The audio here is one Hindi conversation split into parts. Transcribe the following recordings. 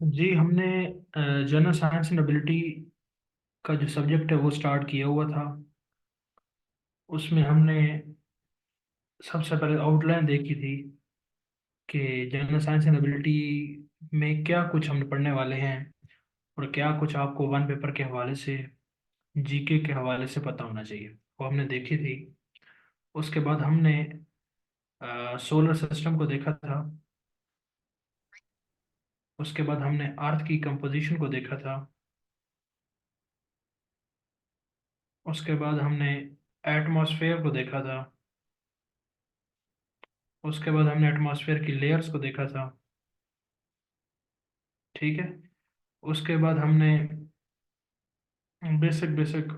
जी हमने जनरल साइंस एंड एबिलिटी का जो सब्जेक्ट है वो स्टार्ट किया हुआ था। उसमें हमने सबसे पहले आउटलाइन देखी थी कि जनरल साइंस एंड एबिलिटी में क्या कुछ हम पढ़ने वाले हैं और क्या कुछ आपको वन पेपर के हवाले से, जीके के हवाले से पता होना चाहिए, वो हमने देखी थी। उसके बाद हमने सोलर सिस्टम को देखा था। उसके बाद हमने अर्थ की कंपोजिशन को देखा था। उसके बाद हमने एटमॉस्फेयर को देखा था। उसके बाद हमने एटमॉस्फेयर की लेयर्स को देखा था। ठीक है। उसके बाद हमने बेसिक बेसिक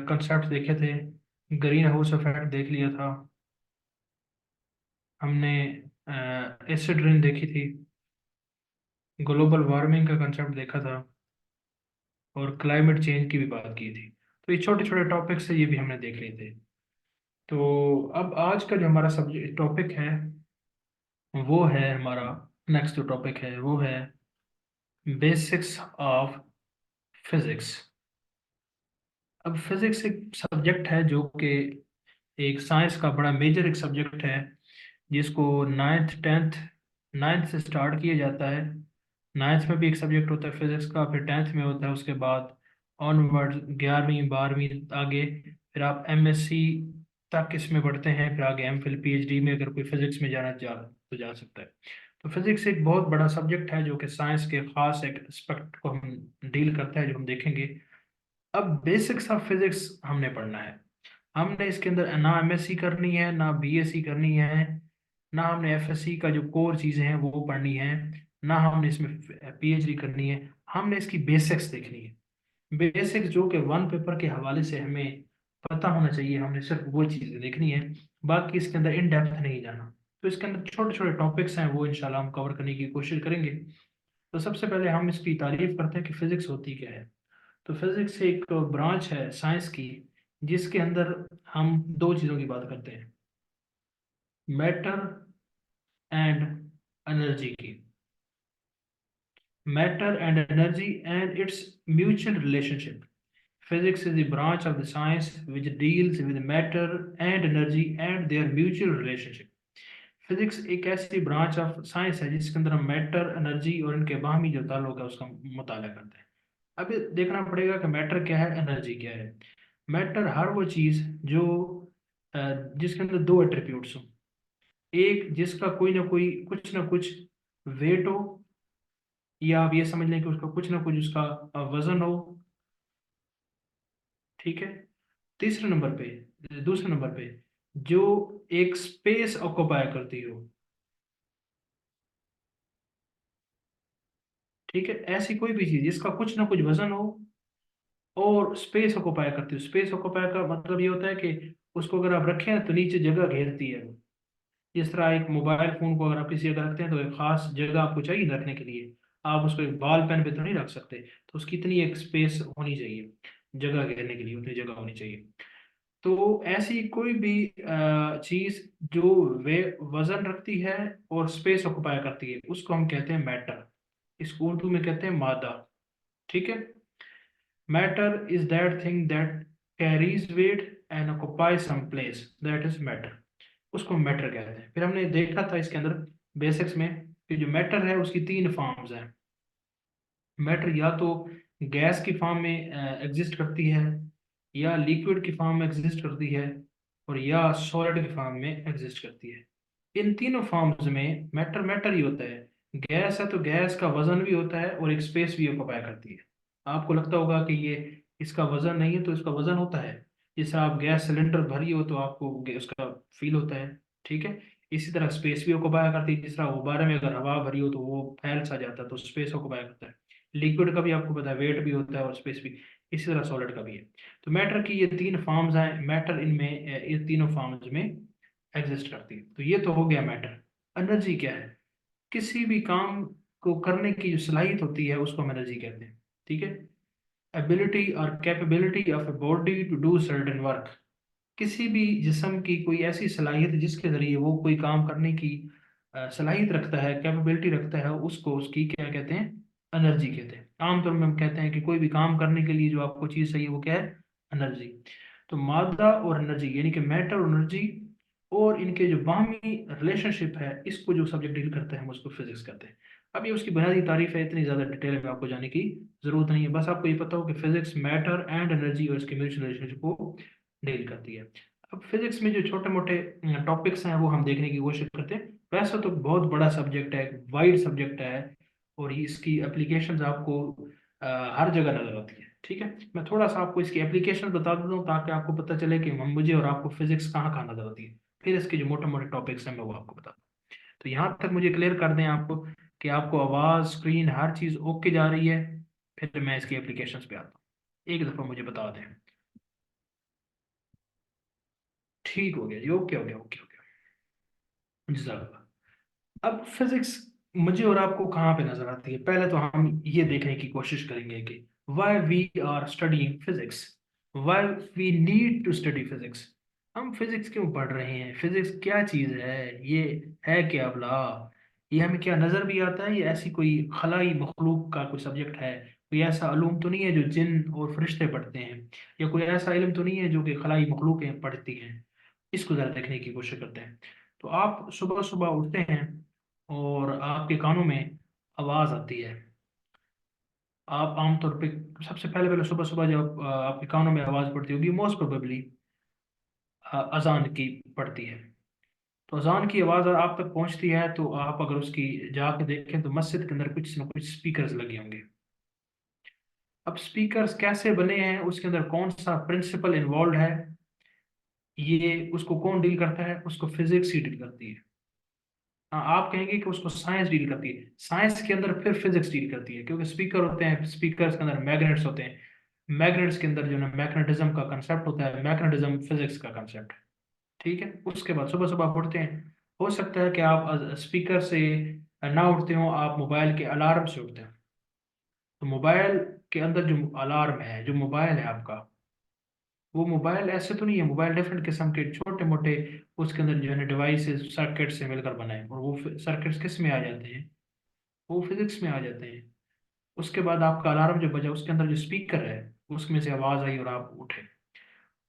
कंसेप्ट देखे थे। ग्रीन हाउस इफेक्ट देख लिया था हमने। एसिड रेन देखी थी। ग्लोबल वार्मिंग का कंसेप्ट देखा था और क्लाइमेट चेंज की भी बात की थी। तो ये छोटे छोटे टॉपिक्स है, ये भी हमने देख लिए थे। तो अब आज का जो हमारा सब्जेक्ट टॉपिक है वो है हमारा, नेक्स्ट जो टॉपिक है वो है बेसिक्स ऑफ फिजिक्स। अब फिजिक्स एक सब्जेक्ट है जो कि एक साइंस का बड़ा मेजर एक सब्जेक्ट है, जिसको नाइन्थ टेंथ, नाइन्थ से स्टार्ट किया जाता है। नाइन्थ में भी एक सब्जेक्ट होता है फिजिक्स का, फिर टेंथ में होता है, उसके बाद ऑनवर्ड 11वीं 12वीं आगे फिर आप एमएससी तक इसमें बढ़ते हैं, फिर आगे एमफिल पीएचडी में अगर कोई फिजिक्स में जाना जा तो जा सकता है। तो फिजिक्स एक बहुत बड़ा सब्जेक्ट है जो कि साइंस के खास एक एस्पेक्ट को हम डील करता है, जो हम देखेंगे। अब बेसिक्स ऑफ फिजिक्स हमने पढ़ना है। हमने इसके अंदर ना एमएससी करनी है, ना बीएससी करनी है, ना हमने एफएससी का जो कोर चीज़ें हैं वो पढ़नी है, ना हमने इसमें पीएचडी करनी है। हमने इसकी बेसिक्स देखनी है। बेसिक्स जो कि वन पेपर के हवाले से हमें पता होना चाहिए, हमने सिर्फ वो चीज़ें देखनी है। बाकी इसके अंदर इन डेप्थ नहीं जाना। तो इसके अंदर छोटे छोटे टॉपिक्स हैं, वो इंशाल्लाह हम कवर करने की कोशिश करेंगे। तो सबसे पहले हम इसकी तारीफ करते हैं कि फिजिक्स होती क्या है। तो फिजिक्स एक ब्रांच है साइंस की जिसके अंदर हम दो चीज़ों की बात करते हैं, मैटर एंड एनर्जी की। Matter and energy and it's mutual relationship. Physics is the branch of the science which deals with matter and energy and their mutual relationship. Physics एक ऐसी ब्रांच ऑफ साइंस है जिसके अंदर हम मैटर, एनर्जी और इनके बाहमी जो ताल्लुक है उसका मुताला करते हैं। अभी देखना पड़ेगा कि मैटर क्या है, एनर्जी क्या है। मैटर हर वो चीज़ जो अ, जिसके अंदर दो एट्रीब्यूट्स हों। एक जिसका कोई ना कुछ वेट हो, या आप ये समझ लें कि उसका कुछ ना कुछ उसका वजन हो। ठीक है। तीसरे नंबर पे, दूसरे नंबर पे, जो एक स्पेस ऑक्युपाई करती हो। ठीक है, ऐसी कोई भी चीज जिसका कुछ ना कुछ वजन हो और स्पेस ऑक्युपाई करती हो। स्पेस ऑक्युपाई का मतलब ये होता है कि उसको अगर आप रखें तो नीचे जगह घेरती है। जिस तरह एक मोबाइल फोन को अगर आप किसी जगह रखते हैं तो एक खास जगह आपको चाहिए रखने के लिए। आप उसको एक बॉल पेन पे तो नहीं रख सकते, तो उसकी इतनी एक स्पेस होनी चाहिए, जगह घेरने के लिए उतनी जगह होनी चाहिए। तो ऐसी कोई भी चीज जो वे वजन रखती है और स्पेस ऑक्युपाई करती है उसको हम कहते हैं मैटर। इसको उर्दू में कहते हैं मादा। ठीक है। Matter is that thing that carries weight and occupy some place, that is matter. उसको मैटर कहते हैं। फिर हमने देखा था इसके अंदर बेसिक्स में कि जो मैटर है उसकी तीन फॉर्म्स हैं। मैटर या तो गैस की फॉर्म में एग्जिस्ट करती है, या लिक्विड की फॉर्म में एग्जिस्ट करती है, और या सॉलिड की फॉर्म में एग्जिस्ट करती है। इन तीनों फॉर्म्स में मैटर मैटर ही होता है। गैस है तो गैस का वजन भी होता है और एक स्पेस भी ऑक्युपाई करती है। आपको लगता होगा कि ये इसका वजन नहीं है, तो इसका वजन होता है। जैसे आप गैस सिलेंडर भरी हो तो आपको उसका फील होता है। ठीक है। इसी तरह स्पेस भी ऑक्युपाई करती है। जिस तरह गुब्बारे में अगर हवा भरी हो तो वो फैल सा जाता है, तो स्पेस ऑक्युपाई करता है। लिक्विड का भी आपको पता है वेट भी होता है और स्पेस भी। इसी तरह सॉलिड का भी है। तो मैटर की ये तीन फॉर्म्स हैं, मैटर इनमें ये तीनों फॉर्म्स में एग्जिस्ट करती है। तो ये तो हो गया मैटर। एनर्जी क्या है? किसी भी काम को करने की जो सलाहियत होती है उसको हम एनर्जी कहते हैं। ठीक है। एबिलिटी और capability of a body to do certain work. किसी भी जिस्म की कोई ऐसी सलाहियत जिसके जरिए वो कोई काम करने की सलाहियत रखता है, कैपेबिलिटी रखता है, उसको उसकी क्या कहते हैं, एनर्जी कहते हैं। आमतौर में हम कहते हैं कि कोई भी काम करने के लिए जो आपको चीज़ चाहिए वो क्या है, एनर्जी। तो मादा और एनर्जी यानी कि मैटर और एनर्जी और इनके जो बाहमी रिलेशनशिप है, इसको जो सब्जेक्ट डील करते हैं हम उसको फिजिक्स कहते हैं। अब ये उसकी बुनियादी तारीफ है, इतनी ज़्यादा डिटेल में आपको जाने की ज़रूरत नहीं है, बस आपको ये पता हो कि फिजिक्स मैटर एंड एनर्जी और इसके म्यूचुअल रिलेशनशिप को डील करती है। अब फिजिक्स में जो छोटे मोटे टॉपिक्स हैं वो हम देखने की कोशिश करते हैं। वैसे तो बहुत बड़ा सब्जेक्ट है, वाइड सब्जेक्ट है, और इसकी एप्लीकेशंस आपको हर जगह नजर आती है। ठीक है, मैं थोड़ा सा आपको इसकी एप्लीकेशन बता देता हूँ ताकि आपको पता चले कि मुझे और आपको फिजिक्स कहाँ कहाँ नजर आती है। फिर इसके जो मोटे मोटे टॉपिक्स हैं मैं वो आपको बता दूँ। तो यहाँ तक मुझे क्लियर कर दें आपको कि आपको आवाज़, स्क्रीन, हर चीज़ ओके जा रही है। फिर मैं इसकी एप्लीकेशंस पे आता हूँ, एक दफ़ा मुझे बता दें। ठीक हो गया जी, ओके हो गया, ओके हो गया, जज़ाकल्लाह। अब फिजिक्स मुझे और आपको कहाँ पे नजर आती है, पहले तो हम ये देखने की कोशिश करेंगे कि why we are studying physics, why we need to study physics. हम फिजिक्स क्यों पढ़ रहे हैं, फिजिक्स क्या चीज़ है, ये है क्या भला, ये हमें क्या नज़र भी आता है, ये ऐसी कोई खलाई मखलूक का कोई सब्जेक्ट है, कोई ऐसा इल्म तो नहीं है जो जिन और फरिश्ते पढ़ते हैं, या कोई ऐसा इल्म तो नहीं है जो कि खलाई मखलूकें पढ़ती हैं। इसको ज़रा देखने की कोशिश करते हैं। तो आप सुबह सुबह उठते हैं और आपके कानों में आवाज आती है। आप आमतौर पे सबसे पहले पहले सुबह सुबह जब आपके कानों में आवाज पड़ती होगी, मोस्ट प्रोबेबली अजान की पड़ती है। तो अजान की आवाज अगर आप तक पहुंचती है तो आप अगर उसकी जाके देखें तो मस्जिद के अंदर कुछ ना कुछ स्पीकर्स लगे होंगे। अब स्पीकर्स कैसे बने हैं, उसके अंदर कौन सा प्रिंसिपल इन्वॉल्व है, ये उसको कौन डील करता है, उसको फिजिक्स ही डील करती है। हाँ, आप कहेंगे कि उसको साइंस डील करती है, साइंस के अंदर फिर फिजिक्स डील करती है, क्योंकि स्पीकर होते हैं, स्पीकर्स के अंदर मैग्नेट्स होते हैं, मैग्नेट्स के अंदर जो है मैग्नेटिज्म का कंसेप्ट होता है, मैग्नेटिज्म फिजिक्स का कंसेप्ट है। ठीक है, उसके बाद सुबह सुबह आप उठते हैं, हो सकता है कि आप स्पीकर से ना उठते हो, आप मोबाइल के अलार्म से उठते हैं। तो मोबाइल के अंदर जो अलार्म है, जो मोबाइल है आपका, वो मोबाइल ऐसे तो नहीं है, मोबाइल डिफरेंट किस्म के छोटे मोटे उसके अंदर जो है डिवाइसेस सर्किट से मिलकर बनाए, और वो सर्किट्स किस में आ जाते हैं, वो फिजिक्स में आ जाते हैं। उसके बाद आपका अलार्म जो बजा, उसके अंदर जो स्पीकर है उसमें से आवाज आई और आप उठे।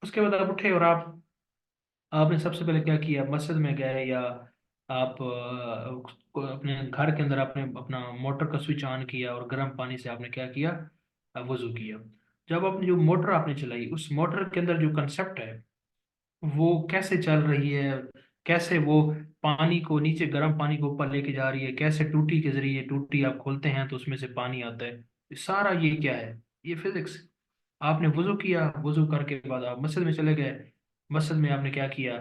उसके बाद आप उठे और आपने सबसे पहले क्या किया, मस्जिद में गए, या आप अपने घर के अंदर आपने अपना मोटर का स्विच ऑन किया और गर्म पानी से आपने क्या किया, वजू किया। जब आपने जो मोटर आपने चलाई, उस मोटर के अंदर जो कंसेप्ट है वो कैसे चल रही है, कैसे वो पानी को नीचे, गर्म पानी को ऊपर लेके जा रही है, कैसे टूटी के जरिए, टूटी आप खोलते हैं तो उसमें से पानी आता है, ये सारा ये क्या है, ये फिजिक्स। आपने वुजू किया, वुजू करके बाद आप मस्जिद में चले गए, मस्जिद में आपने क्या किया,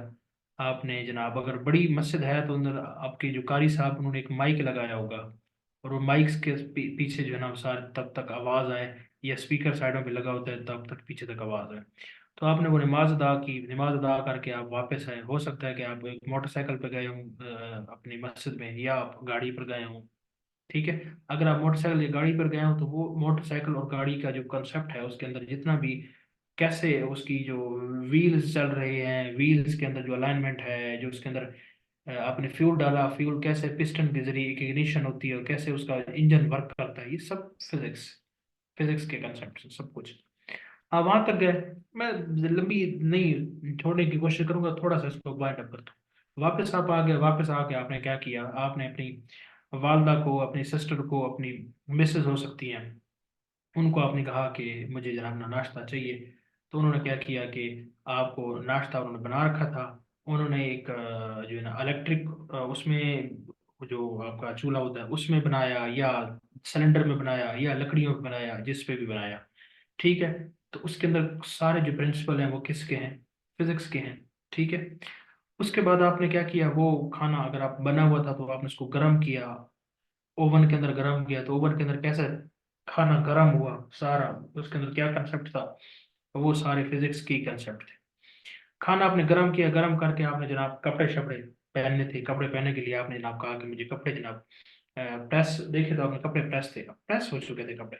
आपने जनाब अगर बड़ी मस्जिद है तो अंदर आपके जो कारी साहब उन्होंने एक माइक लगाया होगा, और वो माइक्स के पीछे जो है ना सारे तब तक आवाज़ आए, या स्पीकर साइडों पे लगा होता है तब तक पीछे तक आवाज़ आए। तो आपने वो नमाज अदा की, नमाज अदा करके आप वापस आए, हो सकता है कि आप एक मोटरसाइकिल पर गए हों अपनी मस्जिद में, या आप गाड़ी पर गए हों। ठीक है, अगर आप मोटरसाइकिल या गाड़ी पर गए हो तो वो मोटरसाइकिल और गाड़ी का जो कंसेप्ट है उसके अंदर जितना भी, कैसे उसकी जो व्हील्स चल रहे हैं, व्हील्स के अंदर जो अलाइनमेंट है, जो उसके अंदर आपने फ्यूल डाला, फ्यूल कैसे पिस्टन के जरिए एक इग्निशन होती है और कैसे उसका इंजन वर्क करता है, ये सब फिजिक्स, फिजिक्स के कंसेप्ट सब कुछ। हाँ, वहां तक गए। मैं लंबी नहीं छोड़ने की कोशिश करूंगा, थोड़ा सा इसको वाइंड अप करता हूँ। वापस आप आ गए, वापस आके आपने क्या किया, आपने अपनी वालदा को, अपनी सिस्टर को, अपनी मिसेज हो सकती हैं, उनको आपने कहा कि मुझे जनाब ना नाश्ता चाहिए। तो उन्होंने क्या किया कि आपको नाश्ता उन्होंने बना रखा था। उन्होंने एक जो है ना इलेक्ट्रिक, उसमें जो आपका चूल्हा होता है उसमें बनाया, या सिलेंडर में बनाया, या लकड़ियों में बनाया, जिस पे भी बनाया। ठीक है, तो उसके अंदर सारे जो प्रिंसिपल हैं वो किसके हैं, फिजिक्स के हैं। ठीक है, उसके बाद आपने क्या किया, वो खाना अगर आप बना हुआ था तो आपने उसको गर्म किया, ओवन के अंदर गर्म किया, तो ओवन के अंदर कैसे खाना गर्म हुआ सारा, उसके अंदर क्या कंसेप्ट था, वो सारे फिजिक्स की कंसेप्ट थे। खाना आपने गर्म किया, गर्म करके आपने जनाब कपड़े शपड़े पहनने थे, कपड़े पहनने के लिए आपने जनाब कहा कि मुझे कपड़े जनाब प्रेस, देखे तो आपने कपड़े प्रेस थे, प्रेस हो चुके थे कपड़े।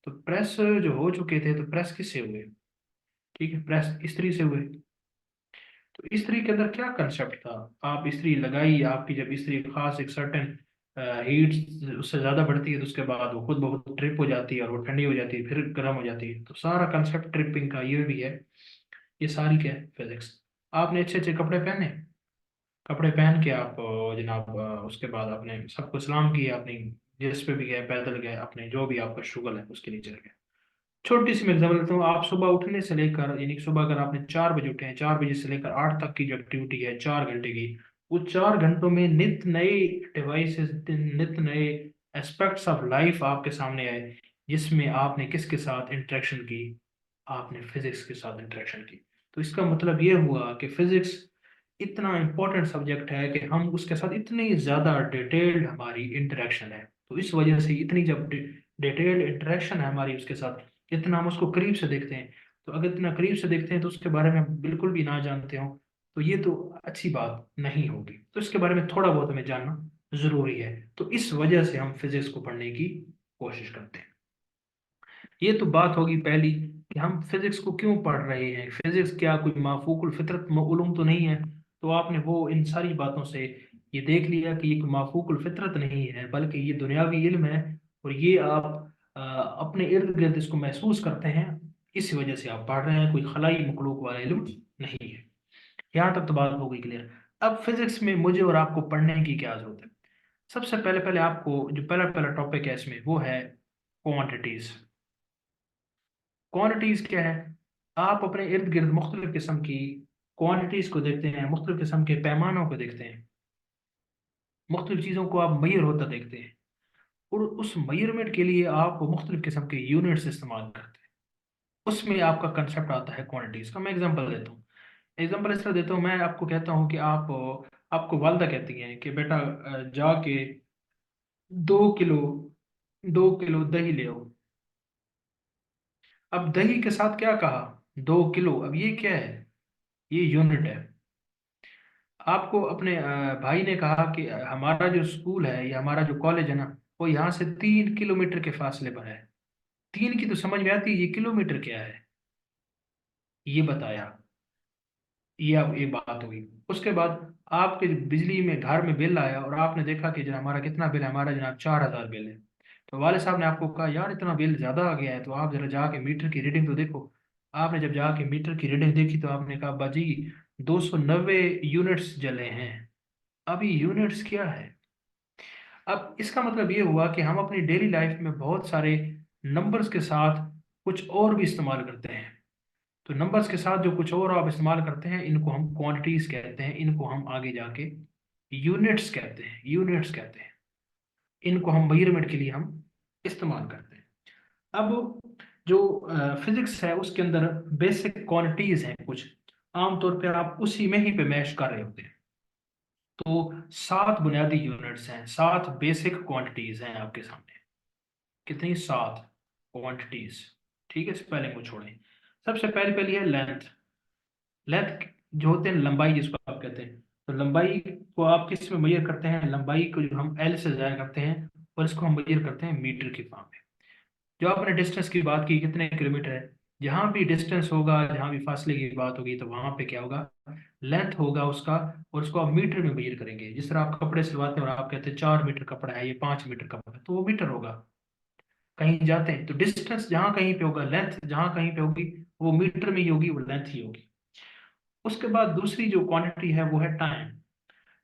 तो प्रेस जो हो चुके थे तो प्रेस किससे हुए, ठीक है, प्रेस इस्त्री से हुए। तो इस्त्री के अंदर क्या कंसेप्ट था? आप इस्त्री लगाई, आपकी जब इस्त्री खास एक सर्टेन हीट उससे ज़्यादा बढ़ती है तो उसके बाद वो खुद ब खुद ट्रिप हो जाती है और वो ठंडी हो जाती है, फिर गर्म हो जाती है। तो सारा कंसेप्ट ट्रिपिंग का ये भी है। ये सारी क्या है? फिजिक्स। आपने अच्छे अच्छे कपड़े पहने, कपड़े पहन के आप जनाब उसके बाद आपने सबको सलाम किया, अपनी जिस पे भी गए, पैदल गए, अपने जो भी आपका शुगल है उसके नीचे गए। छोटी सी मैं एग्जाम्पल देता हूँ। आप सुबह उठने से लेकर, यानी कि सुबह अगर आपने 4 बजे उठे हैं, 4 बजे से लेकर 8 तक की जो एक्टिविटी है 4 घंटे की, उस 4 घंटों में नित नए डिवाइसेस, नित नए एस्पेक्ट्स ऑफ लाइफ आपके सामने आए, जिसमें आपने किसके साथ इंटरेक्शन की? आपने फिजिक्स के साथ इंटरेक्शन की। तो इसका मतलब ये हुआ कि फिजिक्स इतना इंपॉर्टेंट सब्जेक्ट है कि हम उसके साथ इतनी ज़्यादा डिटेल्ड हमारी इंटरेक्शन है। तो इस वजह से इतनी जब डिटेल्ड इंटरेक्शन है हमारी उसके साथ, इतना हम उसको करीब से देखते हैं। तो अगर इतना करीब से देखते हैं तो उसके बारे में हम बिल्कुल भी ना जानते हो, तो ये तो अच्छी बात नहीं होगी। तो इसके बारे में थोड़ा बहुत हमें जानना ज़रूरी है। तो इस वजह से हम फिजिक्स को पढ़ने की कोशिश करते हैं। ये तो बात होगी पहली कि हम फिजिक्स को क्यों पढ़ रहे हैं। फिजिक्स क्या कोई माफूकुल फितरत उलूम तो नहीं है? तो आपने वो इन सारी बातों से ये देख लिया कि ये कोई माफूकुल फितरत नहीं है, बल्कि ये दुनियावी इल्म है। और ये आप अपने इर्द गिर्द इसको महसूस करते हैं, इस वजह से आप पढ़ रहे हैं। कोई खलाई मखलूक वाला इल्म नहीं है। यहाँ तक तो बात हो गई क्लियर। अब फिजिक्स में मुझे और आपको पढ़ने की क्या जरूरत है? सबसे पहले पहले आपको जो पहला पहला टॉपिक है इसमें वो है क्वांटिटीज। क्वांटिटीज क्या है? आप अपने इर्द गिर्द मुख्तलिफ किस्म की क्वांटिटीज को देखते हैं, मुख्तलिफ किस्म के पैमानों को देखते हैं, मुख्तलिफ चीज़ों को आप मैयर होता देखते हैं। और उस मैयरमेंट के लिए आप मुख्तलिफ किस्म के यूनिट्स इस्तेमाल करते हैं। उसमें आपका कंसेप्ट आता है क्वांटिटीज का। मैं एग्जांपल देता हूँ। एग्जांपल इस तरह देता हूँ, मैं आपको कहता हूँ कि आपको वालदा कहती हैं कि बेटा जाके 2 किलो 2 किलो दही ले आओ। अब दही के साथ क्या कहा? 2 किलो। अब ये क्या है? ये यूनिट है। आपको अपने भाई ने कहा कि हमारा जो स्कूल है या हमारा जो कॉलेज है ना, वो यहाँ से 3 किलोमीटर के फासले पर है। 3 की तो समझ में आती है, ये किलोमीटर क्या है? ये बताया। ये अब ये बात हुई। उसके बाद आपके बिजली में घर में बिल आया और आपने देखा कि जनाब हमारा कितना बिल है? हमारा जनाब 4,000 बिल है। तो वाले साहब ने आपको कहा यार इतना बिल ज्यादा आ गया है, तो आप जरा जाके मीटर की रीडिंग तो देखो। आपने जब जाके मीटर की रीडिंग देखी तो आपने कहा बाजी 290 यूनिट्स जले हैं। अभी यूनिट्स क्या है? अब इसका मतलब ये हुआ कि हम अपनी डेली लाइफ में बहुत सारे नंबर्स के साथ कुछ और भी इस्तेमाल करते हैं। तो नंबर्स के साथ जो कुछ और आप इस्तेमाल करते हैं, इनको हम क्वांटिटीज कहते हैं, इनको हम आगे जाके यूनिट्स कहते हैं, यूनिट्स कहते हैं। इनको हम मेजरमेंट के लिए हम इस्तेमाल करते हैं। अब जो फिजिक्स है उसके अंदर बेसिक क्वांटिटीज हैं कुछ, आमतौर पे आप उसी में ही पे मैश कर रहे होते हैं। तो 7 बुनियादी यूनिट्स हैं, 7 बेसिक क्वांटिटीज हैं आपके सामने। कितनी? 7 क्वांटिटीज। ठीक है, स्पेलिंग को छोड़ें। सबसे पहली पहली है लेंथ। लेंथ जो होते हैं लंबाई, जिसको आप कहते हैं। तो लंबाई को आप किस में मेजर करते हैं? लंबाई को जो हम एल से जाया करते हैं और इसको हम मेजर करते हैं मीटर की फॉर्म में। जो आपने डिस्टेंस की बात की, कितने किलोमीटर है, जहां भी डिस्टेंस होगा, जहां भी फासले की बात होगी, तो वहां पे क्या होगा? लेंथ होगा उसका। और उसको आप मीटर में मेजर करेंगे। जिस तरह आप कपड़े सिलवाते हैं और आप कहते हैं 4 मीटर कपड़ा है, ये 5 मीटर कपड़ा है, तो वो मीटर होगा। कहीं जाते हैं तो डिस्टेंस जहां कहीं पे होगा, लेंथ जहां कहीं पे होगी, वो मीटर में ही होगी, वो लेंथ ही होगी। उसके बाद दूसरी जो क्वांटिटी है वो है टाइम।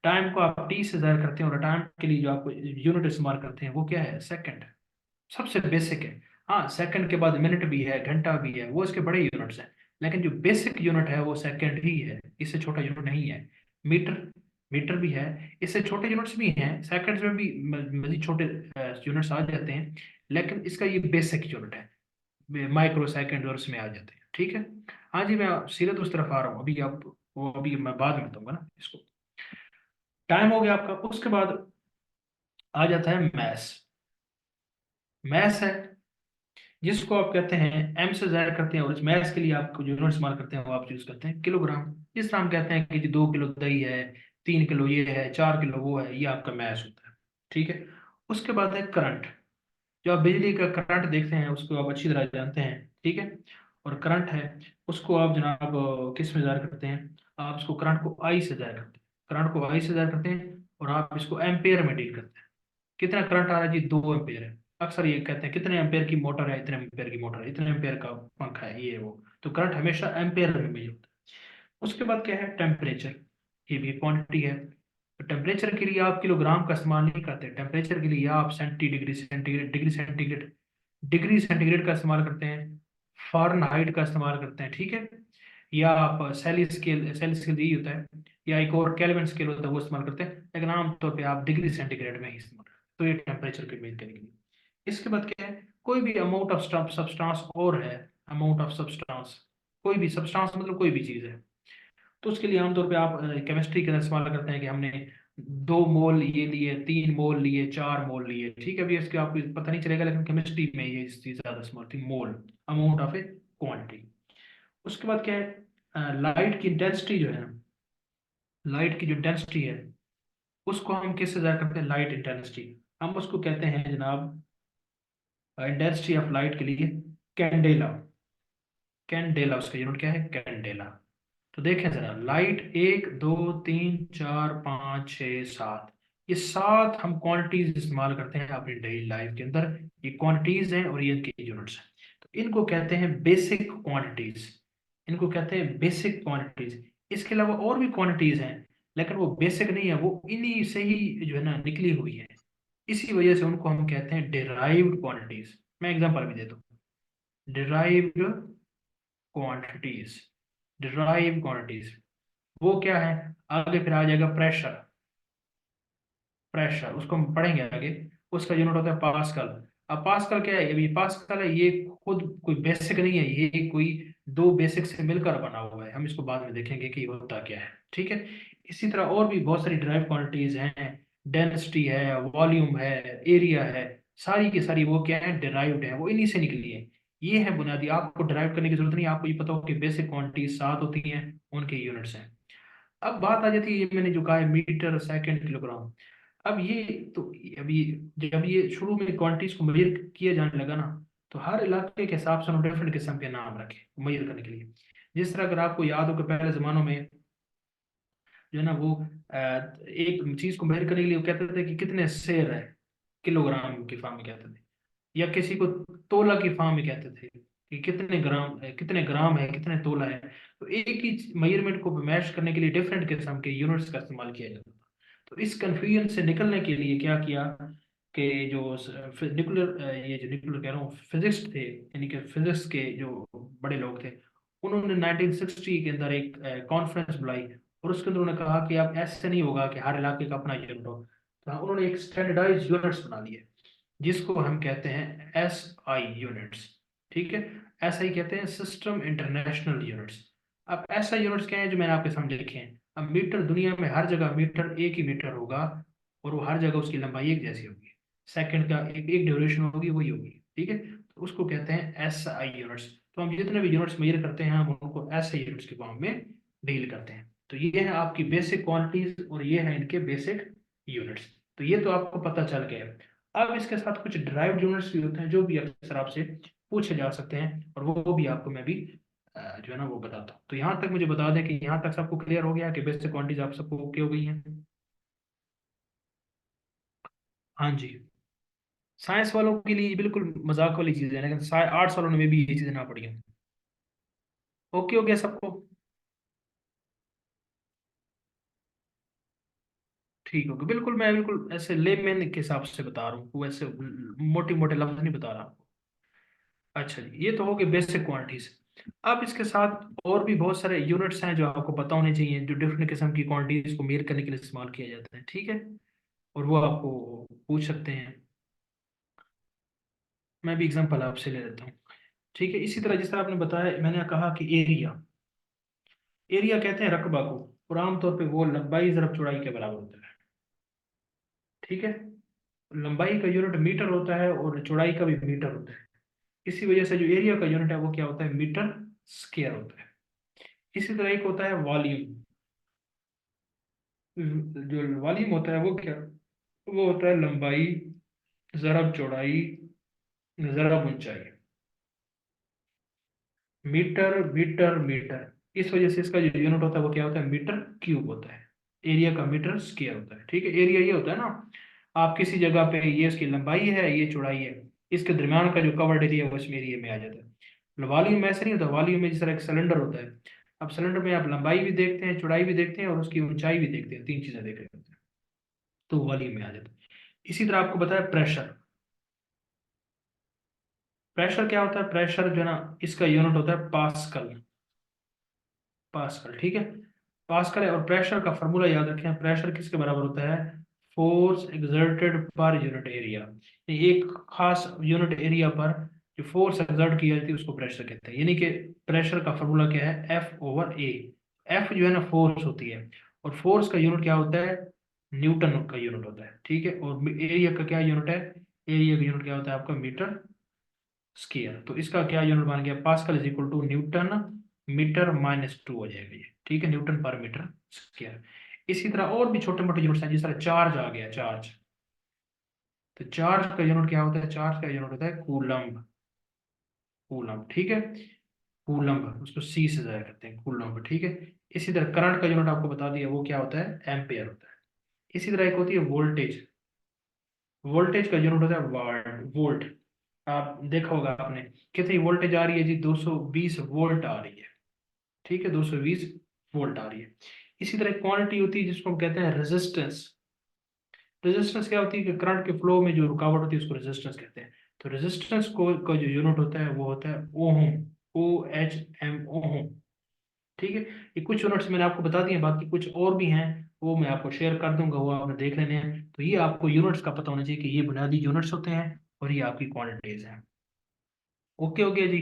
टाइम को आप टी से जाहिर करते हैं, और टाइम के लिए जो आप यूनिट इस्तेमाल करते हैं वो क्या है? सेकंड। सबसे बेसिक है। हाँ, सेकंड के बाद मिनट भी है, घंटा भी है, वो इसके बड़े यूनिट्स हैं। लेकिन जो बेसिक यूनिट है वो सेकंड ही है, इससे छोटा यूनिट नहीं है। मीटर, मीटर भी है, इससे छोटे यूनिट्स भी हैं, सेकंड्स में भी मजीद छोटे यूनिट्स आ जाते हैं। लेकिन इसका ये बेसिक यूनिट है, माइक्रो सेकंड और उसमें आ जाते हैं। ठीक है। हाँ जी, मैं सीधे तो उस तरफ आ रहा हूँ अभी। आप वो अभी मैं बाद में बताऊंगा ना इसको। टाइम हो गया आपका। उसके बाद आ जाता है मैस। मैस है जिसको आप कहते हैं एम से जाहिर करते हैं, और इस मैथ्स के लिए आपको जो यूनिट इस्तेमाल करते हैं वो आप यूज करते हैं किलोग्राम। जिस तरह हम कहते हैं कि जी 2 किलो दही है, 3 किलो ये है, 4 किलो वो है, ये आपका मैथ्स होता है। ठीक है। उसके बाद है करंट। जो आप बिजली का करंट देखते हैं उसको आप अच्छी तरह जानते हैं। ठीक है। और करंट है उसको आप जनाब किस में जाहिर करते हैं? आप इसको करंट को आई से जाहिर करते हैं, करंट को आई से जाहिर करते हैं, और आप इसको एम्पेयर में डील करते हैं। कितना करंट आ रहा है जी? 2 एम्पेयर है। अक्सर ये कहते हैं कितने एम्पेयर की मोटर है, इतने एम्पेयर की मोटर है, इतने एम्पेयर का पंखा है, ये वो। तो करंट हमेशा एम्पेयर में मेजर होता है। उसके बाद क्या है? टेम्परेचर। ये भी क्वांटिटी है। तो टेम्परेचर के लिए आप किलोग्राम का इस्तेमाल नहीं करते, टेम्परेचर के लिए या आप सेंटीग्रेड, डिग्री सेंटीग्रेड का इस्तेमाल करते हैं, फ़ारेनहाइट का इस्तेमाल करते हैं, ठीक है, या आप सेल स्केल यही होता है, या एक और केल्विन स्केल होता है वो इस्तेमाल करते हैं, लेकिन आमतौर पे आप डिग्री सेंटीग्रेड में ही इस्तेमाल करते हैं। तो ये टेम्परेचर के मेजर करने के लिए। इसके बाद क्या है? कोई भी अमाउंट ऑफ सब्सटेंस और है, अमाउंट ऑफ सब्सटेंस, कोई भी सब्सटेंस मतलब कोई भी चीज़ है, तो उसके लिए आमतौर पे आप केमिस्ट्री के अंदर इस्तेमाल करते हैं कि हमने 2 मोल ये लिए, 3 मोल लिए, 4 मोल लिए, ठीक है। अभी इसके आपको पता नहीं चलेगा, लेकिन केमिस्ट्री में ये चीज ज्यादा इस्तेमाल होती है, मोल, अमाउंट ऑफ ए क्वांटिटी। उसके बाद क्या है? लाइट की इंटेंसिटी जो है, लाइट की जो इंटेंसिटी है, उसको हम किससे जाहिर करते हैं? Light intensity. हम उसको कहते हैं जनाब, इंटेंसिटी ऑफ लाइट के लिए कैंडेला। कैंडेला उसका यूनिट क्या है? कैंडेला। तो देखें जरा, लाइट 1 2 3 4 5 6 7, ये 7 हम क्वांटिटीज इस्तेमाल करते हैं अपनी डेली लाइफ के अंदर। ये क्वांटिटीज हैं और ये इनके यूनिट्स हैं। तो इनको कहते हैं बेसिक क्वांटिटीज, इनको कहते हैं बेसिक क्वांटिटीज। इसके अलावा और भी क्वांटिटीज हैं, लेकिन वो बेसिक नहीं है, वो इन्हीं से ही जो है ना निकली हुई है। इसी वजह से उनको हम कहते हैं डिराइव्ड क्वांटिटीज। मैं एग्जांपल भी देता हूँ। डिराइव्ड क्वांटिटीज, डिराइव्ड क्वांटिटीज वो क्या है? आगे फिर आ जाएगा प्रेशर। प्रेशर उसको हम पढ़ेंगे आगे। उसका यूनिट होता है पास्कल। अब पास्कल क्या है? अभी पास्कल है, ये खुद कोई बेसिक नहीं है, ये कोई 2 बेसिक से मिलकर बना हुआ है। हम इसको बाद में देखेंगे कि होता क्या है, ठीक है। इसी तरह और भी बहुत सारी ड्राइव क्वांटिटीज हैं। डेंसिटी है, वॉल्यूम है, एरिया है, सारी की सारी वो क्या है? डिराइव्ड है, वो इन्हीं से निकली है। ये है बुनियादी, आपको डिराइव करने की जरूरत नहीं है, आपको ये पता हो कि बेसिक क्वांटिटीज 7 होती हैं, उनके यूनिट्स हैं। अब बात आ जाती है, ये मैंने जो कहा है मीटर सेकंड किलोग्राम। अब ये तो, अभी जब ये शुरू में क्वांटिटीज को मेजर किया जाने लगा ना, तो हर इलाके के हिसाब से उन्होंने डिफरेंट किस्म के नाम रखे मेजर करने के लिए। जिस तरह अगर आपको याद हो कि पहले जमानों में जो है ना वो एक चीज को मेजर करने के लिए वो कहते थे कि कितने सेर है, किलोग्राम की फॉर्म में कहते थे, या किसी को तोला की फॉर्म में कहते थे कि कितने ग्राम है, कितने ग्राम है, कितने तोला है। तो एक ही मेजरमेंट को मैच करने के लिए डिफरेंट किस्म के यूनिट्स का इस्तेमाल किया जाता था। तो इस कंफ्यूजन से निकलने के लिए क्या किया कि जो न्यूक्लियर, ये जो न्यूक्लियर कह रहा हूँ, फिजिक्स थे, यानी कि फिजिक्स के जो बड़े लोग थे, उन्होंने 1960 के अंदर एक कॉन्फ्रेंस बुलाई, और उसके अंदर उन्होंने कहा कि अब ऐसे नहीं होगा कि हर इलाके का अपना यूनिट हो। तो उन्होंने एक स्टैंडर्डाइज यूनिट्स बना लिए, जिसको हम कहते हैं एस आई यूनिट्स, ठीक है। ऐसा ही कहते हैं सिस्टम इंटरनेशनल यूनिट्स। अब ऐसा यूनिट्स क्या है जो मैंने आपके सामने लिखे हैं? अब मीटर, दुनिया में हर जगह मीटर एक ही मीटर होगा, और वो हर जगह उसकी लंबाई एक जैसी होगी, सेकंड का एक एक ड्यूरेशन होगी, वही होगी, ठीक है। तो उसको कहते हैं एस आई यूनिट्स। तो हम जितने भी यूनिट्स मेजर करते हैं, हम उनको एस आई यूनिट्स के फॉर्म में डील करते हैं। तो ये है आपकी बेसिक क्वांटिटीज, और ये है इनके बेसिक यूनिट्स। तो ये तो आपको पता चल गया। अब इसके साथ कुछ ड्राइव्ड यूनिट्स भी होते हैं, जो भी अक्सर आपसे पूछे जा सकते हैं, और वो भी आपको मैं भी जो है ना वो बताता हूँ। तो यहाँ तक मुझे बता दें कि यहाँ तक सबको क्लियर हो गया कि बेसिक क्वांटिटीज आप सबको ओके हो गई हैं? हाँ जी। साइंस वालों के लिए बिल्कुल मजाक वाली चीज़ है, लेकिन आर्ट्स वालों ने भी ये चीज़ें ना पढ़ी हैं। ओके हो गया सबको? ठीक हो गया, बिल्कुल। मैं बिल्कुल ऐसे लेमैन के हिसाब से बता रहा हूँ, वो ऐसे मोटे मोटे लफ्ज नहीं बता रहा आपको। अच्छा जी, ये तो हो गए बेसिक क्वांटिटीज। अब इसके साथ और भी बहुत सारे यूनिट्स हैं जो आपको पता होने चाहिए, जो डिफरेंट किस्म की क्वांटिटीज को मेयर करने के लिए इस्तेमाल किया जाता है, ठीक है। और वो आपको पूछ सकते हैं। मैं भी एग्जांपल आपसे ले लेता हूँ, ठीक है। इसी तरह जिस तरह आपने बताया, मैंने कहा कि एरिया, एरिया कहते हैं रकबा को, और आमतौर पे वो लंबाई ज़रब चौड़ाई के बराबर होता है, ठीक है। लंबाई का यूनिट मीटर होता है, और चौड़ाई का भी मीटर होता है। इसी वजह से जो एरिया का यूनिट है वो क्या होता है? मीटर स्क्वायर होता है। इसी तरह एक होता है वॉल्यूम। जो वॉल्यूम होता है वो क्या? वो होता है लंबाई ज़रब चौड़ाई ज़रब ऊंचाई। मीटर मीटर मीटर, इस वजह से इसका जो यूनिट होता है वो क्या होता है, मीटर क्यूब होता है। एरिया का मीटर स्क्वायर होता है, ठीक है। एरिया ये होता है ना, आप किसी जगह पे, ये इसकी लंबाई है, ये चौड़ाई है, इसके दरमियान का जो कवर्ड एरिया है वो इसमें एरिया में आ जाता है। वॉल्यूम ऐसे नहीं होता, वॉल्यूम में जिस तरह एक सिलेंडर होता है, अब सिलेंडर में आप लंबाई भी देखते हैं, चौड़ाई भी देखते हैं, और उसकी ऊंचाई भी देखते हैं, तीन चीजें देख रहे होते हैं, तो वॉल्यूम में आ जाता है। इसी तरह आपको बताया प्रेशर। प्रेशर क्या होता है, प्रेशर जो है ना, इसका यूनिट होता है पास्कल। पास्कल, ठीक है। पास्कल है, और प्रेशर का फॉर्मूला याद रखें, प्रेशर किसके बराबर होता है, force exerted per unit area. एक खास यूनिट एरिया पर जो फोर्स एक्सर्ट की जाती है उसको प्रेशर कहते हैं। यानी कि प्रेशर का फॉर्मूला क्या है, एफ ओवर ए। एफ जो है ना फोर्स होती है, और फोर्स का यूनिट क्या होता है, न्यूटन का यूनिट होता है, ठीक है। और एरिया का क्या यूनिट है, एरिया का यूनिट क्या होता है आपका, मीटर स्क्वायर। तो इसका क्या यूनिट बन गया, pascal is equal to newton metre minus two हो जाएगा ये, ठीक है, न्यूटन पर मीटर स्क्वायर। इसी तरह और भी छोटे मोटे यूनिट्स हैं, जिस तरह चार्ज आ गया, चार्ज। तो चार्ज का यूनिट क्या होता है, चार्ज का यूनिट होता है कूलम्ब। कूलम्ब, ठीक है। कूलम्ब, उसको सी से जाया करते हैं, कूलम्ब, ठीक है। इसी तरह करंट का यूनिट आपको बता दिया, वो क्या होता है, एम्पेयर होता है। इसी तरह एक होती है वोल्टेज। वोल्टेज का यूनिट होता है वाट, वोल्ट। आप देखा होगा आपने, कितनी वोल्टेज आ रही है जी, 220 वोल्ट आ रही है, ठीक है, 220 वोल्ट आ रही है। इसी तरह क्वांटिटी होती है जिसको हम कहते हैं रेजिस्टेंस। रेजिस्टेंस क्या होती है कि करंट के फ्लो में जो रुकावट होती है उसको रेजिस्टेंस कहते हैं। तो रेजिस्टेंस को का जो यूनिट होता है वो होता है ओहम, OHM, ओहम, ठीक है। ये कुछ यूनिट्स मैंने आपको बता दिए, बाकी कुछ और भी हैं, वो मैं आपको शेयर कर दूंगा, वो आपने देख लेने हैं। तो ये आपको यूनिट्स का पता होना चाहिए कि ये बुनियादी यूनिट्स होते हैं, और ये आपकी क्वांटिटीज हैं। ओके हो गया जी।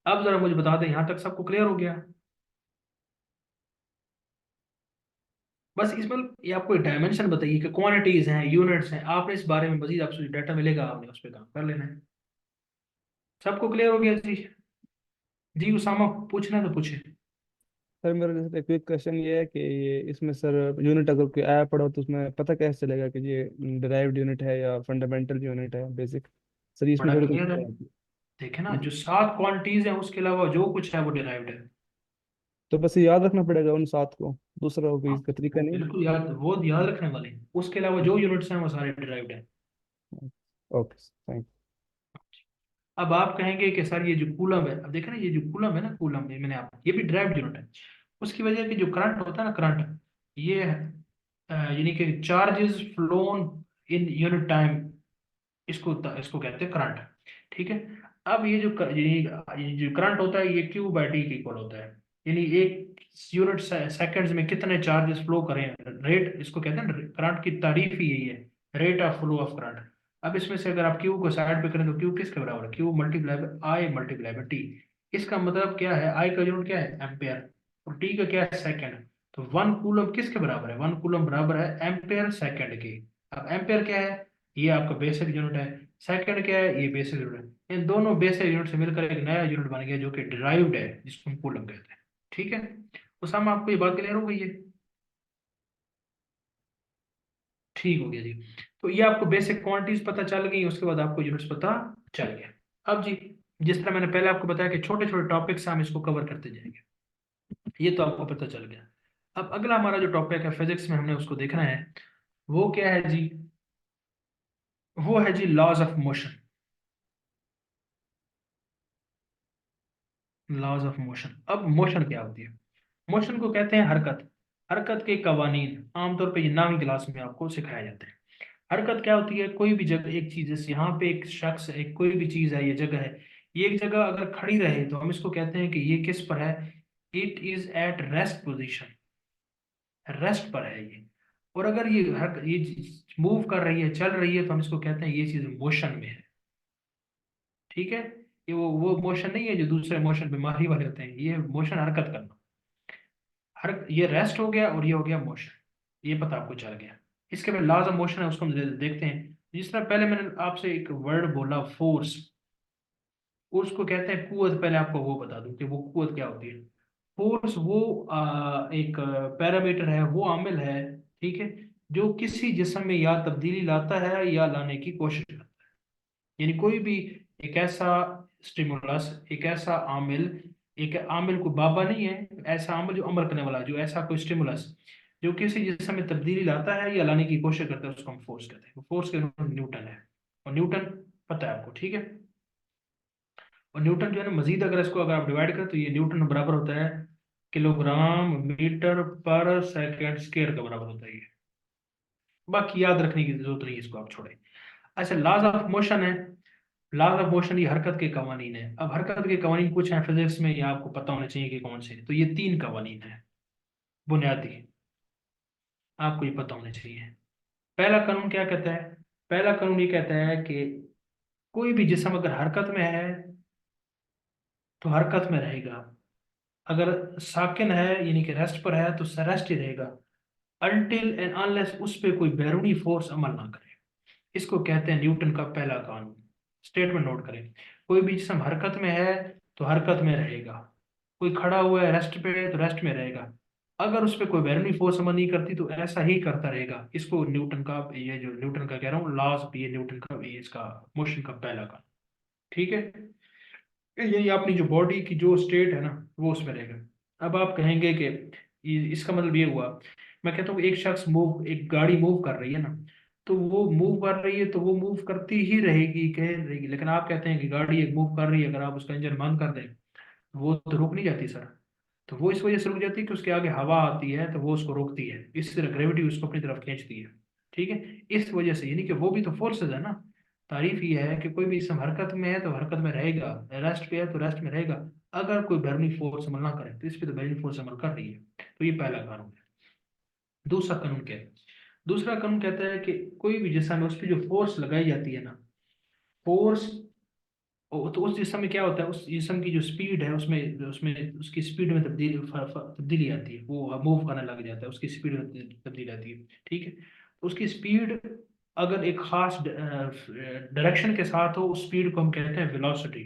अब जरा मुझे बता दें, यहाँ तक सबको क्लियर हो गया। बस इसमें ये आपको डायमेंशन बताइए कि क्वांटिटीज हैं, यूनिट्स हैं, आपने इस बारे में मजीद आपसे डाटा मिलेगा, आपने उस पर काम कर लेना है। सबको क्लियर हो गया जी। जी उसामा, पूछना है तो पूछे। सर मेरा जैसे क्विक क्वेश्चन ये है कि ये इसमें सर यूनिट अगर कोई आया पड़ा हो तो उसमें पता कैसे चलेगा कि ये डिराइव्ड यूनिट है या फंडामेंटल यूनिट है, बेसिक। सर इसमें बड़ा थोड़ी क्लियर है, कंफ्यूजन देखे ना, आती जो है। 7 क्वांटिटीज हैं उसके अलावा जो कुछ है वो डिराइव्ड है। तो बस ये याद रखना पड़ेगा उन सात को, दूसरा कोई हाँ, इसका तरीका वो नहीं है? बिल्कुल याद, वो याद रखने वाले हैं, उसके अलावा जो यूनिट्स हैं वो सारे डिराइव्ड हैं। ओके, थैंक अब आप कहेंगे कि सर ये जो कूलम है, अब देखें ना, ये जो कूलम है ना, कूलम ये मैंने आप, ये भी डिराइव्ड यूनिट है। उसकी वजह कि जो करंट होता है ना, करंट, ये यानी कि charges flown in unit time, इसको कहते हैं करंट, ठीक है। अब ये जो करंट होता है ये क्यू बाई टी के इक्वल होता है। यानी एक यूनिट सेकंड्स में कितने चार्जेस फ्लो करें, रेट, इसको कहते हैं करंट की तारीफ ही यही है, rate of flow of current. अब इसमें से अगर आप क्यू को साइड पे करें तो क्यू किसके बराबर है, Q multiply by I multiply by T. इसका मतलब क्या है, आई का यूनिट क्या है, एम्पेयर, और टी का क्या है, सेकंड। तो 1 कूलम किसके बराबर है, 1 कूलम बराबर है एम्पेयर सेकंड के। अब एम्पेयर क्या है, ये आपका बेसिक यूनिट है। सेकंड क्या है, ये बेसिक यूनिट है। इन दोनों बेसिक यूनिट से मिलकर एक नया यूनिट बन गया जो कि डिराइव्ड है, जिसको हम कूलम कहते हैं, ठीक है। उसामा, आपको ये बात क्लियर हो गई है, ठीक हो गया जी। तो ये आपको बेसिक क्वांटिटीज पता चल गई, उसके बाद आपको यूनिट्स पता चल गया। अब जी, जिस तरह मैंने पहले आपको बताया कि छोटे छोटे टॉपिक्स हम इसको कवर करते जाएंगे, ये तो आपको पता चल गया। अब अगला हमारा जो टॉपिक है फिजिक्स में, हमने उसको देखना है, वो क्या है जी, वो है जी laws of motion. Laws of motion, अब मोशन क्या होती है, मोशन को कहते हैं हरकत। हरकत के कवानीन आमतौर पे ये 9वीं क्लास में आपको सिखाया जाता है। हरकत क्या होती है, कोई भी जगह, एक चीज, जैसे यहाँ पे एक शख्स, एक कोई भी चीज है, ये जगह है, ये एक जगह अगर खड़ी रहे तो हम इसको कहते हैं कि ये किस पर है, it is at rest position, rest पर है ये। और अगर ये मूव कर रही है, चल रही है, तो हम इसको कहते हैं ये चीज मोशन में है, ठीक है। ये वो मोशन नहीं है जो दूसरे मोशन बीमारी वाले होते हैं, ये मोशन हरकत करना। हर ये रेस्ट हो गया और ये हो गया मोशन, ये पता आपको चल गया। इसके बाद लॉज ऑफ मोशन है, उसको हम देखते हैं। जिस तरह पहले मैंने आपसे एक वर्ड बोला फोर्स, उसको कहते हैं कुवत। पहले आपको वो बता दूं कि वो कुवत क्या होती है। फोर्स वो एक पैरामीटर है, वो आमिल है, ठीक है, जो किसी जिस्म में या तब्दीली लाता है या लाने की कोशिश करता है। यानी कोई भी एक ऐसा स्टिमुलस, एक ऐसा आमिल एक आमिल कोई बाबा नहीं है, ऐसा आमिल जो अमल करने वाला है, जो ऐसा कोई स्टिमुलस जो किसी जिसम में तब्दीली लाता है या लाने की कोशिश करता है, उसको हम फोर्स कहते हैं। फोर्स के न्यूटन है, और न्यूटन पता है आपको, ठीक है। और न्यूटन जो है ना, मजीद अगर इसको अगर आप डिवाइड करें तो ये न्यूटन बराबर होता है किलोग्राम मीटर पर सेकंड स्क्वायर का बराबर होता है ये। बाकी याद रखने की जरूरत नहीं है, इसको आप छोड़ें। अच्छा, लॉज ऑफ मोशन है। लॉज ऑफ मोशन ये हरकत के कवानीन है। अब हरकत के कवानीन कुछ हैं फिजिक्स में, ये आपको पता होने चाहिए कि कौन से हैं। तो ये तीन कवानीन है बुनियादी, आपको ये पता होने चाहिए। पहला कानून क्या कहता है? पहला कानून ये कहता है कि कोई भी जिस्म अगर हरकत में है तो हरकत में रहेगा, अगर साकिन है यानी कि रेस्ट पर है तो रेस्ट ही रहेगा, अनटिल एंड अनलेस उस पर कोई बैरूनी फोर्स अमल ना करे। इसको कहते हैं न्यूटन का पहला कानून। स्टेटमेंट नोट करें, कोई भी जिस्म हरकत में है तो हरकत में रहेगा, कोई खड़ा हुआ है रेस्ट पे है तो रेस्ट में रहेगा, अगर उस पर कोई बैरूनी फोर्स अमल नहीं करती तो ऐसा ही करता रहेगा। इसको न्यूटन का, ये जो न्यूटन का कह रहा हूँ लॉज, ये न्यूटन का, ये इसका मोशन का पहला कानून, ठीक है। यही अपनी जो बॉडी की जो स्टेट है ना, वो उसमें रहेगा। अब आप कहेंगे कि इसका मतलब ये हुआ, मैं कहता हूँ कि एक शख्स मूव, एक गाड़ी मूव कर रही है ना, तो वो मूव कर रही है तो वो मूव करती ही रहेगी, कह रहेगी। लेकिन आप कहते हैं कि गाड़ी एक मूव कर रही है, अगर आप उसका इंजन बंद कर दें वो तो रुक नहीं जाती सर। तो वो इस वजह से रुक जाती है कि उसके आगे हवा आती है तो वो उसको रोकती है, इस तरह ग्रेविटी उसको अपनी तरफ खींचती है, ठीक है। इस वजह से, यानी कि वो भी तो फोर्सेस है ना। तारीफ ये है कि कोई भी जिस्म हरकत में है तो हरकत में रहेगा, रेस्ट पे है तो रेस्ट में रहेगा, अगर कोई बैरूनी फोर्स अमल ना करे। तो इस पे तो बैरूनी फोर्स अमल कर रही है। तो ये पहला कानून है। दूसरा कानून क्या है? दूसरा कानून कहता है कि कोई भी जिस्म है उस पर जो फोर्स लगाई जाती है ना, फोर्स, तो उस जिस्म में क्या होता है, उस जिस्म की जो स्पीड है उसमें उसमें उसकी स्पीड में तब्दीली आती है, वो मूव करने लग जाता है, उसकी स्पीड में तब्दीली आती है, ठीक है। तो उसकी स्पीड अगर एक खास डायरेक्शन के साथ हो, उस स्पीड को हम कहते हैं वेलोसिटी।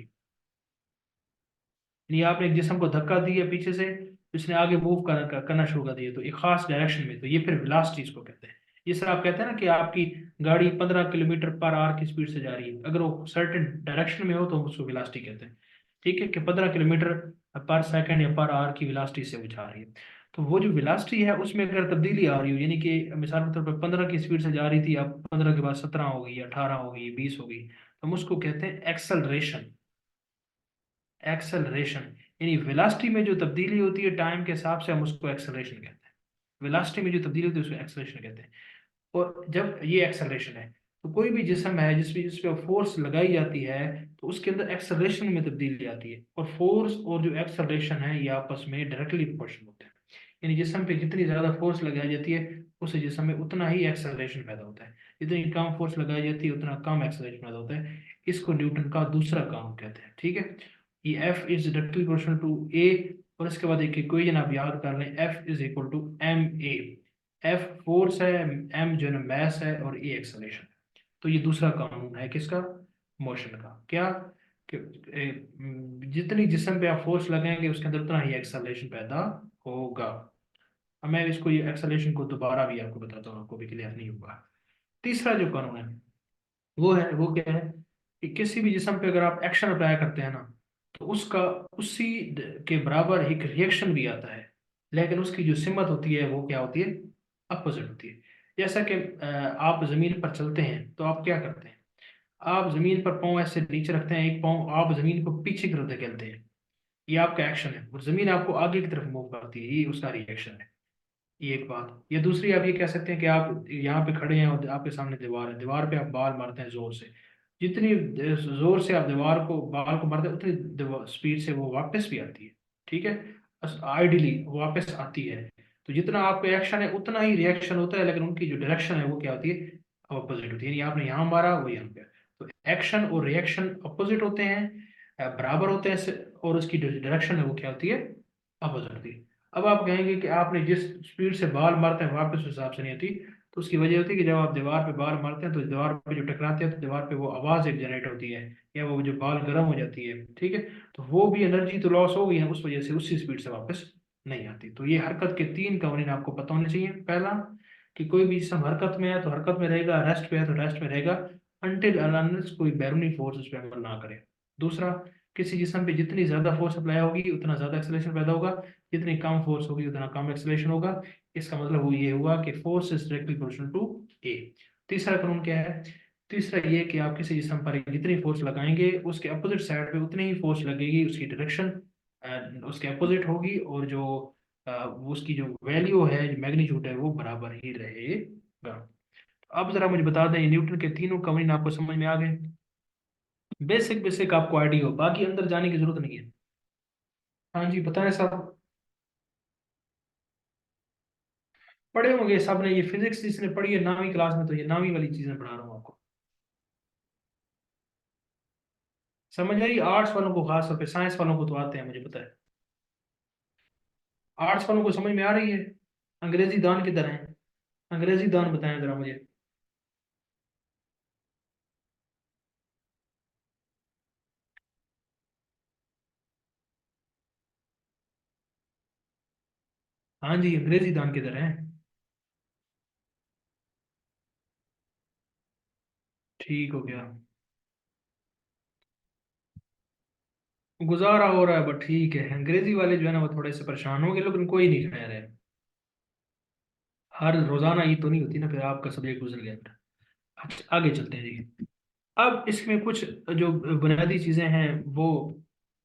यानी आपने एक जिस्म को धक्का दिया पीछे से, तो इसने आगे मूव करना शुरू कर दिया तो एक खास डायरेक्शन में, तो ये फिर वेलोसिटी इसको कहते हैं। जिस तरह आप कहते हैं ना कि आपकी गाड़ी 15 किलोमीटर पर आवर की स्पीड से जा रही है, अगर वो सर्टेन डायरेक्शन में हो तो हम उसको वेलोसिटी कहते हैं, ठीक है, कि 15 किलोमीटर पर सेकंड या पर आवर की वेलोसिटी से वो जा रही है। तो वो जो वेलोसिटी है उसमें अगर तब्दीली आ रही हो, यानी कि मिसाल के तौर पर 15 की स्पीड से जा रही थी, अब 15 के बाद 17 हो गई, 18 हो गई, 20 हो गई, तो हम उसको कहते हैं एक्सेलरेशन। एक्सेलरेशन यानी वेलोसिटी में जो तब्दीली होती है टाइम के हिसाब से, हम उसको एक्सेलरेशन कहते हैं। वेलोसिटी में जो तब्दीली होती है उसको एक्सेलरेशन कहते हैं। और जब ये एक्सेलरेशन है, तो कोई भी जिस्म है जिस पे फोर्स लगाई जाती है तो उसके अंदर एक्सेलरेशन में तब्दीली आती है, और फोर्स और जो एक्सेलरेशन है ये आपस में डायरेक्टली प्रोपोर्शनल होते हैं। यानी जिस्म पे जितनी ज्यादा फोर्स लगाई जाती है उस जिस्म में उतना ही एक्सेलरेशन पैदा होता है, जितनी कम फोर्स लगाई जाती है उतना कम एक्सेलरेशन पैदा होता है। इसको न्यूटन का दूसरा कानून कहते हैं, ठीक है। ये F is directly proportional to a, और इसके बाद एक इक्वेशन आप याद कर लें, F is equal to m a. F force है, एम जो है ना मैस है, और ए एक्सेलरेशन है। तो ये दूसरा कानून है किसका? मोशन का। क्या कि जितनी जिस्म पे आप फोर्स लगाएंगे उसके अंदर उतना ही एक्सेलरेशन पैदा होगा। अब मैं इसको, ये एक्सेलरेशन को दोबारा भी आपको बताता हूँ, आपको भी क्लियर नहीं होगा। तीसरा जो कानून है वो क्या है कि किसी भी जिस्म पे अगर आप एक्शन अप्लाई करते हैं ना, तो उसका उसी के बराबर एक रिएक्शन भी आता है, लेकिन उसकी जो सिमत होती है वो क्या होती है? अपोजिट होती है। जैसा कि आप जमीन पर चलते हैं तो आप क्या करते हैं? आप जमीन पर पाँव ऐसे नीचे रखते हैं, एक पाँव आप जमीन को पीछे की तरफ धकेलते हैं, ये आपका एक्शन है, और जमीन आपको आगे की तरफ मूव करती है, ये उसका रिएक्शन है। ये एक बात। या दूसरी आप ये कह सकते हैं कि आप यहाँ पे खड़े हैं और आपके सामने दीवार है, दीवार पे आप बाल मारते हैं जोर से, जितनी जोर से आप दीवार को बाल को मारते हैं उतनी स्पीड से वो वापस भी आती है, ठीक है। आइडियली वापस आती है। तो जितना आपका एक्शन है उतना ही रिएक्शन होता है, लेकिन उनकी जो डायरेक्शन है वो क्या होती है? अपोजिट होती है। यानी आपने यहाँ मारा वो यहाँ पे। तो एक्शन और रिएक्शन अपोजिट होते हैं, बराबर होते हैं और उसकी जो डायरेक्शन है वो क्या होती है? अपोजिट होती है। अब आप कहेंगे कि आपने जिस स्पीड से बाल मारते हैं वापस उस हिसाब से नहीं आती। तो उसकी वजह होती है कि जब आप दीवार पे बाल मारते हैं तो दीवार पे जो टकराते हैं तो दीवार पे वो आवाज एक जनरेट होती है, या वो जो बाल गर्म हो जाती है, ठीक है। तो वो भी एनर्जी तो लॉस हो गई है, उस वजह से उसी स्पीड से वापस नहीं आती। तो ये हरकत के तीन कवानीन आपको पता होने चाहिए। पहला कि कोई भी जिसम हरकत में है तो हरकत में रहेगा, रेस्ट पे है तो रेस्ट में रहेगा, अनटिल अनलेस कोई बैरूनी फोर्स उस पर अमल ना करे। दूसरा किसी जिस्म पे जितनी ज्यादा फोर्स अप्लाई होगी उतना ज्यादा एक्सेलरेशन पैदा होगा, जितनी कम फोर्स होगी उतना कम एक्सेलरेशन होगा। इसका मतलब वो ये हुआ कि force is directly proportional to a. तीसरा कानून क्या है? तीसरा ये कि आप किसी जिस्म पर जितनी फोर्स लगाएंगे उसके अपोजिट साइड पे उतनी ही फोर्स लगेगी, उसकी डायरेक्शन उसके अपोजिट होगी, और जो वो उसकी जो वैल्यू है, जो मैग्नीट्यूड है, वो बराबर ही रहेगा। अब जरा मुझे बता दें, न्यूटन के तीनों कानून आपको समझ में आ गए? बेसिक बेसिक आपको आइडिया हो, बाकी अंदर जाने की जरूरत नहीं है। हाँ जी बताएं साहब। पढ़े होंगे सब ने, ये फिजिक्स जिसने पढ़ी है 9वीं क्लास में, तो ये 9वीं वाली चीजें पढ़ा रहा हूँ आपको। समझ आई? आर्ट्स वालों को खास तौर पे, साइंस वालों को तो आते हैं मुझे पता है। आर्ट्स वालों को समझ में आ रही है? अंग्रेजी दान किधर है? अंग्रेजी दान बताएं जरा मुझे। हाँ जी, अंग्रेजी दान किधर है? ठीक हो गया। गुजारा हो रहा है, बट ठीक है, अंग्रेजी वाले जो है ना वो थोड़े से परेशान होंगे, लेकिन कोई नहीं, खैर है। हर रोजाना ये तो नहीं होती ना, फिर आपका सब्जेक्ट गुजर गया फिर। अच्छा आगे चलते हैं जी। अब इसमें कुछ जो बुनियादी चीजें हैं वो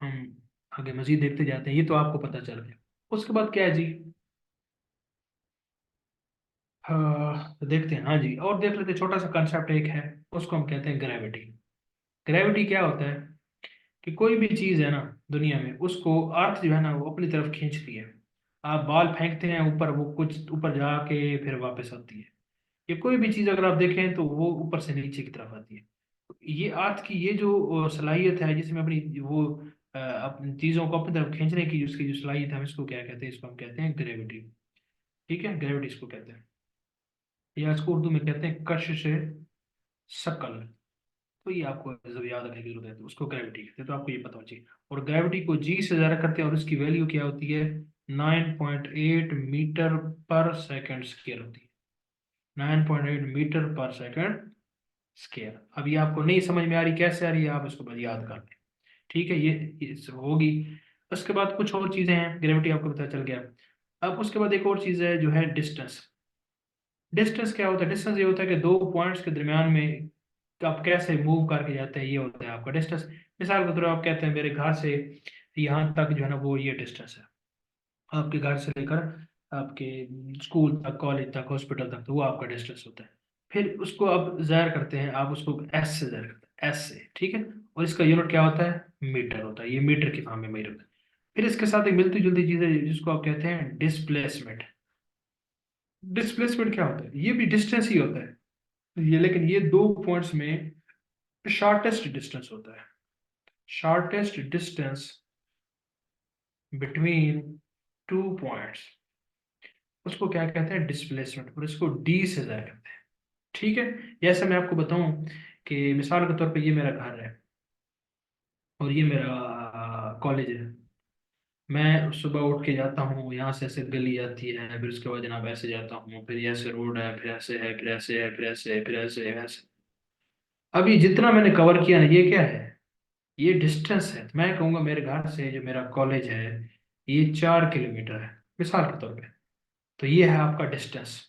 हम आगे मजीद देखते जाते हैं, ये तो आपको पता चल गया। उसके बाद क्या है जी? हाँ तो देखते हैं, हाँ जी, और देख लेते हैं, छोटा सा कंसेप्ट एक है, उसको हम कहते हैं ग्रेविटी। ग्रेविटी क्या होता है कि कोई भी चीज है ना दुनिया में, उसको अर्थ जो है ना वो अपनी तरफ खींचती है। आप बाल फेंकते हैं ऊपर, वो कुछ ऊपर जाके फिर वापस आती है। ये कोई भी चीज अगर आप देखें तो वो ऊपर से नीचे की तरफ आती है। ये अर्थ की ये जो सलाहियत है, जिसमें अपनी वो अपनी चीजों को अपनी तरफ खींचने की उसकी जो सलाहियत है, हम इसको क्या कहते हैं? इसको हम कहते हैं ग्रेविटी। ठीक है, ग्रेविटी इसको कहते हैं, या इसको उर्दू में कहते हैं कशिश शकल। तो ये आपको जब याद रखने की जरूरत है, तो उसको ग्रेविटी कहते हैं, तो आपको ये पता होना चाहिए। और ग्रेविटी को जी से ज़्यादा करते हैं, और उसकी वैल्यू क्या होती है? 9.8 मीटर पर सेकंड स्क्वायर होती है। 9.8 मीटर पर सेकंड स्क्वायर। अब ये आपको नहीं समझ में आ रही, कैसे आ रही है, आप इसको बस याद कर लें। ठीक है, ये होगी। उसके बाद कुछ और चीज़ें हैं, ग्रेविटी आपको पता चल गया। अब उसके बाद एक और चीज़ है जो है डिस्टेंस। डिस्टेंस क्या होता है? डिस्टेंस ये होता है कि दो पॉइंट्स के दरमियान में आप कैसे मूव करके जाते हैं, ये होता है आपका डिस्टेंस। मिसाल के तौर पर आप कहते हैं मेरे घर से यहाँ तक जो है ना वो ये डिस्टेंस है। आपके घर से लेकर आपके स्कूल तक, कॉलेज तक, हॉस्पिटल तक, तो वो आपका डिस्टेंस होता है। फिर उसको आप ज़ाहिर करते हैं, आप उसको एस से ज़ाहिर करते हैं, एस से, ठीक है। और इसका यूनिट क्या होता है? मीटर होता है, ये मीटर की फॉर्म में मीटर होता है। फिर इसके साथ एक मिलती जुलती चीज़ है जिसको आप कहते हैं डिस्प्लेसमेंट। डिस्प्लेसमेंट क्या होता है? ये भी डिस्टेंस ही होता है, ये, लेकिन ये दो पॉइंट्स में शॉर्टेस्ट डिस्टेंस होता है। Shortest distance between two points, उसको क्या कहते हैं? डिस्प्लेसमेंट, और इसको डी से जाया करते हैं। ठीक है। जैसे मैं आपको बताऊं कि मिसाल के तौर पे ये मेरा घर है और ये मेरा कॉलेज है। मैं सुबह उठ के जाता हूँ, यहाँ से ऐसे गली आती है, फिर उसके बाद जनाब ऐसे जाता हूँ, फिर ये ऐसे रोड है, फिर ऐसे है, फिर ऐसे है, फिर ऐसे है, फिर ऐसे है, ऐसे। अब ये जितना मैंने कवर किया ना, ये क्या है? ये डिस्टेंस है। तो मैं कहूँगा मेरे घर से जो मेरा कॉलेज है ये 4 किलोमीटर है, मिसाल के तौर पे। तो ये है आपका डिस्टेंस,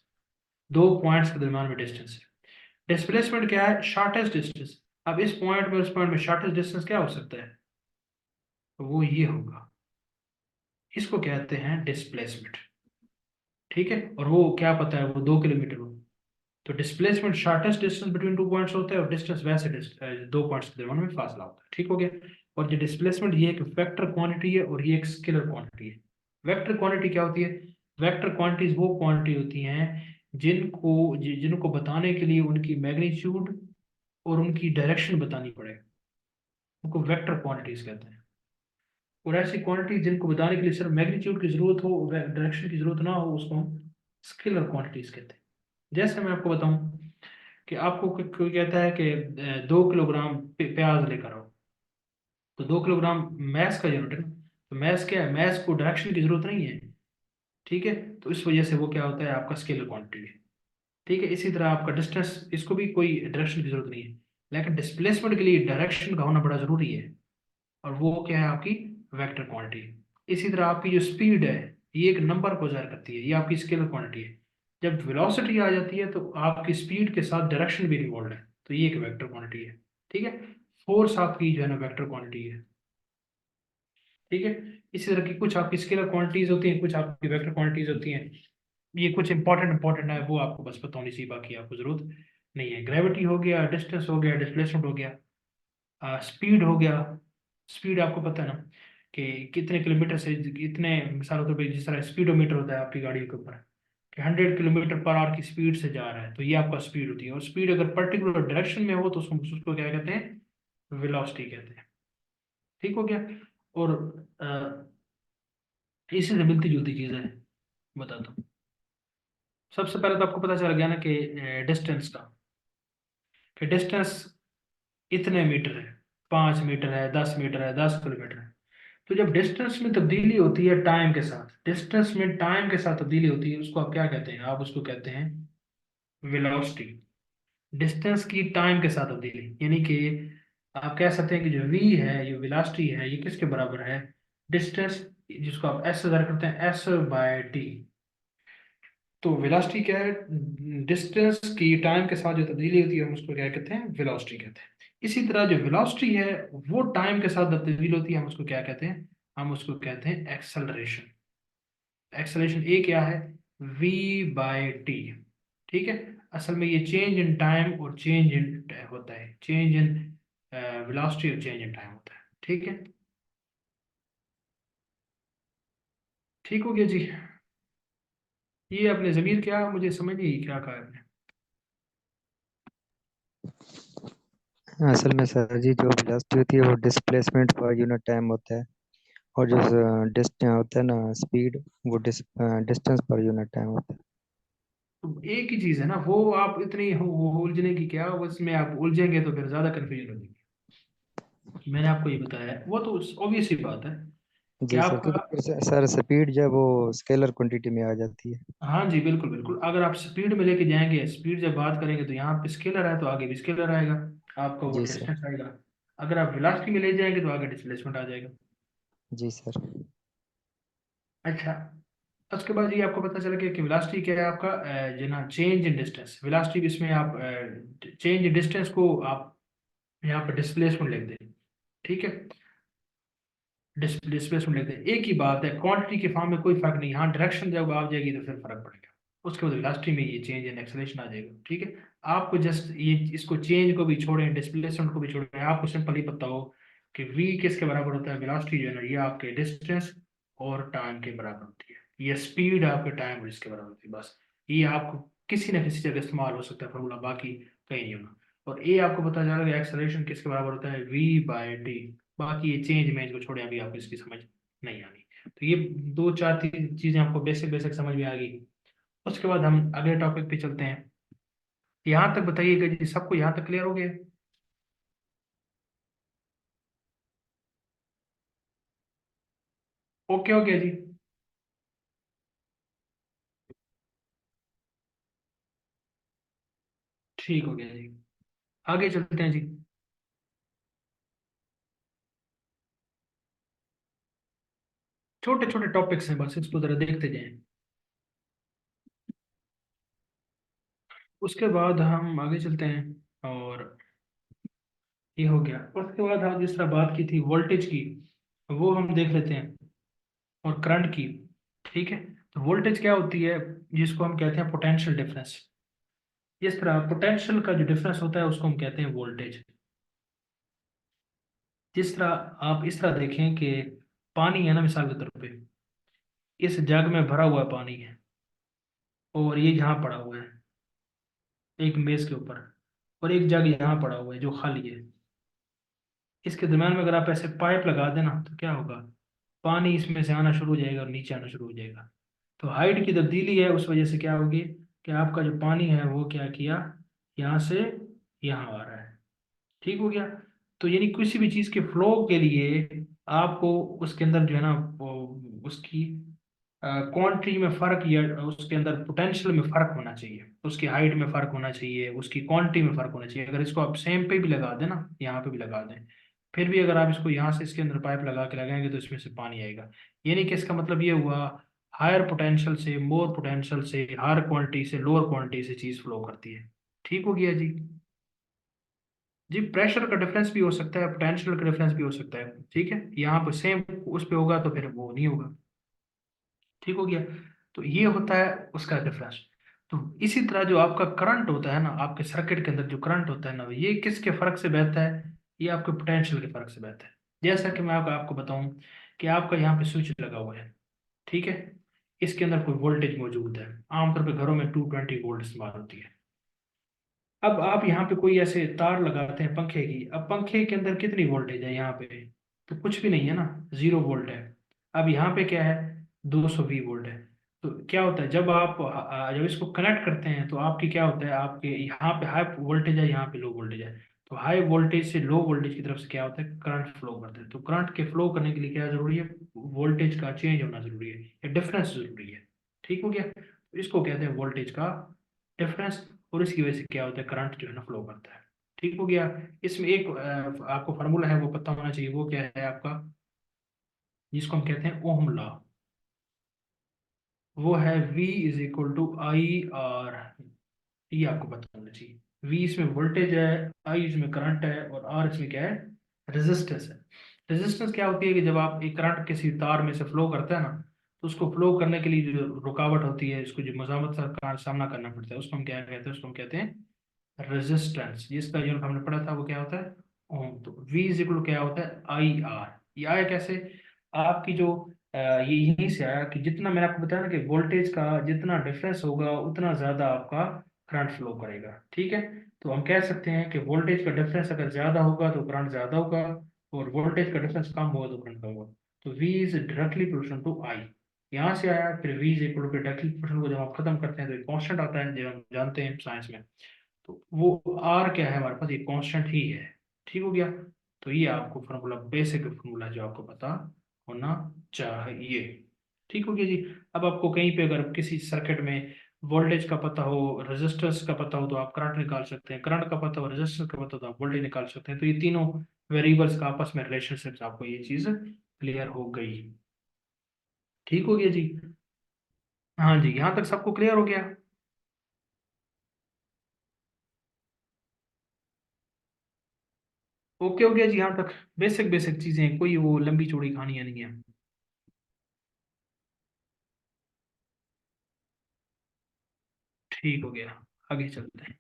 दो पॉइंट्स के दरम्यान में डिस्टेंस है। डिस्प्लेसमेंट क्या है? Shortest distance. अब इस पॉइंट में उस पॉइंट में शॉर्टेस्ट डिस्टेंस क्या हो सकता है? तो वो ये होगा, इसको कहते हैं डिस्प्लेसमेंट। ठीक है, और वो क्या पता है, वो 2 किलोमीटर हो। तो displacement shortest distance between two points होता है, और डिस्टेंस वैसे दो पॉइंट्स के दरम्यान में फासला होता है। ठीक हो गया। और जो डिस्प्लेसमेंट ये एक वेक्टर क्वांटिटी है और ये एक स्केलर क्वांटिटी है। वेक्टर क्वांटिटी क्या होती है? वेक्टर क्वांटिटीज वो क्वांटिटी होती हैं जिनको बताने के लिए उनकी मैग्नीट्यूड और उनकी डायरेक्शन बतानी पड़े, उनको वेक्टर क्वांटिटीज कहते हैं। और ऐसी क्वांटिटी जिनको बताने के लिए सिर्फ मैग्नीट्यूड की जरूरत हो, डायरेक्शन की जरूरत ना हो, उसको हम स्केलर क्वांटिटीज कहते हैं। जैसे मैं आपको बताऊं कि आपको कोई कहता है कि 2 किलोग्राम प्याज लेकर आओ, तो 2 किलोग्राम मैस का यूनिट है ना। तो मैस क्या है? मैस को डायरेक्शन की जरूरत नहीं है। ठीक है, तो इस वजह से वो क्या होता है? आपका स्केलर क्वांटिटी है। ठीक है, इसी तरह आपका डिस्टेंस, इसको भी कोई डायरेक्शन की जरूरत नहीं है, लेकिन डिस्प्लेसमेंट के लिए डायरेक्शन का होना बड़ा जरूरी है। और वो क्या है आपकी वेक्टर क्वांटिटी। इसी तरह आपकी जो स्पीड है ये एक नंबर को ज़ाहिर करती है, ये आपकी स्केलर क्वांटिटी है। जब वेलोसिटी आ जाती है तो आपकी स्पीड के साथ डायरेक्शन भी इन्वॉल्व है, तो ये एक वेक्टर क्वांटिटी है। ठीक है, फोर्स आपकी जो है ना वेक्टर क्वांटिटी है। ठीक है, इसी तरह की कुछ आपकी स्केलर क्वांटिटीज होती हैं, कुछ आपकी वेक्टर क्वांटिटीज होती हैं। ये कुछ इंपॉर्टेंट है, वो आपको बस पता होनी चाहिए, बाकी आपको जरूरत नहीं है। ग्रेविटी हो गया, डिस्टेंस हो गया, डिस्प्लेसमेंट हो गया, स्पीड हो गया। स्पीड आपको पता है ना कि कितने किलोमीटर से कितने, मिसाल के तौर पर जिस तरह स्पीडोमीटर होता है आपकी गाड़ी के ऊपर कि 100 किलोमीटर पर आवर की स्पीड से जा रहा है, तो ये आपका स्पीड होती है। और स्पीड अगर पर्टिकुलर डायरेक्शन में हो तो उसको उसको क्या कहते हैं, वेलोसिटी कहते हैं। ठीक हो गया। और इसी से मिलती जुलती चीजें हैं, बताता हूँ। सबसे पहले तो आपको पता चल गया ना कि डिस्टेंस का, कि डिस्टेंस इतने मीटर है, 5 मीटर है, 10 मीटर है, 10 किलोमीटर है। तो जब डिस्टेंस में तब्दीली होती है टाइम के साथ, डिस्टेंस में टाइम के साथ तब्दीली होती है, उसको आप क्या कहते हैं, आप उसको कहते हैं वेलोसिटी। डिस्टेंस की टाइम के साथ तब्दीली, यानी कि आप कह सकते हैं कि जो v है, ये वेलोसिटी है, ये किसके बराबर है, डिस्टेंस, जिसको आप s से ज़ाहिर करते हैं, s/t। तो वेलोसिटी क्या है, डिस्टेंस की टाइम के साथ जो तब्दीली होती है हम उसको क्या कहते हैं, वेलोसिटी कहते हैं। इसी तरह जो वेलोसिटी है वो टाइम के साथ तब्दील होती है, हम उसको क्या कहते हैं, हम उसको कहते हैं एक्सेलरेशन। एक्सेलरेशन ए क्या है, v/t। ठीक है, असल में ये चेंज इन टाइम और चेंज इन होता है, चेंज इन वेलोसिटी और चेंज इन टाइम होता है। ठीक है, ठीक हो गया जी। ये अपने जमीर क्या, मुझे समझ नहीं आई क्या कहा आपने। असल में सर जी जो वेलोसिटी होती है वो डिस्प्लेसमेंट पर यूनिट टाइम होता है, और जो डिस्टेंस होता है ना स्पीड, वो डिस्टेंस पर यूनिट टाइम होता है। तो एक ही चीज है ना, वो आप इतनी उलझने की क्या, उसमें आप उलझेंगे तो फिर ज्यादा कंफ्यूजन हो जाएगी। मैंने आपको ये बताया है, वो तो ऑब्वियस ही बात है कि जी सर, आपका। क्योंकि फिर सर स्पीड जब वो स्केलर क्वांटिटी में आ जाती है। हाँ जी, बिल्कुल बिल्कुल, अगर आप स्पीड में लेके जाएंगे, स्पीड जब बात करेंगे तो यहाँ पे स्केलर है तो आगे भी स्केलर आएगा, आपका वो जी सर। डिस्टेंस आएगा। अगर आप वेलोसिटी में ले जाएंगे तो आगे डिस्प्लेसमेंट आ जाएगा। जी सर। अच्छा, उसके बाद ये आपको पता चल गया कि वेलोसिटी क्या है आपका, जो ना चेंज इन डिस्टेंस, वेलोसिटी भी इसमें आप चेंज इन डिस्टेंस को आप यहाँ पर डिस्प्लेसमेंट लिख दें। ठीक है, डिस्प्लेसमेंट लिख दें, एक ही बात है, क्वांटिटी के फॉर्म में कोई फर्क नहीं, यहाँ डायरेक्शन जब आ जाएगी तो फिर फर्क पड़ेगा। उसके बाद वेलोसिटी में ये चेंज इन एक्सेलरेशन आ जाएगा। ठीक है, आपको जस्ट ये इसको चेंज को भी छोड़ें, डिस्प्लेसमेंट को भी छोड़ें, आपको सिंपल ही पता हो कि v किसके बराबर होता है, वेलोसिटी जो है ना ये आपके डिस्टेंस और टाइम के बराबर होती है, ये स्पीड आपके टाइम और इसके बराबर होती है। बस ये आपको किसी न किसी जगह इस्तेमाल हो सकता है फॉर्मूला, बाकी कहीं नहीं होना। और ए आपको पता चला कि एक्सेलरेशन किसके बराबर होता है, v/t। बाकी ये चेंज इमेज को छोड़े, अभी आपको इसकी समझ नहीं आनी। तो ये दो चार चीजें आपको बेसिक बेसिक समझ में आ गई। उसके बाद हम अगले टॉपिक पे चलते हैं। यहाँ तक बताइएगा जी, सबको यहाँ तक क्लियर हो गया। ओके हो गया जी। ठीक हो गया जी, आगे चलते हैं जी। छोटे छोटे टॉपिक्स हैं, बस इसको जरा देखते जाएं। उसके बाद हम आगे चलते हैं, और ये हो गया। उसके बाद हम जिस तरह बात की थी वोल्टेज की, वो हम देख लेते हैं, और करंट की। ठीक है, तो वोल्टेज क्या होती है, जिसको हम कहते हैं पोटेंशियल डिफरेंस। इस तरह पोटेंशियल का जो डिफरेंस होता है उसको हम कहते हैं वोल्टेज। जिस तरह आप इस तरह देखें कि पानी है ना, मिसाल के तौर पे इस जग में भरा हुआ पानी है, और ये यहाँ पड़ा हुआ है एक मेज के ऊपर, और एक जग यहाँ पड़ा हुआ है जो खाली है। इसके दरम्यान में अगर आप ऐसे पाइप लगा देना तो क्या होगा, पानी इसमें से आना शुरू हो जाएगा और नीचे आना शुरू हो जाएगा। तो हाइट की तब्दीली है, उस वजह से क्या होगी कि आपका जो पानी है वो क्या किया, यहाँ से यहाँ आ रहा है। ठीक हो गया। तो यानी किसी भी चीज के फ्लो के लिए आपको उसके अंदर जो है ना वो उसकी क्वांटिटी में फर्क, या उसके अंदर पोटेंशियल में फर्क होना चाहिए, उसकी हाइट में फर्क होना चाहिए, उसकी क्वांटिटी में फर्क होना चाहिए। अगर इसको आप सेम पे भी लगा दें ना, यहाँ पे भी लगा दें, फिर भी अगर आप इसको यहाँ से इसके अंदर पाइप लगा के लगाएंगे तो इसमें से पानी आएगा। यानी कि इसका मतलब ये हुआ हायर पोटेंशियल से मोर पोटेंशियल से हायर क्वांटिटी से लोअर क्वांटिटी से चीज फ्लो करती है। ठीक हो गया जी। जी प्रेशर का डिफरेंस भी हो सकता है, पोटेंशियल का डिफरेंस भी हो सकता है। ठीक है, यहाँ पर सेम उस पे होगा तो फिर वो नहीं होगा। ठीक हो गया। तो ये होता है उसका डिफरेंस। तो इसी तरह जो आपका करंट होता है ना, आपके सर्किट के अंदर जो करंट होता है ना, ये किसके फर्क से बहता है? ये आपके पोटेंशियल के फर्क से बहता है। जैसा कि मैं आपको बताऊं कि आपका यहाँ पे स्विच लगा हुआ है, ठीक है, इसके अंदर कोई वोल्टेज मौजूद है। आमतौर पर घरों में 220 वोल्ट इस्तेमाल होती है। अब आप यहाँ पे कोई ऐसे तार लगाते हैं पंखे की, अब पंखे के अंदर कितनी वोल्टेज है यहाँ पे? तो कुछ भी नहीं है ना, 0 वोल्ट है। अब यहाँ पे क्या है? 220 वोल्ट है। तो क्या होता है जब आप जब इसको कनेक्ट करते हैं तो आपकी क्या होता है, आपके यहाँ पे हाई वोल्टेज है, यहाँ पे लो वोल्टेज है। तो हाई वोल्टेज से लो वोल्टेज की तरफ से क्या होता है, करंट फ्लो करता है। तो करंट के फ्लो करने के लिए क्या जरूरी है? वोल्टेज का चेंज होना जरूरी है या डिफरेंस जरूरी है। ठीक हो गया। तो इसको कहते हैं वोल्टेज का डिफरेंस, और इसकी वजह से क्या होता है, करंट जो है ना फ्लो करता है। ठीक हो गया। इसमें एक आपको फार्मूला है वो पता होना चाहिए, वो क्या है आपका, जिसको हम कहते हैं ओहम लॉ। वो है V is equal to I R. ये आपको पता होना चाहिए। V इसमें वोल्टेज है, I इसमें करंट है, और R इसमें क्या है, रेजिस्टेंस है। रेजिस्टेंस क्या होती है कि जब आप एक करंट किसी तार में से फ्लो करता है ना, तो उसको फ्लो करने के लिए जो रुकावट होती है, इसको जो मज़ामत का सामना करना पड़ता है, उसको हम क्या कहते हैं, उसको हम कहते हैं रेजिस्टेंस। जिसका यूनिट हमने पढ़ा था वो क्या होता है, ओम। तो V इज इक्वल क्या होता है, आई आर। ये आया कैसे? आपकी जो ये यहीं से आया कि जितना मैंने आपको बताया ना कि वोल्टेज का जितना डिफरेंस होगा उतना ज्यादा आपका करंट फ्लो करेगा। ठीक है। तो हम कह सकते हैं कि वोल्टेज का डिफरेंस अगर ज्यादा होगा तो करंट ज्यादा होगा, और वोल्टेज का डिफरेंस कम होगा तो करंट कम होगा। तो V is directly proportional to I। यहाँ से आया, फिर V is equal to directly proportional को जब आप खत्म करते हैं तो एक कांस्टेंट आता है जो हम जानते हैं साइंस में। तो वो आर क्या है हमारे पास, ये कांस्टेंट ही है। ठीक हो गया। तो ये आपको फार्मूला, बेसिक फार्मूला जो आपको पता होना चाहिए। ठीक हो गया जी। अब आपको कहीं पे अगर किसी सर्किट में वोल्टेज का पता हो, रेजिस्टेंस का पता हो, तो आप करंट निकाल सकते हैं। करंट का पता हो, रेजिस्टेंस का पता हो, तो आप वोल्टेज निकाल सकते हैं। तो ये तीनों वेरिएबल्स का आपस में रिलेशनशिप, आपको ये चीज क्लियर हो गई। ठीक हो गया जी। हाँ जी, यहाँ तक सबको क्लियर हो गया? ओके हो गया जी। यहाँ तक बेसिक बेसिक चीजें, कोई वो लंबी चौड़ी कहानियां नहीं है। ठीक हो गया, आगे चलते हैं।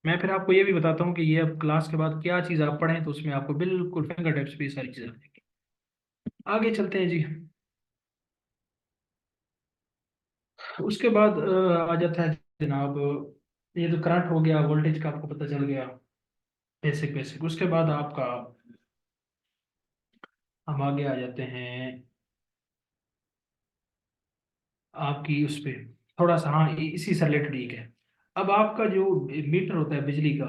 मैं फिर आपको ये भी बताता हूँ कि ये अब क्लास के बाद क्या चीज़ आप पढ़ें तो उसमें आपको बिल्कुल फिंगर टिप्स पे ये सारी चीज़ें आ जाएंगी। आगे चलते हैं जी। उसके बाद आ जाता है जनाब, ये तो करंट हो गया, वोल्टेज का आपको पता चल गया, बेसिक बेसिक। उसके बाद आपका, हम आगे आ जाते हैं आपकी उस पे थोड़ा सा, हाँ इसी से रिलेटेड एक है। अब आपका जो मीटर होता है बिजली का,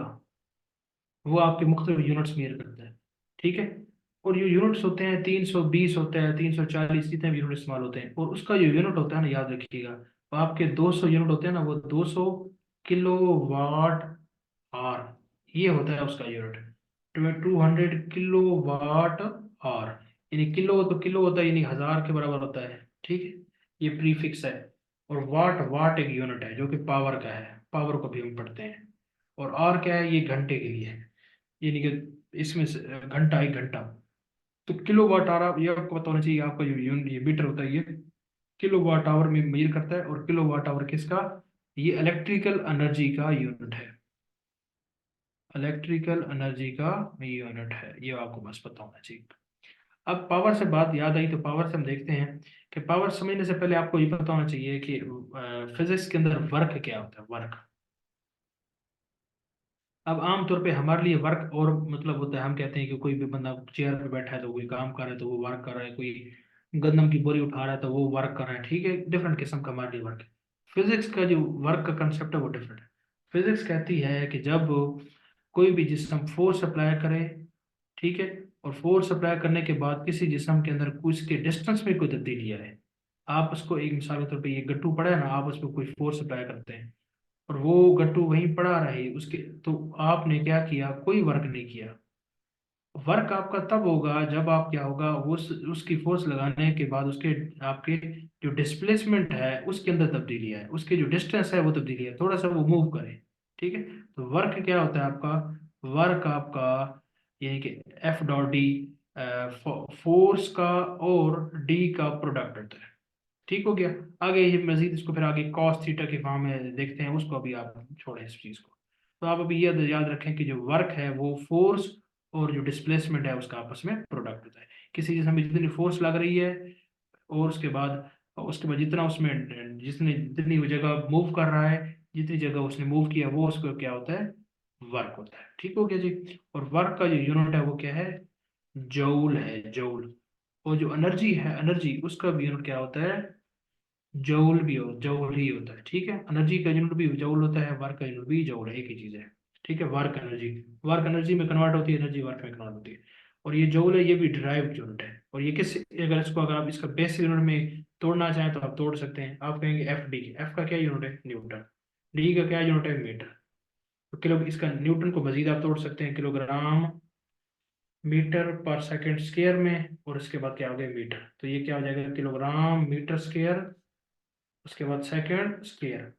वो आपके मुख्तलिफ यूनिट्स मेयर करता है। ठीक है। और जो यूनिट्स होते हैं 320 होता है, 340, जितने भी यूनिट इस्तेमाल होते हैं, और उसका जो यूनिट होता है ना, याद रखिएगा, वो आपके 200 यूनिट होते हैं ना, वो 200 किलो वाट आर, ये होता है उसका यूनिट। 200 किलो वाट आर, यानी किलो तो किलो होता है, यानी हजार के बराबर होता है। ठीक है, ये प्रीफिक्स है। और वाट, वाट एक यूनिट है जो कि पावर का है, पावर को भी हम पढ़ते हैं। और आर क्या है, ये घंटे के लिए है, यानी कि इसमें घंटा, 1 घंटा। तो किलो वाट आवर, ये आपको पता होना चाहिए, आपका जो यूनिट ये मीटर होता है ये किलो वाट आवर में मेजर करता है। और किलो वाट आवर किसका, ये इलेक्ट्रिकल एनर्जी का यूनिट है, इलेक्ट्रिकल एनर्जी का यूनिट है, ये आपको बस पता होना चाहिए। अब पावर से बात याद आई तो पावर से हम देखते हैं कि पावर समझने से पहले आपको ये पता होना चाहिए कि फिजिक्स के अंदर वर्क क्या होता है, वर्क। अब आमतौर पे हमारे लिए वर्क और मतलब होता है, हम कहते हैं कि कोई भी बंदा चेयर पे बैठा है तो कोई काम कर रहा है तो वो वर्क कर रहा है, कोई गंदम की बोरी उठा रहा है तो वो वर्क कर रहा है। ठीक है, डिफरेंट किस्म का हमारे लिए वर्क है। फिजिक्स का जो वर्क का कंसेप्ट है वो डिफरेंट है। फिजिक्स कहती है कि जब कोई भी जिसम फोर्स अप्लाई करे, ठीक है, और फोर्स अप्लाई करने के बाद किसी जिसम के अंदर कुछ के डिस्टेंस में कोई तब्दीली आए, आप उसको एक मिसाल के तौर पर, ये गट्टू पड़ा है ना, आप उस पर कोई फोर्स अप्लाई करते हैं, और वो गट्टू वहीं पड़ा रहे उसके, तो आपने क्या किया, कोई वर्क नहीं किया। वर्क आपका तब होगा जब आप क्या होगा, वो उसकी फोर्स लगाने के बाद उसके आपके जो डिस्प्लेसमेंट है उसके अंदर तब्दीली है, उसके जो डिस्टेंस है वो तब्दीली है, थोड़ा सा वो मूव करे। ठीक है, तो वर्क क्या होता है आपका, वर्क आपका यानी कि एफ डॉट डी फोर्स का और डी का प्रोडक्ट होता है। ठीक हो गया। आगे ये मजीद इसको फिर आगे कॉस थीटा की फॉर्म में देखते हैं, उसको अभी आप छोड़ें इस चीज़ को। तो आप अभी ये याद रखें कि जो वर्क है वो फोर्स और जो डिस्प्लेसमेंट है उसका आपस में प्रोडक्ट होता है। किसी जिसम में जितनी फोर्स लग रही है और उसके बाद जितना उसमें जिसने जितनी वो जगह मूव कर रहा है, जितनी जगह उसने मूव किया वो उसको क्या होता है, वर्क होता है। ठीक हो गया जी। और वर्क का जो यूनिट है वो क्या है, जूल है, जूल। और जो एनर्जी है, एनर्जी उसका भी यूनिट क्या होता है, जऊल ही होता है। ठीक है, एनर्जी का यूनिट भी जऊल होता है, वर्क का यूनिट भी जऊल है, एक ही चीज है। ठीक है, वर्क एनर्जी में कन्वर्ट होती है, एनर्जी वर्क में कन्वर्ट होती है। और ये जऊल है, ये भी डिराइव्ड यूनिट है। और ये किस, अगर आप इसका बेसिक यूनिट में तोड़ना चाहें तो आप तोड़ सकते हैं। आप कहेंगे एफ डी, एफ का क्या यूनिट है, न्यूटन। डी का क्या यूनिट है, मीटर। तो किलो, इसका न्यूटन को मजीद आप तोड़ सकते हैं, किलोग्राम मीटर पर सेकंड स्क्वायर में, और इसके बाद क्या हो गया, मीटर। तो ये क्या हो जाएगा, किलोग्राम मीटर स्क्वायर, उसके बाद सेकंड स्क्वायर।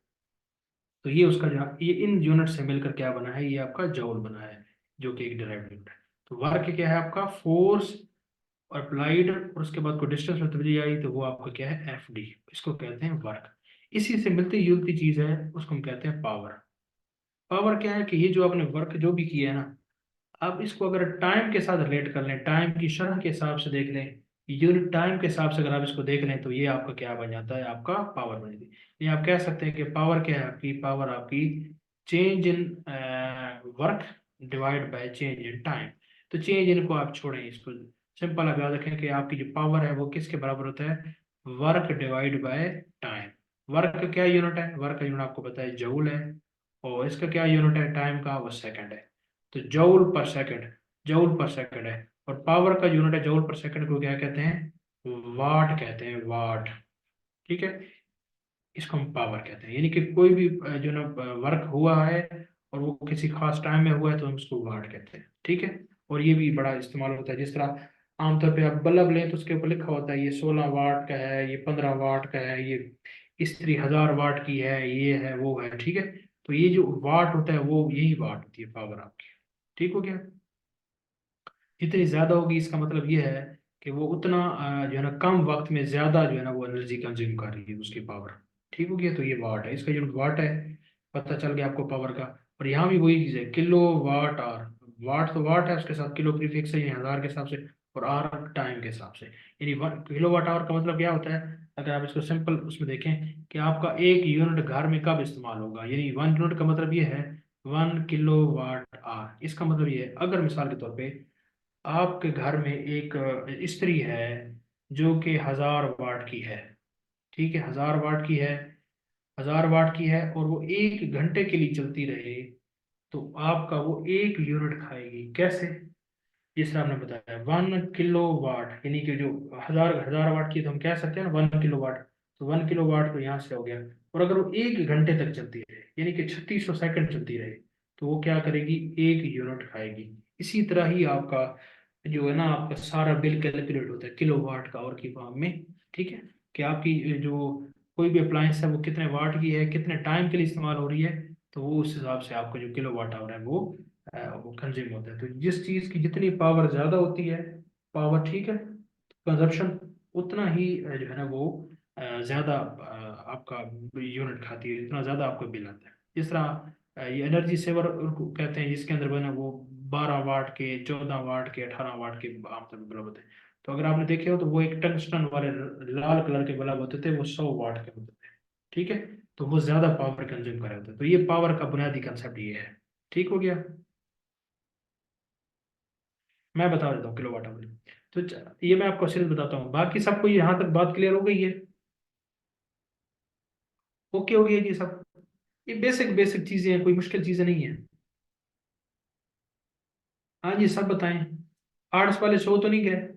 तो ये उसका जो ये इन यूनिट से मिलकर क्या बना है, ये आपका जौल बना है, जो कि एक डिराइव्ड यूनिट है। तो वर्क क्या है आपका, फोर्स और अप्लाइड, और उसके बाद कोई डिस्टेंस में तब्दीली आई तो वो आपका क्या है, एफ डी, इसको कहते हैं वर्क। इसी से मिलती जुलती चीज है, उसको हम कहते हैं पावर। पावर क्या है कि ये जो आपने वर्क जो भी किया है ना, आप इसको अगर टाइम के साथ रिलेट कर लें, टाइम की शरह के हिसाब से देख लें, यूनिट टाइम के हिसाब से अगर आप इसको देख लें, तो ये आपका क्या बन जाता है, आपका पावर बन जाती है। ये आप कह सकते हैं कि पावर क्या है आपकी, पावर आपकी change in work divide by change in time. तो चेंज इन को आप छोड़ें, इसको सिंपल आप याद रखें कि आपकी जो पावर है वो किसके बराबर होता है, work divide by time. Work का क्या यूनिट है, वर्क का यूनिट आपको पता है जूल है, और इसका क्या यूनिट है टाइम का, वो सेकंड है। तो जूल पर सेकंड, जूल पर सेकंड है। और पावर का यूनिट है जूल पर सेकंड को क्या कहते हैं, वाट कहते हैं, वाट। ठीक है, इसको हम पावर कहते हैं। यानी कि कोई भी जो ना वर्क हुआ है और वो किसी खास टाइम में हुआ है तो हम उसको वाट कहते हैं। ठीक है, और ये भी बड़ा इस्तेमाल होता है। जिस तरह आमतौर पे आप बल्ब लें तो उसके ऊपर लिखा होता है ये 16 वाट का है, ये 15 वाट का है, ये इस्त्री 1000 वाट की है, ये है वो है। ठीक है, तो ये जो वाट होता है वो यही वाट होती है पावर आपकी। ठीक हो गया। जितनी ज्यादा होगी इसका मतलब ये है कि वो उतना जो है ना कम वक्त में ज्यादा जो है ना वो एनर्जी कंज्यूम कर रही है उसकी पावर। ठीक हो गया, तो ये वाट है, इसका यूनिट वाट है। पता चल गया आपको पावर का। और यहाँ भी वही चीज है, किलो वाट आर। वाट तो वाट है, उसके साथ किलो प्रीफिक्स है, यानी हजार के हिसाब से, और आर टाइम के हिसाब से। यानी किलो वाट आवर का मतलब क्या होता है, अगर आप इसको सिंपल उसमें देखें कि आपका एक यूनिट घर में कब इस्तेमाल होगा, यानी 1 यूनिट का मतलब ये है 1 किलो वाट आवर। इसका मतलब ये है, अगर मिसाल के तौर पे आपके घर में एक स्त्री है जो कि 1000 वाट की है। ठीक है, 1000 वाट की है, 1000 वाट की है, और वो 1 घंटे के लिए चलती रहे, तो आपका वो 1 यूनिट खाएगी। कैसे, जिस तरह आपने बताया 1 किलो वाट, यानी कि जो हजार हजार वाट की, तो हम कह सकते हैं ना 1 किलो वाट। तो 1 किलो वाट तो यहाँ से हो गया। और अगर वो 1 घंटे तक चलती रहे, यानी कि 3600 सेकंड चलती रहे, तो वो क्या करेगी, 1 यूनिट खाएगी। इसी तरह ही आपका जो है ना, आपका सारा बिल कैलकुलेट होता है किलो वाट का और की फॉर्म में। ठीक है, कि आपकी जो कोई भी अप्लायंस है वो कितने वाट की है, कितने टाइम के लिए इस्तेमाल हो रही है, तो वो उस हिसाब से आपका जो किलो वाट आवर है वो कंज्यूम होता है। तो जिस चीज़ की जितनी पावर ज़्यादा होती है, पावर, ठीक है, कंजप्शन, उतना ही जो है ना वो ज़्यादा आपका यूनिट खाती है, इतना ज़्यादा आपको बिल आता है। इस तरह ये एनर्जी सेवर उनको कहते हैं, जिसके अंदर बना वो 12 वाट के, 14 वाट के, 18 वाट के आमतौर पर बल्ब होते हैं। तो अगर आपने देखे हो तो वो एक टंगस्टन वाले लाल कलर के बल्ब होते थे, वो 100 वाट के होते थे। ठीक है, तो वो ज़्यादा पावर कंज्यूम कर रहे होते हैं। तो ये पावर का बुनियादी कंसेप्ट ये है। ठीक हो गया, मैं बता देता हूँ किलो वाट आवर। तो ये मैं आपको सिर्फ बताता हूँ, बाकी सबको यहाँ तक बात क्लियर हो गई है, ओके हो गया जी सब। ये बेसिक बेसिक चीजें हैं, कोई मुश्किल चीजें नहीं है। हाँ जी, सब बताएं। आर्ट्स वाले सो तो नहीं गए।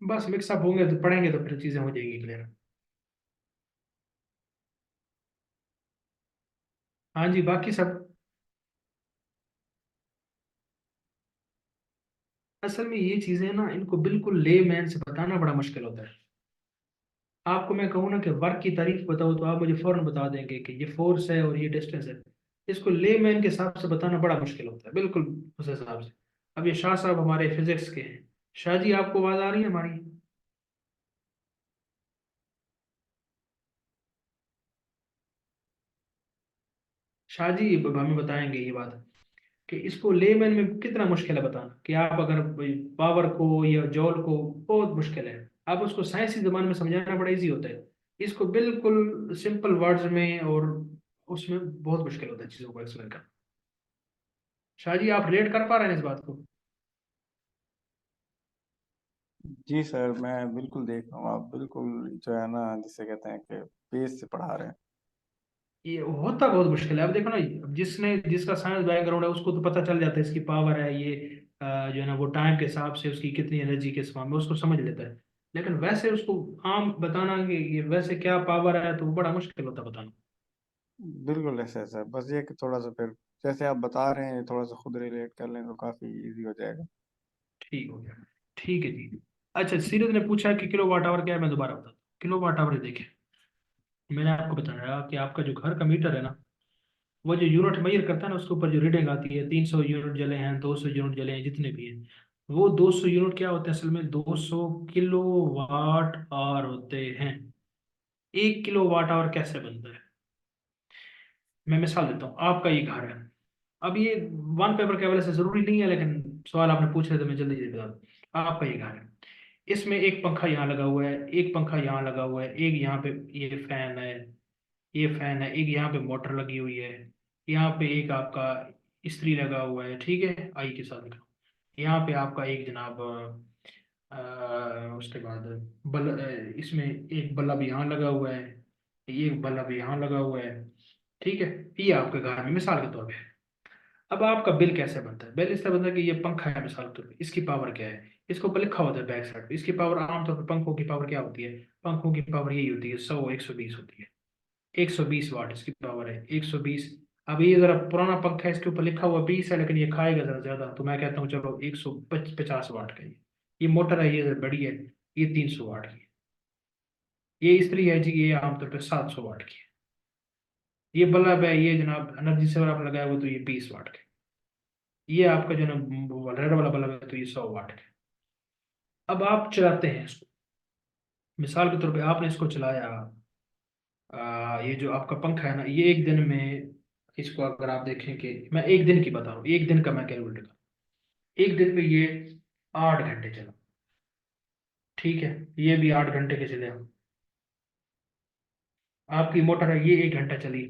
बस मिक्सअप होंगे तो पढ़ेंगे तो फिर चीज़ें हो जाएंगी क्लियर। हाँ जी, बाकी सब असल में ये चीज़ें ना, इनको बिल्कुल ले मैन से बताना बड़ा मुश्किल होता है। आपको मैं कहूँ ना कि वर्क की तारीफ बताओ तो आप मुझे फौरन बता देंगे कि ये फोर्स है और ये डिस्टेंस है। इसको ले मैन के हिसाब से बताना बड़ा मुश्किल होता है, बिल्कुल उस हिसाब से। अब ये शाह साहब हमारे फिजिक्स के हैं। शाह जी, आपको आवाज़ आ रही है हमारी? शाह जी हमें बताएंगे ये बात कि इसको लेमन में कितना मुश्किल है बताना, कि आप अगर पावर को या जॉल को, बहुत मुश्किल है। आप उसको साइंसी जबान में समझाना बड़ा इजी होता है, इसको बिल्कुल सिंपल वर्ड्स में और उसमें बहुत मुश्किल होता है चीज़ों को एक्सप्लेन करना। शाह जी, आप रिलेट कर पा रहे हैं इस बात को? जी सर, मैं बिल्कुल देख रहा हूँ, आप बिल्कुल जो है ना जिसे कहते हैं कि पेज से पढ़ा रहे हैं। ये होता बहुत मुश्किल है। अब देखो ना, अब जिसका साइंस बैकग्राउंड है उसको तो पता चल जाता है इसकी पावर है ये, जो है ना वो टाइम के हिसाब से उसकी कितनी एनर्जी के समान में उसको समझ लेता है। लेकिन वैसे उसको आम बताना कि ये वैसे क्या पावर है, तो वो बड़ा मुश्किल होता है बताना। बिल्कुल ऐसा है सर, बस ये कि थोड़ा सा फिर जैसे आप बता रहे हैं थोड़ा सा खुद रिलेट कर लें तो काफ़ी इजी हो जाएगा। ठीक हो गया। ठीक है जी। अच्छा, सीरज ने पूछा कि किलो वाट आवर क्या है, मैं दोबारा बताता हूँ। किलो वाट आवर देखें, मैंने आपको बताया कि आपका जो घर का मीटर है ना, वो जो यूनिट मेजर करता है ना, उसके ऊपर जो रीडिंग आती है, 300 यूनिट जले हैं, 200 यूनिट जले हैं, जितने भी हैं, वो 200 यूनिट क्या होते हैं असल में? 200 किलो वाट आवर होते हैं। 1 किलो वाट आवर कैसे बनता है? मैं मिसाल देता हूँ। आपका ये घर है, अब ये वन पेपर के हवाले से जरूरी नहीं है, लेकिन सवाल आपने पूछे तो मैं जल्दी जल्दी बता दूं। आपका ये घर है, इसमें एक पंखा यहाँ लगा हुआ है, एक पंखा यहाँ लगा हुआ है, एक यहाँ पे ये फैन है, ये फैन है, एक यहाँ पे मोटर लगी हुई है, यहाँ पे एक आपका इस्त्री लगा हुआ है, ठीक है, आई के साथ लिखा। यहाँ पे आपका एक जनाब उसके बाद इसमें एक बल्ब यहाँ लगा हुआ है, एक बल्ब यहाँ लगा हुआ है, ठीक है। ये आपके घर में मिसाल के तौर पे। अब आपका बिल कैसे बनता है? बिल इस तरह बनता है कि ये पंखा है मिसाल के तौर पे, इसकी पावर क्या है, इसको ऊपर लिखा होता है बैक साइड पे। इसकी पावर आमतौर पर, पंखों की पावर क्या होती है? पंखों की पावर यही होती है, 100 120 होती है। 120 वाट इसकी पावर है, 120। अब ये जरा पुराना पंखा है, इसके ऊपर लिखा हुआ 20 है, लेकिन ये खाएगा जरा ज्यादा, तो मैं कहता हूँ चलो 150 वाट का ये मोटर है, ये जरा बड़ी है, ये 300 वाट की है। ये इस्त्री है जी, ये आमतौर पर 700 वाट की है। ये बल्ब है, ये जनाब एनर्जी सेवर आप लगाया हुआ, तो ये 20 वाट का है। ये आपका जो ना रेड वाला बल्ब है, तो ये 100 वाट का है। अब आप चलाते हैं इसको, मिसाल के तौर पे आपने इसको चलाया, ये जो आपका पंखा है ना, ये एक दिन में, इसको अगर आप देखें कि मैं एक दिन की बता रहा हूँ, एक दिन का मैं कैलकुलेट कर, एक दिन में ये 8 घंटे चला, ठीक है। ये भी 8 घंटे के चले हम। आपकी मोटर है, ये 1 घंटा चली,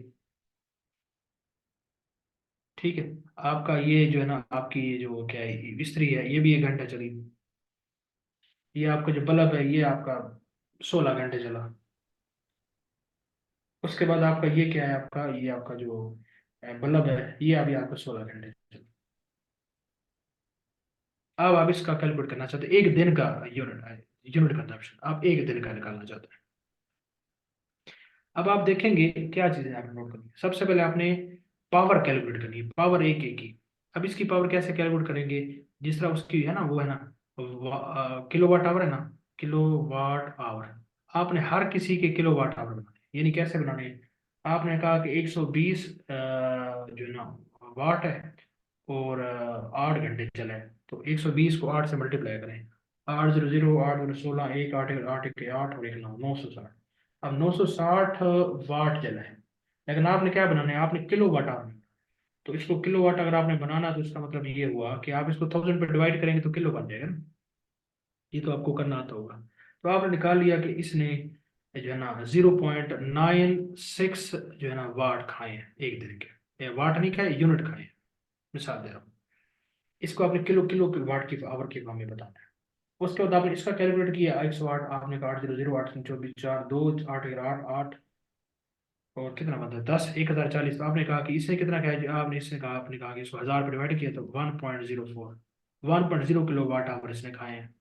ठीक है। आपका ये जो है ना, आपकी ये जो क्या है इस्त्री है, ये भी 1 घंटा चली। ये आपका जो बल्ब है, ये आपका 16 घंटे चला। उसके बाद आपका ये क्या है, आपका ये आपका जो बल्ब है, ये अभी आपका 16 घंटे चला। अब आप इसका कैलकुलेट करना चाहते हैं, एक दिन का यूनिट है, यूनिट कंजप्शन आप एक दिन का निकालना चाहते हैं। अब आप देखेंगे क्या चीजें आपने नोट करनी है। सबसे पहले आपने पावर कैलकुलेट करनी है, पावर एक एक की। अब इसकी पावर कैसे कैलकुलेट करेंगे? जिस तरह उसकी है ना, वो है ना, किलो वाट आवर है ना, किलो वाट आवर। आपने हर किसी के किलो वाट आवर बनाने, यानी कैसे बनाने हैं? आपने कहा कि 120 जो है ना वाट है, और 8 घंटे चला है, तो 120 को 8 से मल्टीप्लाई करें। 8 0 0 8 0 16, एक आठ, एक आठ, एक आठ, और एक नौ, 960। अब 960 वाट जला है, लेकिन आपने क्या बनाना है? आपने किलो वाट आवर। तो इसको किलो वाट अगर आपने बनाना, तो इसका मतलब ये हुआ कि आप इसको 1000 पे डिवाइड करेंगे तो किलो बन जाएगा ना। ये तो आपको करना आता होगा। तो आपने निकाल लिया कि इसने जो है ना 0.96 जो है ना वाट खाए हैं एक दिन के। वाट नहीं खाए, यूनिट खाए हैं, मिसाल दे रहा हूँ। इसको आपने किलो किलो की वाट की आवर के फॉर्म में बताना है। उसके बाद आपने इसका कैलकुलेट किया, 108, आपने कहा 8 0 0 8 3 24 4 2 8 8 8, और कितना बनता है 10, 1040। तो आपने कहा कि इसने कितना कहा जी? आपने इसने कहा, आपने कहा कि इसको 1000 पर डिवाइड किया तो 1.04, 1.0 किलो वाट आवर इसने खाए हैं।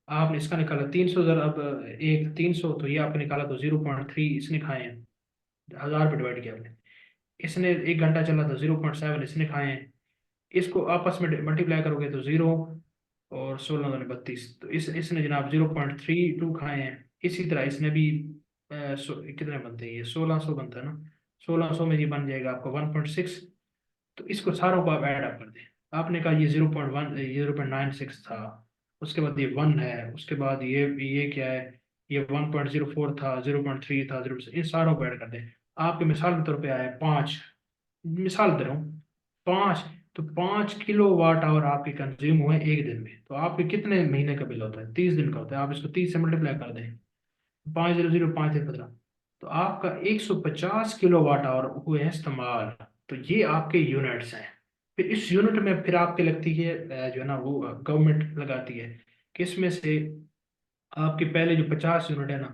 आपने इसका निकाला 300, जरा अब एक 300, तो ये आपने निकाला तो 0.3 इसने खाए हैं, 1000 पे डिवाइड किया आपने। इसने 1 घंटा चला तो 0.7 इसने खाए हैं। इसको आपस में मल्टीप्लाई करोगे तो 0 और 16 32, तो इसने जनाब 0.32 खाए हैं। इसी तरह इसने भी कितने बनते हैं, ये 1600 बनता है ना, 1600 में ये बन जाएगा आपका 1.6। तो इसको सारों को आप ऐड अप कर दें। आपने कहा ये 0.1, ये 0.96 था, उसके बाद ये 1 है, उसके बाद ये क्या है, ये 1.04 था, 0.3 था, 0, इन सारों को ऐड कर दें। आपके मिसाल के तौर पे आया 5, मिसाल दे रहा हूँ 5, तो 5 किलो वाट आवर आपके कंज्यूम हुए एक दिन में, तो आपके कितने महीने का बिल होता है, 30 दिन का होता है। आप इसको 30 से मल्टीप्लाई कर दें, 500, 5 15, तो आपका 150 किलो वाट आवर हुए हैं इस्तेमाल। तो ये आपके यूनिट्स हैं। फिर इस यूनिट में फिर आपके लगती है जो है ना वो गवर्नमेंट लगाती है कि इसमें से आपके पहले जो 50 यूनिट है ना,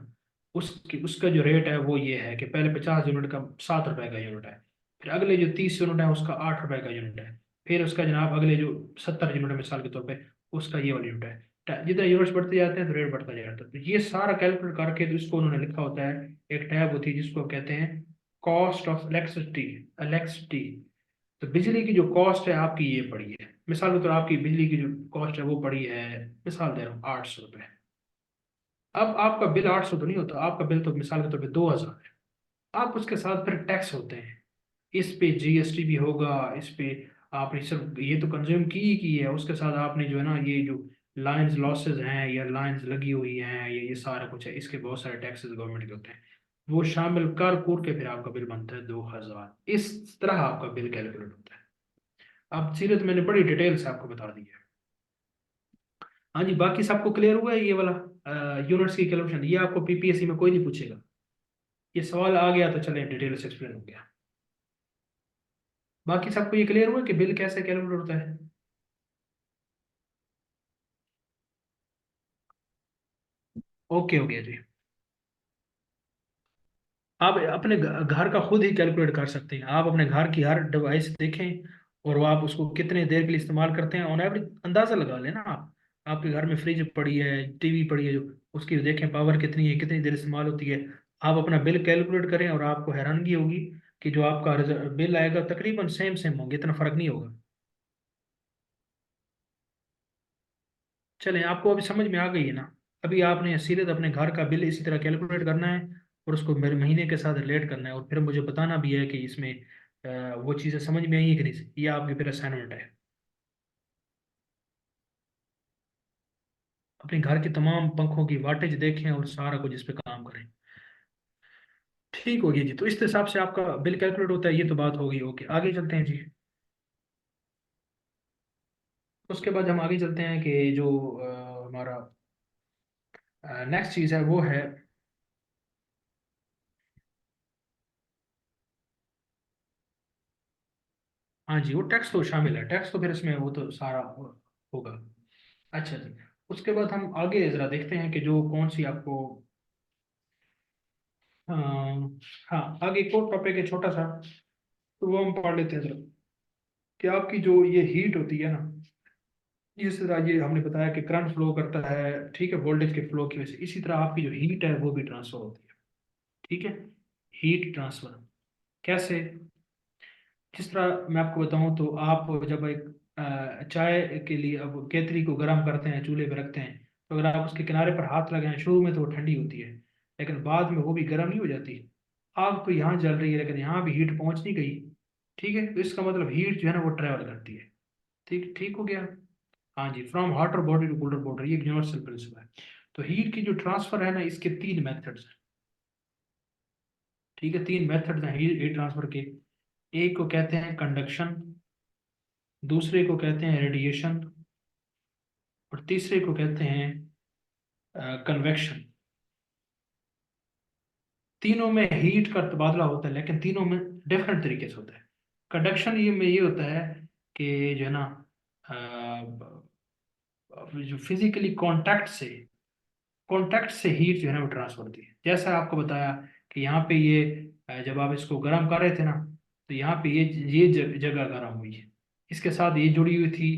उसकी उसका जो रेट है वो ये है कि पहले 50 यूनिट का 7 रुपए का यूनिट है, फिर अगले जो 30 यूनिट है उसका 8 रुपए का यूनिट है, फिर उसका जनाब अगले जो 70 यूनिट है मिसाल के तौर पे उसका ये वाला यूनिट है। जितने यूनिट्स बढ़ते जाते हैं तो रेट बढ़ता जाता है। तो ये सारा कैलकुलेट करके तो इसको उन्होंने लिखा होता है, एक टैब होती है जिसको कहते हैं कॉस्ट ऑफ इलेक्ट्रिसिटी। इलेक्ट्रिसिटी, तो बिजली की जो कॉस्ट है आपकी ये पड़ी है, मिसाल के तौर आपकी बिजली की जो कॉस्ट है वो पड़ी है, मिसाल दे रहा हूँ 800 रुपये। अब आपका बिल 800 तो नहीं होता, आपका बिल तो मिसाल के तौर पे 2000 है। आप उसके साथ फिर टैक्स होते हैं, इस पे जीएसटी भी होगा, इस पे आपने सिर्फ ये तो कंज्यूम की है, उसके साथ आपने जो है ना ये जो लाइंस लॉसेस हैं या लाइंस लगी हुई हैं ये सारा कुछ है, इसके बहुत सारे टैक्सेस गवर्नमेंट के होते हैं, वो शामिल कर कूट के फिर आपका बिल बनता है 2000। इस तरह आपका बिल कैलकुलेट होता है। अब सीरत मैंने बड़ी डिटेल से आपको बता दी है। हाँ जी, बाकी सबको क्लियर हुआ है ये वाला यूनिट्स की कैलकुलेशन, ये आपको पीपीएससी में कोई नहीं पूछेगा, ये सवाल आ गया तो चले डिटेल से एक्सप्लेन हो गया। बाकी सबको ये क्लियर हुआ कि बिल कैसे कैलकुलेट होता है। ओके हो गया जी। आप अपने घर का खुद ही कैलकुलेट कर सकते हैं, आप अपने घर की हर डिवाइस देखें और वो आप उसको कितने देर के लिए इस्तेमाल करते हैं, ऑन एवरेज अंदाजा लगा लेना आप। आपके घर में फ्रिज पड़ी है, टीवी पड़ी है, जो उसकी देखें पावर कितनी है, कितनी देर इस्तेमाल होती है, आप अपना बिल कैलकुलेट करें और आपको हैरानगी होगी कि जो आपका बिल आएगा तकरीबन सेम सेम होंगे, इतना फर्क नहीं होगा। चलें, आपको अभी समझ में आ गई है ना। अभी आपने सीधे अपने घर का बिल इसी तरह कैलकुलेट करना है और उसको मेरे महीने के साथ रिलेट करना है, और फिर मुझे बताना भी है कि इसमें वो चीज़ें समझ में आई है कि नहीं। ये आपकी फिर असाइनमेंट है। अपने घर के तमाम पंखों की वाटेज देखें और सारा कुछ इस पे काम करें। ठीक हो गया जी, तो इस हिसाब से आपका बिल कैलकुलेट होता है, ये तो बात होगी। ओके, आगे चलते हैं जी। उसके बाद हम आगे चलते हैं कि जो हमारा नेक्स्ट चीज़ है वो है, हाँ जी, वो टैक्स तो शामिल है, टैक्स तो फिर इसमें वो तो सारा होगा। अच्छा जी, उसके बाद हम आगे जरा देखते हैं कि जो कौन सी आपको हाँ आगे एक और टॉपिक है छोटा सा, तो वो हम पढ़ लेते हैं जरा, कि आपकी जो ये हीट होती है ना, इस तरह ये हमने बताया कि करंट फ्लो करता है, ठीक है, वोल्टेज के फ्लो की वजह से, इसी तरह आपकी जो हीट है वो भी ट्रांसफर होती है। ठीक है, हीट ट्रांसफर कैसे, जिस तरह मैं आपको बताऊं, तो आप जब एक चाय के लिए अब केतली को गर्म करते हैं, चूल्हे पे रखते हैं, तो अगर आप उसके किनारे पर हाथ लगाएं, शुरू में तो वो ठंडी होती है, लेकिन बाद में वो भी गर्म नहीं हो जाती। आग तो यहाँ जल रही है लेकिन यहाँ भी हीट पहुंच नहीं गई। ठीक है, तो इसका मतलब हीट जो है ना वो ट्रेवल करती है। ठीक ठीक हो गया। हाँ जी, from hotter body to colder body, ये यूनिवर्सल प्रिंसिपल है। तो हीट की जो ट्रांसफर है ना, इसके 3 मेथड्स हैं। ठीक है, 3 मेथड्स हैं हीट ट्रांसफर के। एक को कहते हैं कंडक्शन, दूसरे को कहते हैं रेडिएशन, और तीसरे को कहते हैं कन्वेक्शन। तीनों में हीट का तबादला होता है लेकिन तीनों में डिफरेंट तरीके से होता है। कंडक्शन ये में ये होता है कि जो है ना जो फिजिकली कांटेक्ट से हीट जो है ना वो ट्रांसफर होती है। जैसा आपको बताया कि यहाँ पे ये जब आप इसको गर्म कर रहे थे ना, तो यहाँ पे ये जगह गर्म हुई है, इसके साथ ये जुड़ी हुई थी,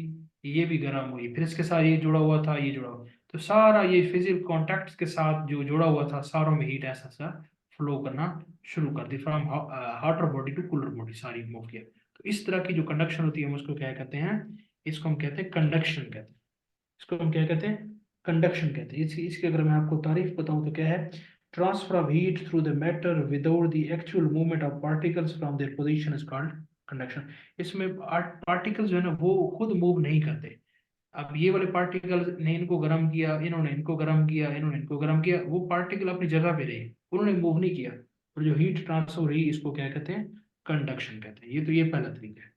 ये भी गर्म हुई, फिर इसके साथ ये जुड़ा हुआ था, ये जुड़ा हुआ, तो सारा ये फिजिकल कॉन्टैक्ट के साथ जो जुड़ा हुआ था, सारों में हीट ऐसा सा फ्लो करना शुरू कर दी, from hotter body to cooler body, सारी मूव किया। तो इस तरह की जो कंडक्शन होती है हम उसको क्या कहते हैं, इसको हम कहते हैं कंडक्शन कहते हैं। इसको हम क्या कहते हैं, कंडक्शन कहते हैं। इसकी अगर मैं आपको तारीफ बताऊं तो क्या है, transfer of heat through the matter without the actual movement of particles from their position is called conduction. इसमें पार्टिकल्स जो है ना वो खुद मूव नहीं करते। अब ये वाले पार्टिकल्स ने इनको गर्म किया, इन्होंने इनको गर्म किया, इन्होंने इनको गर्म किया, वो पार्टिकल अपनी जगह पे रहे, उन्होंने मूव नहीं किया। और जो हीट ट्रांसफर हुई इसको क्या कहते हैं, कंडक्शन कहते हैं। ये पहला तरीका है,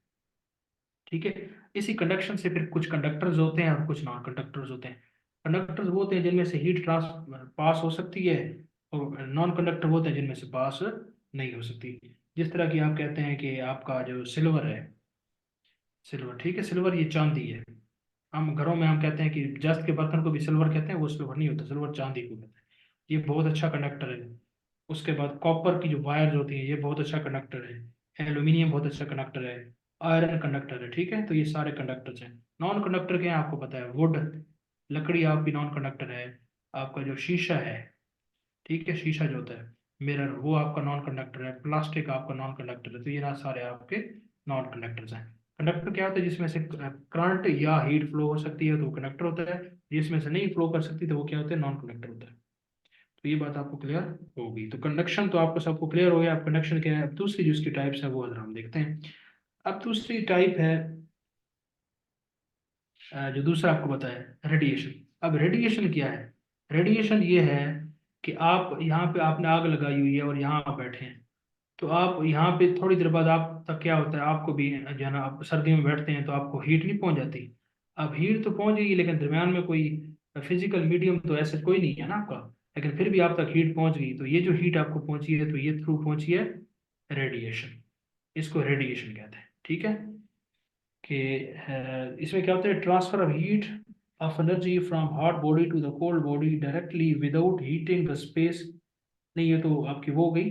ठीक है। इसी कंडक्शन से फिर कुछ कंडक्टर्स होते हैं और कुछ नॉन कंडक्टर्स होते हैं। कंडक्टर्स वो होते हैं जिनमें से हीट ट्रांस पास हो सकती है, और नॉन कंडक्टर वो होते हैं जिनमें से पास नहीं हो सकती। जिस तरह की आप कहते हैं कि आपका जो सिल्वर है, सिल्वर, ठीक है, सिल्वर ये चांदी है। हम घरों में हम कहते हैं कि जस्त के बर्तन को भी सिल्वर कहते हैं, वो सिल्वर नहीं होता, सिल्वर चांदी को कहते हैं। ये बहुत अच्छा कंडक्टर है। उसके बाद कॉपर की जो वायर्स होती हैं ये बहुत अच्छा कंडक्टर है। एल्यूमिनियम बहुत अच्छा कंडक्टर है। आयरन कंडक्टर है, ठीक है। तो ये सारे कंडक्टर्स हैं। नॉन कंडक्टर क्या है आपको पता है, वुड, लकड़ी आपकी नॉन कंडक्टर है। आपका जो शीशा है, ठीक है, शीशा जो होता है, मिरर, वो आपका नॉन कंडक्टर है। प्लास्टिक आपका नॉन कंडक्टर है। तो ये ना सारे आपके नॉन कंडक्टर्स हैं। कंडक्टर क्या होता है, जिसमें से करंट या हीट फ्लो हो सकती है तो वो कंडक्टर होता है। जिसमें से नहीं फ्लो कर सकती तो वो क्या होता है, नॉन कंडक्टर होता है। तो ये बात आपको क्लियर होगी। तो कंडक्शन तो आपको सबको क्लियर हो गया। अब कंडक्शन क्या है, अब दूसरी जो इसकी टाइप्स है वो अगर हम देखते हैं। अब दूसरी टाइप है, जो दूसरा आपको बताया, रेडिएशन। अब रेडिएशन क्या है, रेडिएशन ये है कि आप यहाँ पे आपने आग लगाई हुई है और यहाँ आप बैठे हैं। तो आप यहाँ पे थोड़ी देर बाद आप तक क्या होता है, आपको भी जो है ना, आप सर्दी में बैठते हैं तो आपको हीट नहीं पहुंच जाती। अब हीट तो पहुंचेगी लेकिन दरम्यान में कोई फिजिकल मीडियम तो ऐसा कोई नहीं है ना आपका, लेकिन फिर भी आप तक हीट पहुंच गई। तो ये जो हीट आपको पहुंची है तो ये थ्रू पहुंची है रेडिएशन। इसको रेडिएशन कहते हैं, ठीक है। कि इसमें क्या होता है, transfer of heat of energy from hot body to the cold body directly without heating the space. नहीं, ये तो आपकी वो हो गई,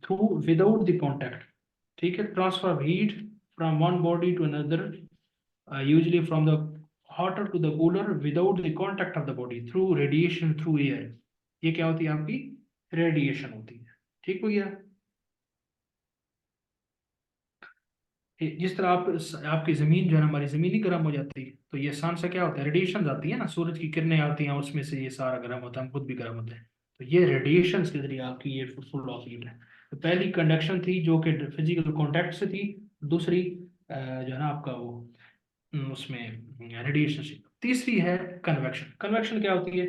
थ्रू विदाउट द कॉन्टैक्ट, ठीक है। Transfer of heat from one body to another, usually from the hotter to the cooler without the contact of the body through radiation through air. ये क्या होती है आपकी, रेडिएशन होती है, ठीक हो गया। जिस तरह आपकी जमीन जो है ना, हमारी जमीन ही गर्म हो जाती है, तो ये सन से क्या होता है, रेडिएशन आती है ना, सूरज की किरणें आती हैं, उसमें से ये सारा गर्म होता है, हम खुद भी गर्म होते हैं। तो ये रेडिएशन के जरिए आपकी ये फुल ऑफ हीट है। तो पहली कंडक्शन थी जो कि फिजिकल कांटेक्ट से थी। दूसरी जो है ना आपका वो, उसमें रेडिएशन से। तीसरी है कन्वेक्शन। कन्वेक्शन क्या होती है,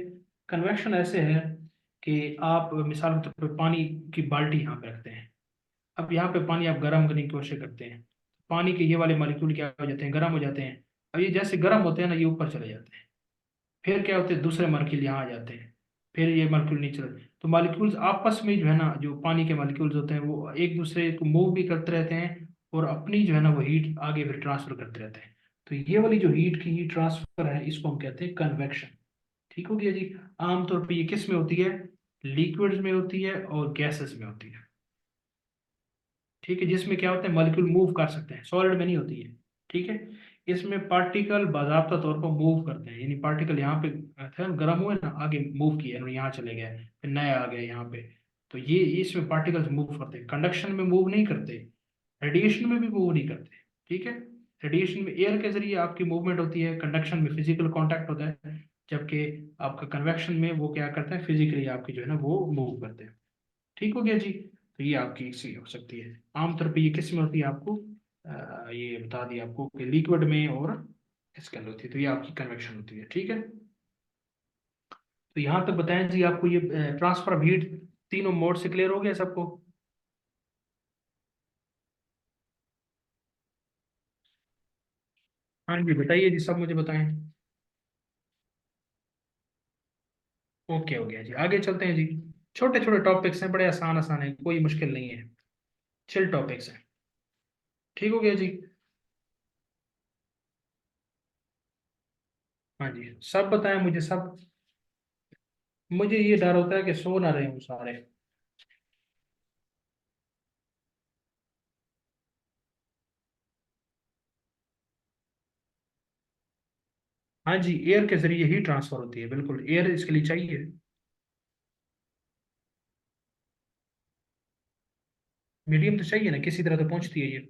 कन्वेक्शन ऐसे है कि आप मिसाल के तौर पर पानी की बाल्टी यहाँ पे रखते हैं। अब यहाँ पे पानी आप गर्म करने की कोशिश करते हैं, पानी के ये वाले मॉलिक्यूल क्या हो जाते हैं, गर्म हो जाते हैं। अब ये जैसे गर्म होते हैं ना, ये ऊपर चले जाते हैं। फिर क्या होते हैं, दूसरे मॉलिक्यूल यहाँ आ जाते हैं, फिर ये मॉलिक्यूल नीचे चले। तो मॉलिक्यूल्स आपस में जो है ना, जो पानी के मॉलिक्यूल्स होते हैं वो एक दूसरे को मूव भी करते रहते हैं, और अपनी जो है ना वो हीट आगे फिर ट्रांसफर करते रहते हैं। तो ये वाली जो हीट ट्रांसफर है इसको हम कहते हैं कन्वेक्शन, ठीक हो गया जी। आमतौर पर ये किस में होती है, लिक्विड्स में होती है और गैसेस में होती है, ठीक है। जिसमें क्या होता है, मॉलिक्यूल मूव कर सकते हैं, सॉलिड में नहीं होती है, ठीक है। इसमें पार्टिकल बाजाबता तौर पर मूव करते हैं, यानी पार्टिकल यहाँ पे थे गर्म हुए ना, आगे मूव किए, इन्होंने यहाँ चले गए, फिर नए आ गए यहाँ पे। तो ये इसमें पार्टिकल्स मूव करते हैं, कंडक्शन में मूव नहीं करते, रेडिएशन में भी मूव नहीं करते, ठीक है। रेडिएशन में एयर के जरिए आपकी मूवमेंट होती है, कंडक्शन में फिजिकल कांटेक्ट होता है, जबकि आपका कन्वेक्शन में वो क्या करते हैं, फिजिकली आपकी जो है ना वो मूव करते हैं, ठीक हो गया जी। तो ये आपकी इसी हो सकती है। आमतौर पे ये किस में होती है आपको, ये बता दिया आपको कि लिक्विड में और इसके अंदर होती है। तो ये आपकी कन्वेक्शन होती है, ठीक है। तो यहाँ तक बताएं जी आपको, ये ट्रांसफर ऑफ हीट तीनों मोड से क्लियर हो गया सबको। हाँ जी बताइए जी, सब मुझे बताएं। ओके हो गया जी, आगे चलते हैं जी। छोटे छोटे टॉपिक्स हैं, बड़े आसान आसान है, कोई मुश्किल नहीं है, चिल टॉपिक्स हैं, ठीक हो गया जी। हाँ जी सब बताएं मुझे सब। मुझे ये डर होता है कि सो ना रहे हूँ सारे। हाँ जी, एयर के जरिए ही ट्रांसफर होती है, बिल्कुल एयर इसके लिए चाहिए। मीडियम तो चाहिए ना, किसी तरह तो पहुंचती है ये।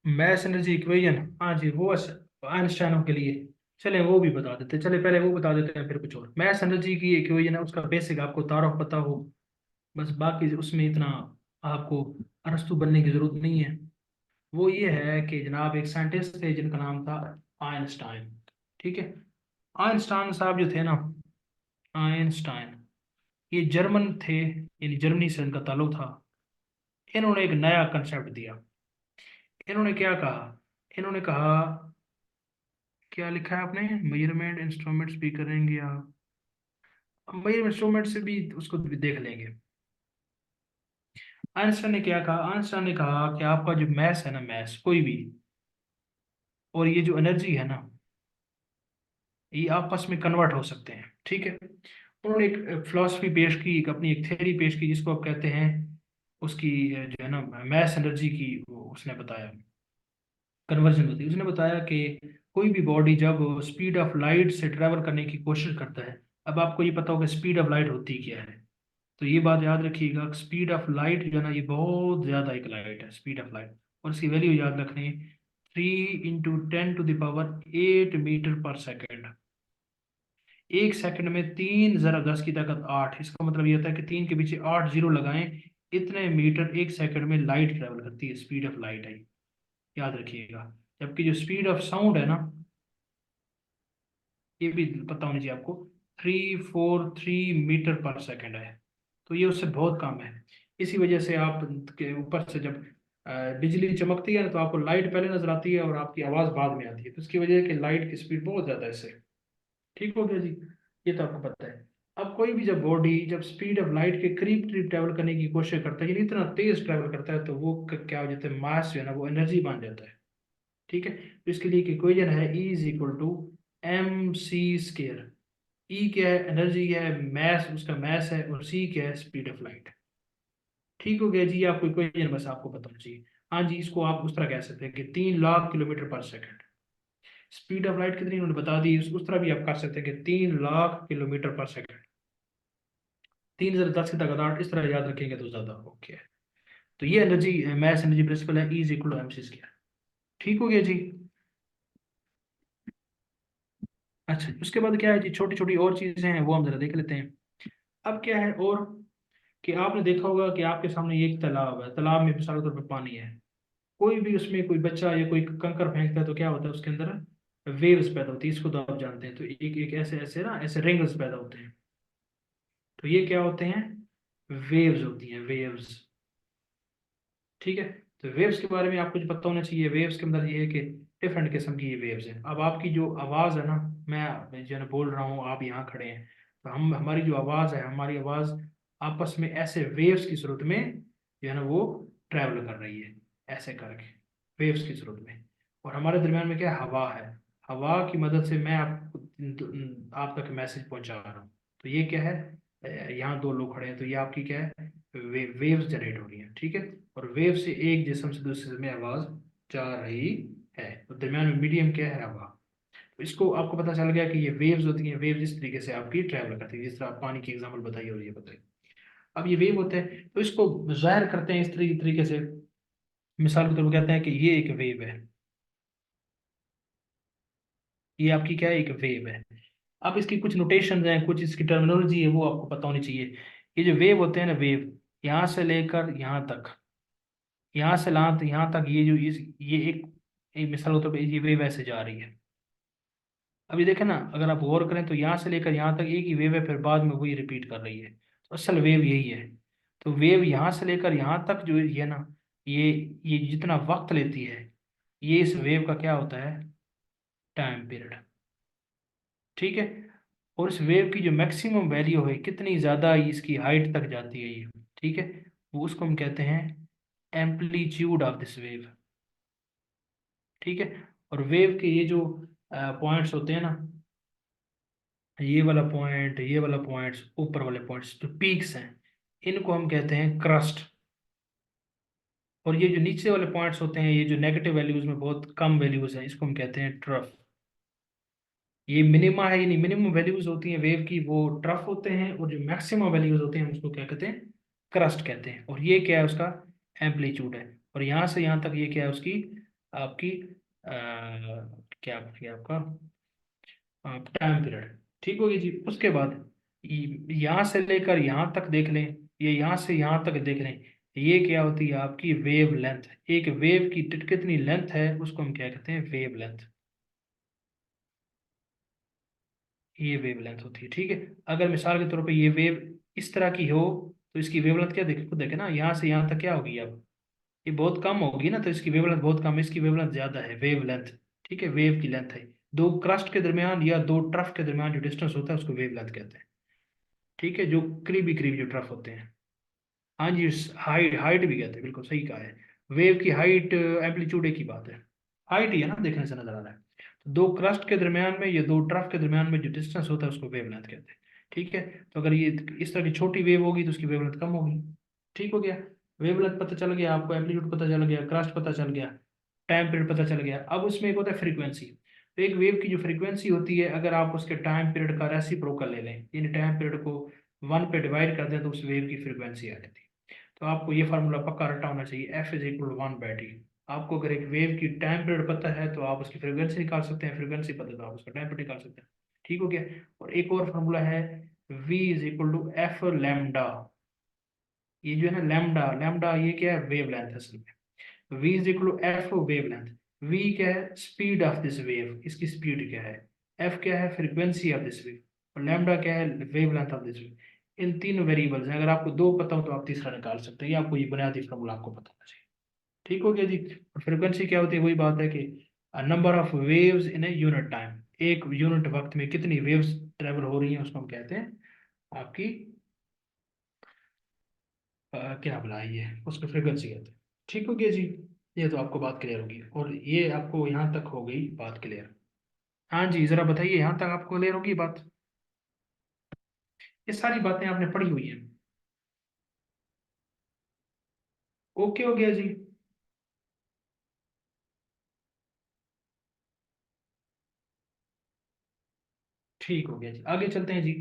मैस एनर्जी इक्वेशन, हाँ जी वो आइंस्टाइनों के लिए। चले वो भी बता देते, चले पहले वो बता देते हैं फिर कुछ और। मैस एनर्जी की इक्वेशन है, उसका बेसिक आपको तारुफ पता हो बस, बाकी उसमें इतना आपको अरस्तू बनने की जरूरत नहीं है। वो ये है कि जनाब एक साइंटिस्ट थे जिनका नाम था आइंस्टाइन। ठीक है, आइंस्टाइन साहब जो थे ना, आइंस्टाइन ये जर्मन थे, यानी जर्मनी से इनका ताल्लुक था। इन्होंने एक नया कंसेप्ट दिया। इन्होंने क्या कहा, इन्होंने कहा, क्या लिखा है आपने, मेजरमेंट इंस्ट्रूमेंट्स भी करेंगे आप, मेजरमेंट इंस्ट्रूमेंट से भी उसको भी देख लेंगे। आइंस्टाइन ने क्या कहा, आइंस्टाइन ने कहा कि आपका जो मैस है ना, मैस कोई भी, और ये जो एनर्जी है ना, ये आपस में कन्वर्ट हो सकते हैं। ठीक है, उन्होंने एक फिलॉसफी पेश की, एक अपनी एक थ्योरी पेश की जिसको आप कहते हैं, उसकी जो है ना मैस एनर्जी की, वो उसने बताया कन्वर्जन होती है। उसने बताया कि कोई भी बॉडी जब स्पीड ऑफ लाइट से ट्रेवल करने की कोशिश करता है, अब आपको ये पता होगा स्पीड ऑफ लाइट होती क्या है, तो ये बात याद रखिएगा, स्पीड ऑफ लाइट जो है ना, ये बहुत ज़्यादा एक लाइट है स्पीड ऑफ लाइट, और इसकी वैल्यू याद रखनी, 3 × 10⁻⁸मीटर पर सेकेंड। एक सेकंड में 3 × 10⁻⁸ इसका मतलब ये होता है कि 3 के पीछे 8 जीरो लगाएं, इतने मीटर एक सेकंड में लाइट ट्रेवल करती है, स्पीड ऑफ लाइट है, याद रखिएगा। जबकि जो स्पीड ऑफ साउंड है ना, ये भी पता होनी चाहिए आपको, 343 मीटर पर सेकंड है, तो ये उससे बहुत कम है। इसी वजह से आप के ऊपर से जब बिजली चमकती है ना, तो आपको लाइट पहले नजर आती है और आपकी आवाज़ बाद में आती है, तो इसकी वजह है कि लाइट की स्पीड बहुत ज़्यादा है इससे। ठीक हो गया जी, ये तो आपको पता है। अब कोई भी जब बॉडी जब स्पीड ऑफ लाइट के करीब करीब ट्रैवल करने की कोशिश करता है, यानी इतना तेज ट्रैवल करता है, तो वो क्या हो जाता है, मास जो है ना वो एनर्जी बन जाता है। ठीक है, तो इसके लिए एक इक्वेशन है, E = mc²। ई क्या है, एनर्जी क्या है, मैस उसका मैस है, और सी क्या है, स्पीड ऑफ लाइट। ठीक हो गया जी, आपको इक्वेशन बस आपको पता होना चाहिए। हाँ जी, इसको आप उस तरह कह सकते हैं कि 3 लाख किलोमीटर पर सेकंड। स्पीड ऑफ लाइट कितनी उन्होंने बता दी, उस तरह भी आप कर सकते हैं कि 3 लाख किलोमीटर पर सेकंड। 3 × 10⁻⁸ इस तरह याद रखेंगे तो ज्यादा ओके है। तो ये एनर्जी मैस एनर्जी प्रिंसिपल है, E = mc²। ठीक हो गया जी। अच्छा, उसके बाद क्या है जी, छोटी छोटी और चीजें हैं, वो हम जरा देख लेते हैं। अब क्या है और, कि आपने देखा होगा कि आपके सामने ये एक तालाब है, तालाब में मिसाल के तौर पर पानी है, कोई भी उसमें कोई बच्चा या कोई कंकर फेंकता है तो क्या होता है उसके अंदर, वेव्स पैदा होती है, इसको तो आप जानते हैं। तो एक एक ऐसे ऐसे ना ऐसे रिंगल्स पैदा होते हैं, तो ये क्या होते हैं, वेव्स होती हैं, वेव्स। ठीक है, तो वेव्स के बारे में आपको जो पता होना चाहिए, वेव्स के अंदर ये है कि डिफरेंट किस्म की ये वेव्स हैं। अब आपकी जो आवाज़ है ना, मैं जो है ना बोल रहा हूँ, आप यहाँ खड़े हैं, तो हम हमारी जो आवाज़ है, हमारी आवाज़ आपस में ऐसे वेव्स की सूरत में जो है ना वो ट्रैवल कर रही है, ऐसे करके वेव्स की सूरत में। और हमारे दरमियान में क्या है, हवा है, हवा की मदद से मैं आप तक मैसेज पहुंचा रहा हूँ। तो ये क्या है, यहाँ दो लोग खड़े हैं, तो ये आपकी क्या है, वेव्स जनरेट हो रही है। ठीक है, और वेव से एक जिस्म से दूसरे में आवाज जा रही है, तो दरमियान में मीडियम क्या है, हवा। तो इसको आपको पता चल गया कि ये वेव्स होती हैं, वेव्स इस तरीके से आपकी ट्रैवल करती है, जिस तरह आप पानी की एग्जांपल बताइए और ये बताइए। अब ये वेव होते हैं, तो इसको जाहिर करते हैं इस तरीके से, मिसाल के तौर पर कहते हैं कि ये एक वेव है, ये आपकी क्या है, एक वेव है। अब इसकी कुछ नोटेशन हैं, कुछ इसकी टर्मिनोलॉजी है, वो आपको पता होनी चाहिए। ये जो वेव होते हैं ना, वेव यहाँ से लेकर यहाँ तक, यहाँ से लात यहाँ तक, ये जो ये एक मिसाल के तौर पे ये वेव ऐसे जा रही है। अब ये देखें ना, अगर आप गौर करें तो यहाँ से लेकर यहाँ तक एक ही वेव है, फिर बाद में वही रिपीट कर रही है, तो असल वेव यही है। तो वेव यहाँ से लेकर यहाँ तक जो है ना, ये जितना वक्त लेती है, ये इस वेव का क्या होता है, टाइम पीरियड। ठीक है, और इस वेव की जो मैक्सिमम वैल्यू है, कितनी ज़्यादा इसकी हाइट तक जाती है ये, ठीक है, वो उसको हम कहते हैं एम्पलीट्यूड ऑफ दिस वेव। ठीक है, और वेव के ये जो पॉइंट्स होते हैं ना, ये वाला पॉइंट, ये वाला पॉइंट्स, ऊपर वाले पॉइंट्स जो पीक्स हैं, इनको हम कहते हैं क्रस्ट। और ये जो नीचे वाले पॉइंट्स होते हैं, ये जो नेगेटिव वैल्यूज में बहुत कम वैल्यूज हैं, इसको हम कहते हैं ट्रफ। ये मिनिमा है, यानी मिनिमम वैल्यूज होती हैं वेव की, वो ट्रफ होते हैं, और जो मैक्सिमम वैल्यूज होते हैं उसको क्या कहते हैं, क्रस्ट कहते हैं। और ये क्या है, उसका एम्पलीट्यूड है। और यहाँ से यहाँ तक ये क्या है, उसकी आपकी क्या क्या आपका टाइम पीरियड। ठीक होगी जी। उसके बाद यहाँ से लेकर यहाँ तक देख लें, ये यहाँ से यहाँ तक देख लें, ये क्या होती है आपकी वेव लेंथ। एक वेव की कितनी लेंथ है उसको हम क्या कहते हैं, वेव लेंथ। ये वेव लेंथ होती है। ठीक है। अगर मिसाल के तौर पे ये वेव इस तरह की हो, तो इसकी वेव लेंथ क्या देखे, खुद देखे ना, यहाँ से यहाँ तक क्या होगी अब, ये बहुत कम होगी ना, तो इसकी वेव लेंथ बहुत कम है, इसकी वेव लेंथ ज्यादा है, वेव लेंथ। ठीक है, वेव की लेंथ है। दो क्रस्ट के दरमियान या दो ट्रफ के दरमियान जो डिस्टेंस होता है उसको वेव लेंथ कहते हैं। ठीक है, जो करीबी करीबी जो ट्रफ होते हैं। हाँ जी, हाइट हाइट भी कहते हैं, बिल्कुल सही कहा है। वेव की हाइट एम्पलीट्यूड एक ही बात है, हाइट ही है ना, देखने से नजर आ रहा है। तो दो क्रस्ट के दरमियान में या दो ट्रफ के दरमियान में जो डिस्टेंस होता है उसको वेवलेंथ कहते हैं। ठीक है। तो अगर ये इस तरह की छोटी वेव होगी तो उसकी वेवलेंथ कम होगी। ठीक हो गया। वेवलेंथ पता चल गया आपको, एम्पलीट्यूड पता चल गया, क्रस्ट पता चल गया, टाइम पीरियड पता चल गया। अब उसमें एक होता है फ्रीक्वेंसी। तो एक वेव की जो फ्रीक्वेंसी होती है, अगर आप उसके टाइम पीरियड का रेसिप्रोकल ले लें, यानी टाइम पीरियड को 1 पे डिवाइड कर दें, तो उस वेव की फ्रीक्वेंसी आ जाती है। तो आपको ये फार्मूला पक्का रटा होना चाहिए, एफ इज इक्वल 1/t। आपको अगर एक वेव की टाइम पीरियड पता है तो आप उसकी फ्रीक्वेंसी निकाल सकते हैं, फ्रीक्वेंसी पता है तो आप उसका टाइम पीरियड निकाल सकते हैं। ठीक हो गया। और एक और फार्मूला है, v is equal to F lambda. ये जो है ना लैम्डा, लैम्डा ये क्या है, वेव लेंथ है असल में। v is equal to f wavelength. v क्या है, स्पीड ऑफ दिस वेव, इसकी स्पीड क्या है। f क्या है, फ्रीक्वेंसी ऑफ दिस वेव। और लैम्डा क्या है, wavelength of this wave. इन तीन वेरिएबल्स हैं, अगर आपको दो पता हो तो आप तीसरा निकाल सकते हैं, ये आपको ये बुनियादी फार्मूला आपको पता होना चाहिए। ठीक हो गया जी। और फ्रीक्वेंसी क्या होती है, वही बात है कि number of waves in a unit time, एक यूनिट वक्त में कितनी वेव्स ट्रेवल हो रही हैं उसको हम कहते हैं आपकी क्या बुलाइए, उसको फ्रीक्वेंसी कहते हैं। ठीक हो गया जी। ये तो आपको बात क्लियर होगी, और ये आपको यहाँ तक हो गई बात क्लियर। हाँ जी, जरा बताइए, यहाँ तक आपको क्लियर होगी बात। ये सारी बातें आपने पढ़ी हुई हैं। ओके हो गया जी। ठीक हो गया जी, आगे चलते हैं जी।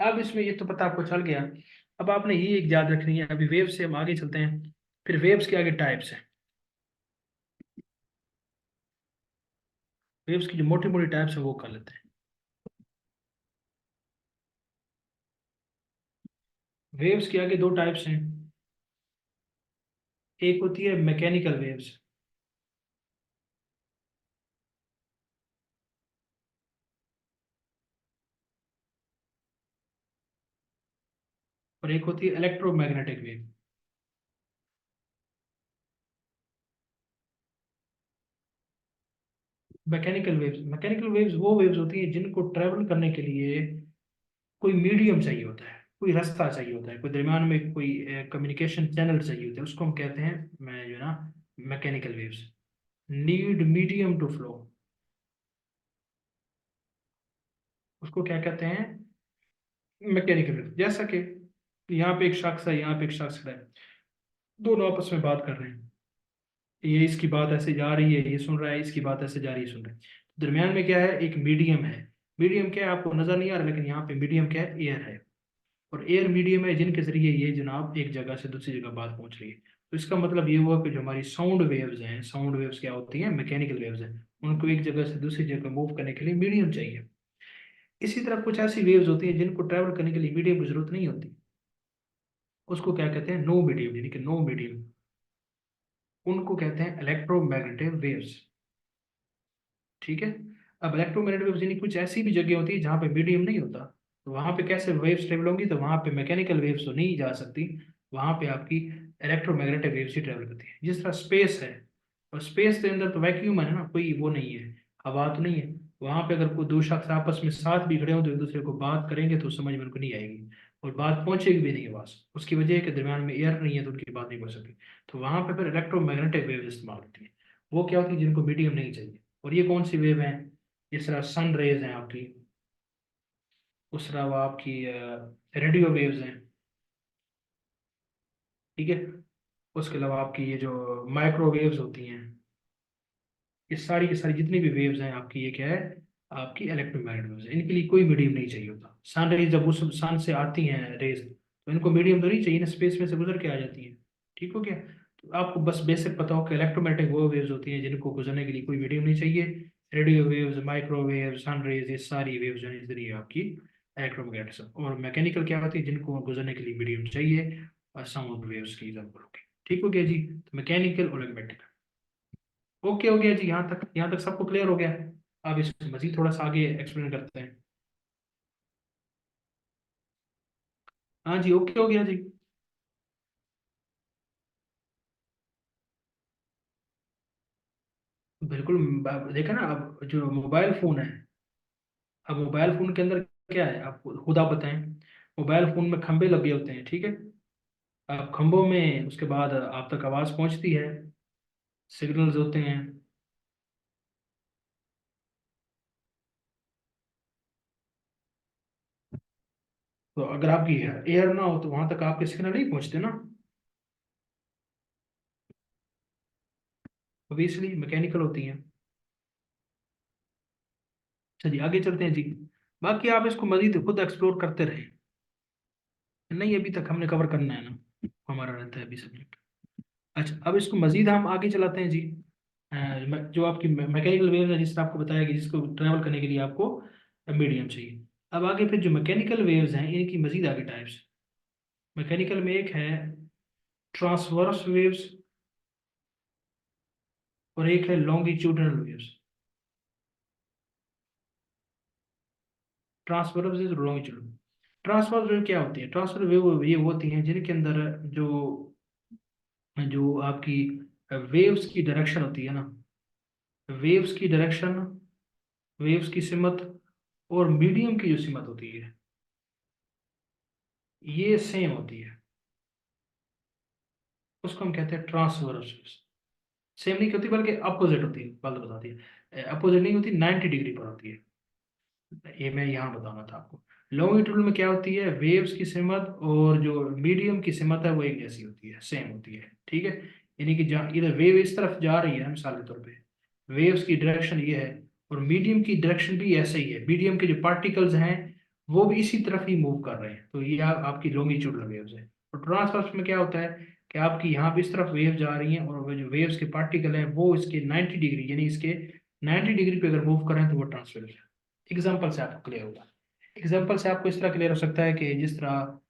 अब इसमें ये तो पता आपको चल गया। अब आपने ये एक याद रखनी है, अभी वेव से हम आगे चलते हैं, फिर वेव्स के आगे टाइप्स हैं। वेव्स की जो मोटी मोटी टाइप्स है वो कर लेते हैं। वेव्स के आगे दो टाइप्स हैं। एक होती है मैकेनिकल वेव्स, और एक होती है इलेक्ट्रोमैग्नेटिक वेव। मैकेनिकल वेव्स वो वेव्स होती हैं जिनको ट्रेवल करने के लिए कोई मीडियम चाहिए होता है, कोई रास्ता चाहिए होता है, कोई दरमियान में कोई कम्युनिकेशन चैनल चाहिए होता है, उसको हम कहते हैं मैं जो है ना mechanical waves. Need medium to flow, उसको क्या कहते हैं, मैकेनिकल वेव। जैसा कि यहाँ पे एक शख्स है, यहाँ पे एक शख्स है, दोनों आपस में बात कर रहे हैं, ये इसकी बात ऐसे जा रही है, ये सुन रहा है, इसकी बात ऐसे जा रही है, सुन रहा है। दरमियान में क्या है, एक मीडियम है। मीडियम क्या है आपको नजर नहीं आ रहा, लेकिन यहाँ पे मीडियम क्या है, एयर है। और एयर मीडियम है जिनके जरिए ये जनाब एक जगह से दूसरी जगह बात पहुंच रही है। तो इसका मतलब ये हुआ कि जो हमारी साउंड वेव्स हैं, साउंड वेव्स क्या होती हैं, मैकेनिकल वेव्स हैं। उनको एक जगह से दूसरी जगह मूव करने के लिए मीडियम चाहिए। इसी तरह कुछ ऐसी वेव्स होती हैं जिनको ट्रैवल करने के लिए मीडियम की जरूरत नहीं होती, उसको क्या कहते हैं, नो मीडियम, यानी कि नो मीडियम, उनको कहते हैं इलेक्ट्रोमैग्नेटिक वेव्स। ठीक है। अब इलेक्ट्रोमैग्नेटिक वेव्स यानी कुछ ऐसी भी जगह होती है जहाँ पे मीडियम नहीं होता, तो वहां पे कैसे वेव्स ट्रेवल होंगी, तो वहां पे मैकेनिकल वेव्स तो नहीं जा सकती, वहां पे आपकी इलेक्ट्रोमैग्नेटिक वेव्स ही ट्रेवल करती है। जिस तरह स्पेस है, और स्पेस के अंदर तो वैक्यूम है ना, कोई वो नहीं है, हवा तो नहीं है। वहां पे अगर कोई दो शख्स आपस में साथ भी खड़े हो तो एक दूसरे को बात करेंगे तो समझ में उनको नहीं आएगी, और बात पहुंचेगी भी नहीं आवाज, उसकी वजह है कि दरमियान में एयर नहीं है तो उनकी बात नहीं पहुंच सकती। तो वहां पे फिर इलेक्ट्रोमैग्नेटिक वेव इस्तेमाल होती है। वो क्या होती है, जिनको मीडियम नहीं चाहिए। और ये कौन सी वेव है, जिस तरह सन रेज हैं आपकी, उस तरह वो आपकी रेडियो वेव्स हैं। ठीक है। उसके अलावा आपकी ये जो माइक्रोवेव्स होती हैं, ये सारी की सारी जितनी भी वेव्स हैं आपकी, ये क्या है, आपकी इलेक्ट्रोमैग्नेटिक वेव्स है। इनके लिए कोई मीडियम नहीं चाहिए होता। सन रेज जब उस सन से आती हैं रेज, तो इनको मीडियम तो नहीं चाहिए ना, स्पेस में से गुजर के आ जाती हैं। ठीक हो गया। तो आपको बस बेसिक पता हो कि इलेक्ट्रोमैग्नेटिक वो वेव्स होती हैं जिनको गुजरने के लिए कोई मीडियम नहीं चाहिए। Radio waves, microwave, sun rays, ये सारी वेव्स जो है इधर आपकी इलेक्ट्रोमैग्नेटिक। और मैकेनिकल क्या होती है, जिनको गुजरने के लिए मीडियम चाहिए, और साउंड वेव्स की एग्जाम्पल होगी। ठीक हो गया जी। तो मैकेनिकल और मैग्नेटिक। ओके हो गया जी। यहाँ तक सबको क्लियर हो गया। अब इसको मजीद थोड़ा सा आगे एक्सप्लेन करते हैं। हाँ जी, ओके हो गया जी। बिल्कुल। देखा ना, अब जो मोबाइल फोन है, अब मोबाइल फोन के अंदर क्या है, आप खुद आप बताएं। मोबाइल फोन में खंबे लगे होते हैं, ठीक है। अब खंभों में उसके बाद आप तक आवाज पहुंचती है, सिग्नल्स होते हैं। तो अगर आपकी एयर ना हो तो वहां तक आपके सिग्नल नहीं पहुंचते ना, ऑब्वियसली मैकेनिकल होती हैं। चलिए आगे चलते हैं जी। बाकी आप इसको मजीद खुद एक्सप्लोर करते रहे। नहीं, अभी तक हमने कवर करना है ना, हमारा रहता है अभी सब्जेक्ट। अच्छा, अब इसको मजीद हम आगे चलाते हैं जी। जो आपकी मैकेनिकल वेव है, जिसने आपको बताया कि जिसको ट्रैवल करने के लिए आपको मीडियम चाहिए। अब आगे फिर जो मैकेनिकल वेव्स हैं, इनकी मजीद आगे टाइप्स। मैकेनिकल में एक है ट्रांसवर्स वेव्स, और एक है longitudinal waves. Transverse waves, longitudinal. Transverse wave क्या होती है? ट्रांसवर्स वेव ये होती हैं जिनके अंदर जो जो आपकी वेव्स की डायरेक्शन होती है ना, वेव्स की डायरेक्शन, वेव्स की सिमत, और मीडियम की जो सिमत होती है, ये सेम होती है। उसको हम कहते हैं ट्रांसवर्स। सेम नहीं होती बल्कि अपोजिट होती है, बात बताती है। अपोजिट नहीं होती, 90 डिग्री पर होती है। ये मैं यहाँ बताना था आपको। लॉन्गिट्यूड में क्या होती है, वेव्स की सिमत और जो मीडियम की सिमत है वो एक जैसी होती है, सेम होती है। ठीक है। यानी कि जहाँ इधर वेव इस तरफ जा रही है, मिसाल के तौर पे वेव्स की डायरेक्शन ये है, और मीडियम की डायरेक्शन भी ऐसे ही है। मीडियम के जो पार्टिकल्स हैं वो भी इसी तरफ ही मूव कर रहे हैं, तो ये आपकी लॉन्गिट्यूडल वेव्स है। और ट्रांसवर्स में क्या होता है कि आपकी यहाँ पे इस तरफ वेव जा रही हैं, और वो जो वेव्स के पार्टिकल हैं वो इसके 90 डिग्री, यानी इसके 90 डिग्री पे अगर मूव कर रहे हैं तो वो ट्रांसवर्स है। एग्जाम्पल से आपको क्लियर होगा। एग्जाम्पल से आपको इस तरह क्लियर हो सकता है कि जिस तरह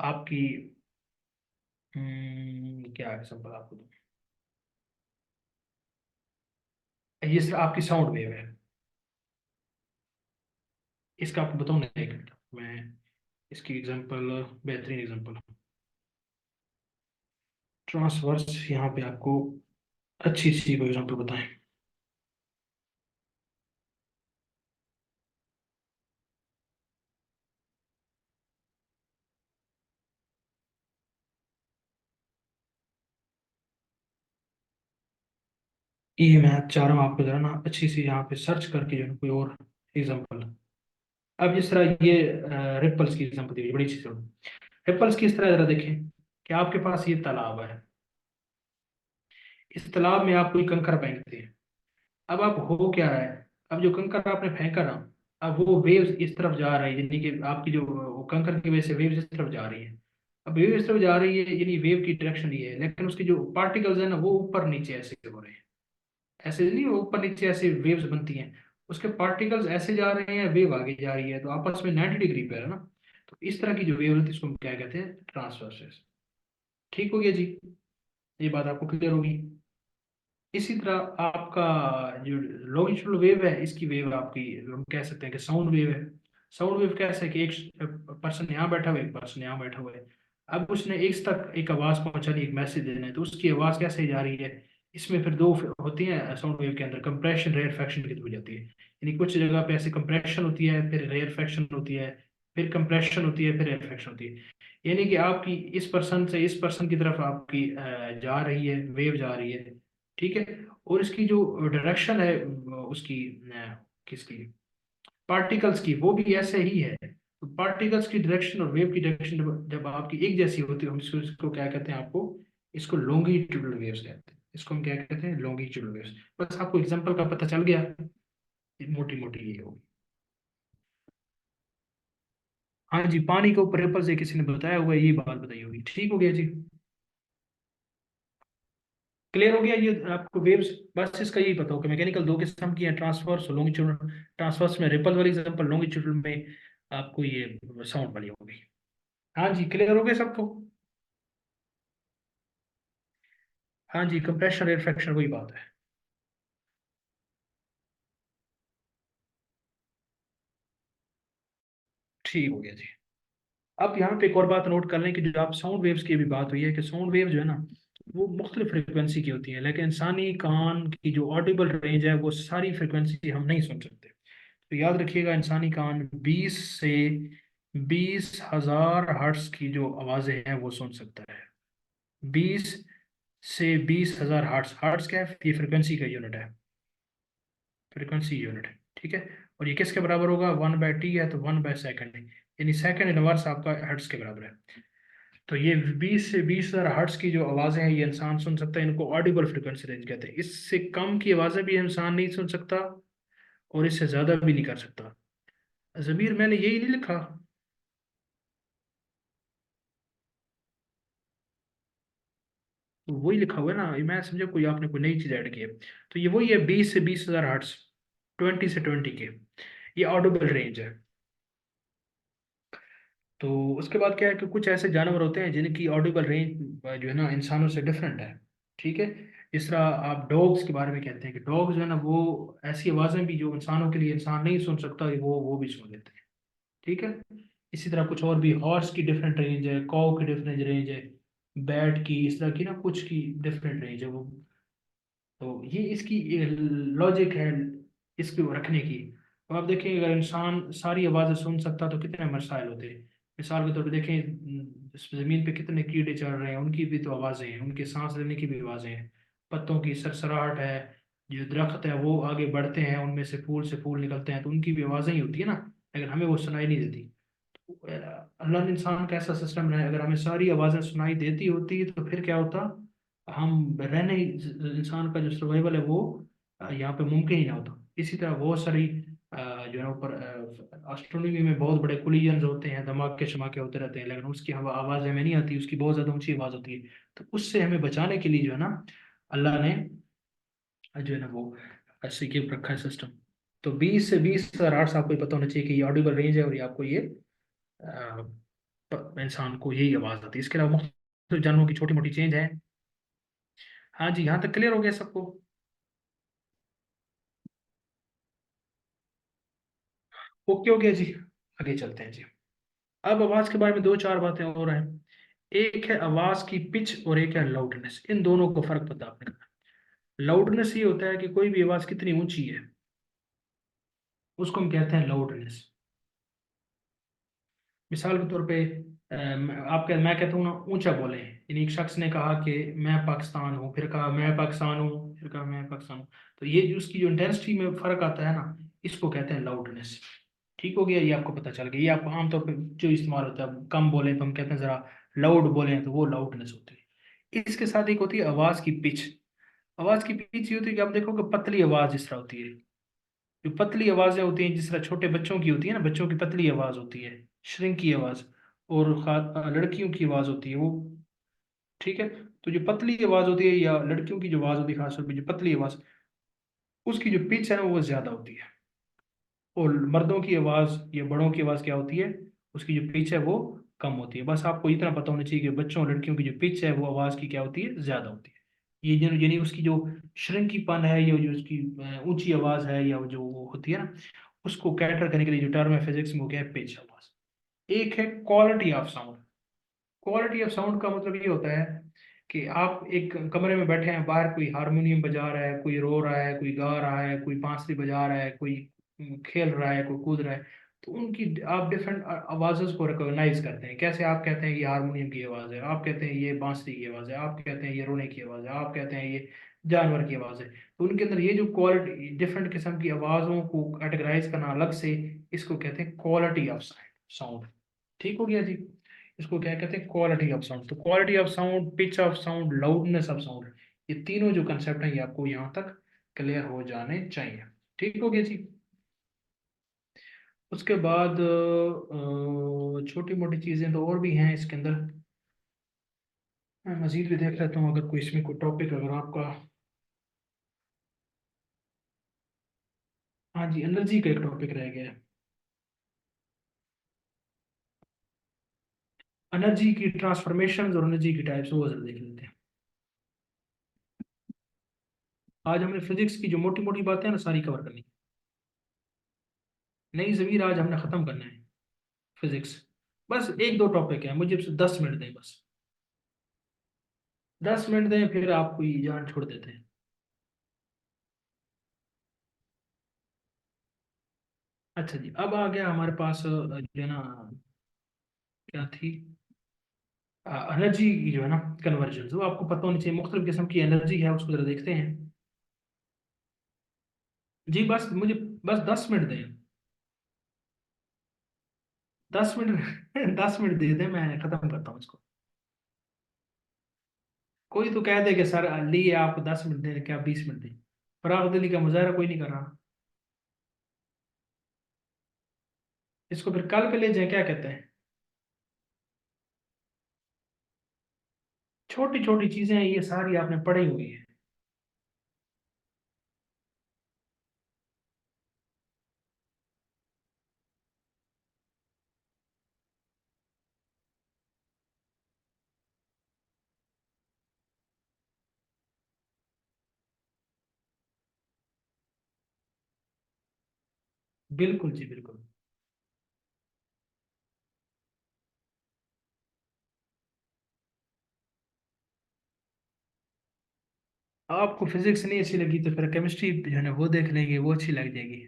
आपकी क्या एग्जाम्पल आपको दूं, जिस तरह आपकी साउंड वेव है, इसका आपको बताऊँ ना, एक मिनट मैं इसकी एग्जाम्पल, बेहतरीन एग्जाम्पल ट्रांसवर्स यहाँ पे आपको अच्छी सी कोई एग्जाम्पल बताएं। ये मैं चाह रहा हूँ आपको जरा ना अच्छी सी यहाँ पे सर्च करके जो है कोई और एग्जाम्पल। अब जिस तरह ये रिपल्स की एग्जाम्पल दी हुई है, बड़ी अच्छी से रिपल्स की। इस तरह जरा देखें कि आपके पास ये तालाब है, इस तालाब में आप कोई कंकड़ फेंकते हैं। अब आप हो क्या रहा है, अब जो कंकड़ आपने फेंका ना, अब वो वेव्स इस तरफ जा रही है, यानी कि आपकी जो वो कंकड़ की वजह से वेव्स इस तरफ जा रही है। अब वेव इस तरफ जा रही है, यानी वेव की डायरेक्शन ये है, लेकिन उसके जो पार्टिकल्स है ना वो ऊपर नीचे ऐसे हो रहे हैं। ऐसे नहीं, वो ऊपर नीचे ऐसे वेव्स बनती हैं, उसके पार्टिकल्स ऐसे जा रहे हैं, वेव आगे जा रही है, तो आपस में 90 डिग्री पे है ना। तो इस तरह की जो वेव होती है इसको हम क्या कहते हैं, ट्रांसवर्सेस। ठीक हो गया जी। ये बात आपको क्लियर होगी। इसी तरह आपका जो लॉन्गिट्यूडल वेव है, इसकी वेव आपकी हम कह सकते हैं कि साउंड वेव है। साउंड वेव कैसे है कि एक पर्सन यहाँ बैठा हुआ है, एक पर्सन यहाँ बैठा हुआ है। अब उसने एक तक एक आवाज पहुंचानी, एक मैसेज देना है, तो उसकी आवाज कैसे जा रही है। इसमें फिर दो होती हैं साउंड वेव के अंदर, कंप्रेशन, रेयरफेक्शन की हो जाती है। यानी कुछ जगह पे ऐसे कंप्रेशन होती है, फिर रेयरफेक्शन होती है, फिर कंप्रेशन होती है, फिर रेयरफेक्शन होती है। यानी कि आपकी इस पर्सन से इस पर्सन की तरफ आपकी जा रही है, वेव जा रही है। ठीक है। और इसकी जो डायरेक्शन है उसकी किसकी, पार्टिकल्स की, वो भी ऐसे ही है। तो पार्टिकल्स की डायरेक्शन और वेव की डायरेक्शन जब आपकी एक जैसी होती है, हम इसको इसको क्या कहते हैं आपको इसको लॉन्गिट्यूडल वेव्स कहते हैं, इसको हम क्या कहते हैं, लॉन्गिट्यूडल वेव्स। बस आपको एग्जांपल का पता चल गया, मोटी मोटी ये होगी। हाँ जी, पानी के ऊपर रिपल से किसी ने बताया हुआ है, ये बात बताई होगी, ठीक हो गया जी, क्लियर हो गया ये आपको वेव्स। बस इसका यही पता हो कि मैकेनिकल दो किस्म की है, ट्रांसवर्स और लॉन्गिट्यूडल। ट्रांसवर्स में रिपल वाली एग्जांपल, लॉन्गिट्यूडल में आपको ये साउंड वाली होगी। हाँ जी, क्लियर हो गया सबको। हाँ जी, कंप्रेशन रेट फ्रैक्शन वही बात है। ठीक हो गया जी। अब यहाँ पे एक और बात नोट कर लें कि जो आप साउंड वेव्स की भी बात हुई है कि साउंड वेव जो है ना वो मुख्तलिफ फ्रिक्वेंसी की होती है, लेकिन इंसानी कान की जो ऑडिबल रेंज है वो सारी फ्रिक्वेंसी हम नहीं सुन सकते। तो याद रखिएगा, इंसानी कान 20 से 20,000 हर्ट्स की जो आवाज़ें हैं वो सुन सकता है। 20 से 20,000 हर्ट्स, हर्ट्स क्या है, ये फ्रिक्वेंसी का यूनिट है, फ्रिक्वेंसी यूनिट है, ठीक है। और ये किसके बराबर होगा, 1/t है तो 1/सेकंड, यानी सेकंड इनवर्स आपका हर्ट्स के बराबर है। तो ये 20 से 20,000 हर्ट्स की जो आवाज़ें हैं ये इंसान सुन सकता है, इनको ऑडिबल फ्रिक्वेंसी रेंज कहते हैं। इससे कम की आवाज़ें भी इंसान नहीं सुन सकता और इससे ज़्यादा भी नहीं कर सकता। ज़मीर मैंने यही नहीं लिखा, तो वही लिखा हुआ है ना, ये मैं समझा कोई आपने कोई नई चीज़ ऐड की है। तो ये वही है, 20 से 20,000 हर्ट्स, 20 से 20 के, ये ऑडिबल रेंज है। तो उसके बाद क्या है कि कुछ ऐसे जानवर होते हैं जिनकी ऑडिबल रेंज जो है ना इंसानों से डिफरेंट है, ठीक है। जिस तरह आप डॉग्स के बारे में कहते हैं कि डॉग जो है ना वो ऐसी आवाज़ें भी जो इंसानों के लिए इंसान नहीं सुन सकता, वो भी सुन लेते हैं, ठीक है। इसी तरह कुछ और भी, हॉर्स की डिफरेंट रेंज है, कॉव की डिफरेंट रेंज है, बैट की, इस तरह की ना कुछ की डिफरेंट रेंज है वो। तो ये इसकी लॉजिक है इसको रखने की। तो आप देखें, अगर इंसान सारी आवाज़ें सुन सकता तो कितने मसाइल होते। मिसाल के तौर पे देखें, इस ज़मीन पे कितने कीड़े चल रहे हैं, उनकी भी तो आवाज़ें हैं, उनके सांस लेने की भी आवाज़ें हैं, पत्तों की सरसराहट है, जो दरख्त है वो आगे बढ़ते हैं, उनमें से फूल निकलते हैं, तो उनकी भी आवाज़ें ही होती है ना, लेकिन हमें वो सुनाई नहीं देती। अल्लाह ने इंसान का ऐसा सिस्टम बनाया, अगर हमें सारी आवाज़ें सुनाई देती होती तो फिर क्या होता, हम रहने, इंसान का जो सर्वाइवल है वो यहाँ पे मुमकिन ही ना होता। इसी तरह बहुत सारी जो है ऊपर एस्ट्रोनॉमी में बहुत बड़े कोलिजन्स होते हैं, धमाके शमाके होते रहते हैं, लेकिन उसकी हवा आवाज़ हमें नहीं आती, उसकी बहुत ज़्यादा ऊंची आवाज़ होती है। तो उससे हमें बचाने के लिए जो है ना अल्लाह ने जो है ना वो ऐसे किए रखा है सिस्टम। तो 20 से 20,000 आर्ट्स आपको ये पता होना चाहिए कि ये ऑडिबल रेंज है, और ये आपको ये इंसान को यही आवाज़ आती है। इसके अलावा मुख्तलिफ जानवरों की छोटी मोटी चेंज है। हाँ जी, यहाँ तक क्लियर हो गया सबको। ओके हो गया जी, आगे चलते हैं जी। अब आवाज के बारे में दो चार बातें और हैं। एक है आवाज की पिच और एक है लाउडनेस, इन दोनों को फर्क पता आपने करना। लाउडनेस ये होता है कि कोई भी आवाज कितनी ऊंची है उसको हम कहते हैं लाउडनेस। मिसाल के तौर पे मैं कहता हूँ ना ऊंचा बोले, यानी एक शख्स ने कहा कि मैं पाकिस्तान हूँ, फिर कहा मैं पाकिस्तान हूँ, फिर कहा मैं पाकिस्तान हूँ, तो ये जो उसकी जो इंटेंसिटी में फर्क आता है ना, इसको कहते हैं लाउडनेस। ठीक हो गया, ये आपको पता चल गया। ये आपको आमतौर पर जो इस्तेमाल होता है, कम बोले तो हम कहते हैं जरा लाउड बोले तो वो लाउडनेस होती है। इसके साथ एक होती है आवाज की पिच। आवाज की पिच ये होती है कि आप देखोगे पतली आवाज जिस तरह होती है, जो पतली आवाजें होती हैं जिस तरह छोटे बच्चों की होती है ना, बच्चों की पतली आवाज होती है, श्रिंक की आवाज, और लड़कियों की आवाज होती है वो, ठीक है। तो जो पतली आवाज होती है या लड़कियों की जो आवाज होती है, खासतौर पर जो पतली आवाज, उसकी जो पिच है ना वो ज्यादा होती है। और मर्दों की आवाज या बड़ों की आवाज क्या होती है, उसकी जो पिच है वो कम होती है। बस आपको इतना पता होना चाहिए कि बच्चों और लड़कियों की जो पिच है वो आवाज की क्या होती है, ज्यादा होती है। ये जो यानी उसकी जो श्रिंकीपन है या जो उसकी ऊंची आवाज है या जो वो होती है ना, उसको कैटर करने के लिए जो टर्म है फिजिक्स में वो क्या है, पिच आवाज। एक है quality of sound. Quality of sound का मतलब ये होता है कि आप एक कमरे में बैठे हैं, बाहर कोई हारमोनियम बजा रहा है, कोई रो रहा है, कोई गा रहा है, कोई बांसुरी बजा रहा है, कोई खेल रहा है, कोई कूद रहा है, तो उनकी आप डिफरेंट आवाज़ को रिकॉग्नाइज करते हैं। कैसे, आप कहते हैं ये हारमोनियम की आवाज़ है, आप कहते हैं ये बांसुरी की आवाज़ है, आप कहते हैं ये रोने की आवाज़ है, आप कहते हैं ये जानवर की आवाज़ है। तो उनके अंदर ये जो क्वालिटी डिफरेंट किस्म की आवाज़ों को कैटेगराइज करना अलग से, इसको कहते हैं क्वालिटी ऑफ साउंड। ठीक हो गया जी। इसको क्या कहते हैं, क्वालिटी ऑफ साउंड। तो quality of sound, pitch of sound, loudness of sound, ये तीनों जो कंसेप्ट हैं ये आपको यहाँ तक क्लियर हो जाने चाहिए। ठीक हो गया जी। उसके बाद छोटी मोटी चीज़ें तो और भी हैं इसके अंदर, मैं मजीद भी देख लेता हूँ अगर कोई इसमें कोई टॉपिक अगर आपका। हाँ जी, एनर्जी का एक टॉपिक रह गया है, एनर्जी की ट्रांसफॉर्मेशन और एनर्जी की टाइप्स, वो जरा देख लेते हैं। आज हमने फिजिक्स की जो मोटी मोटी बातें हैं ना सारी कवर करनी है। नहीं ज़मीर आज हमने ख़त्म करना है फिजिक्स। बस एक दो टॉपिक है, मुझे 10 मिनट दें बस, 10 मिनट दें, फिर आपको ये जान छोड़ देते हैं। अच्छा जी, अब आ गया हमारे पास जो है ना, क्या थी, एनर्जी की जो है ना कन्वर्जन, वो आपको पता होनी चाहिए। मुख्तलिफ किस्म की एनर्जी है, उसको जरा देखते हैं जी। बस मुझे बस 10 मिनट दें, 10 मिनट 10 मिनट दे दें, मैं ख़त्म करता हूँ इसको। कोई तो कह दे कि सर लिए आप 10 मिनट दें, क्या 20 मिनट दें। फराग दिली का मुजाहरा कोई नहीं कर रहा। इसको फिर कल पे ले जाए, क्या कहते हैं। छोटी छोटी चीजें हैं ये, सारी आपने पढ़ी हुई है। बिल्कुल जी बिल्कुल। आपको फिजिक्स नहीं अच्छी लगी तो फिर केमिस्ट्री जो है ना वो देख लेंगे, वो अच्छी लग जाएगी।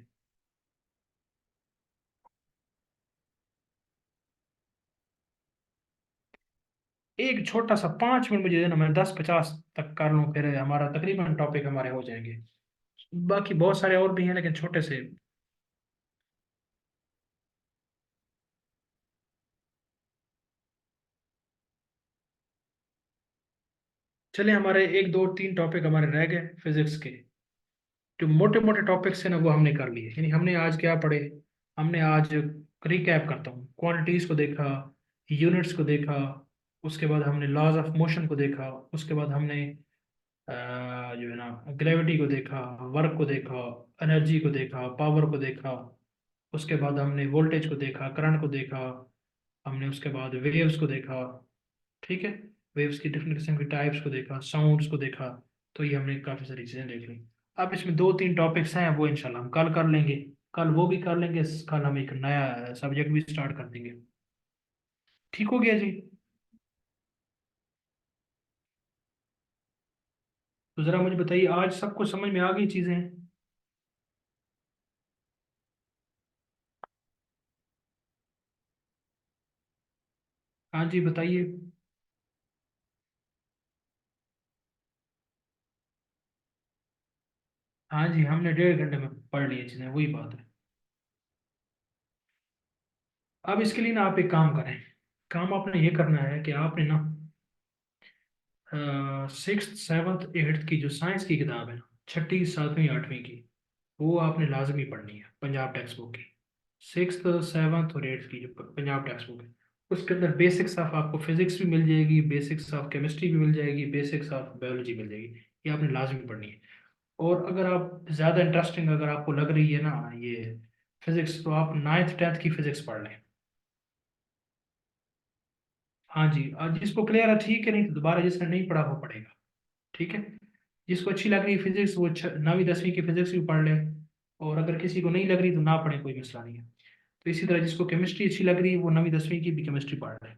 एक छोटा सा 5 मिनट मुझे देना, मैं 10-50 तक कर लूँ, फिर हमारा तकरीबन टॉपिक हमारे हो जाएंगे। बाकी बहुत सारे और भी हैं लेकिन छोटे से। चले, हमारे एक दो तीन टॉपिक हमारे रह गए फिजिक्स के, जो मोटे मोटे टॉपिक्स हैं ना वो हमने कर लिए। यानी हमने आज क्या पढ़े, हमने आज, रिकैप करता हूँ, क्वांटिटीज को देखा, यूनिट्स को देखा, उसके बाद हमने लॉज ऑफ मोशन को देखा, उसके बाद हमने जो है ना ग्रेविटी को देखा, वर्क को देखा, एनर्जी को देखा, पावर को देखा, उसके बाद हमने वोल्टेज को देखा, करंट को देखा, हमने उसके बाद वेव्स को देखा। ठीक है, वेव्स की डिफरेंट किस्म की टाइप्स को देखा, साउंड्स को देखा। तो ये हमने काफ़ी सारी चीज़ें देख ली। अब इसमें दो तीन टॉपिक्स हैं, वो इंशाल्लाह हम कल कर लेंगे। कल वो भी कर लेंगे, कल हम एक नया सब्जेक्ट भी स्टार्ट कर देंगे। ठीक हो गया जी। तो ज़रा मुझे बताइए, आज सबको समझ में आ गई चीज़ें। हाँ जी बताइए। हाँ जी, हमने 1.5 घंटे में पढ़ ली चीज़ें, वही बात है। अब इसके लिए ना आप एक काम करें, काम आपने ये करना है कि आपने ना 6th 7th 8th की जो साइंस की किताब है ना, छठी सातवीं आठवीं की, वो आपने लाजमी पढ़नी है, पंजाब टेक्स्ट बुक की। 6th 7th और 8th की जो पंजाब टेक्स्ट बुक है, उसके अंदर बेसिक्स ऑफ आपको फिजिक्स भी मिल जाएगी, बेसिक्स ऑफ केमिस्ट्री भी मिल जाएगी, बेसिक्स ऑफ बायोलॉजी मिल जाएगी। ये आपने लाजमी पढ़नी है। और अगर आप ज़्यादा इंटरेस्टिंग अगर आपको लग रही है ना ये फिजिक्स, तो आप 9th 10th की फिजिक्स पढ़ लें। हाँ जी, और जिसको क्लियर है ठीक है, नहीं तो दोबारा जिसने नहीं पढ़ा वो पढ़ेगा। ठीक है, जिसको अच्छी लग रही है फिजिक्स वो 9वीं 10वीं की फिजिक्स भी पढ़ ले, और अगर किसी को नहीं लग रही तो ना पढ़े, कोई मसला नहीं है। तो इसी तरह जिसको केमिस्ट्री अच्छी लग रही है वो 9वीं 10वीं की भी केमिस्ट्री पढ़ ले।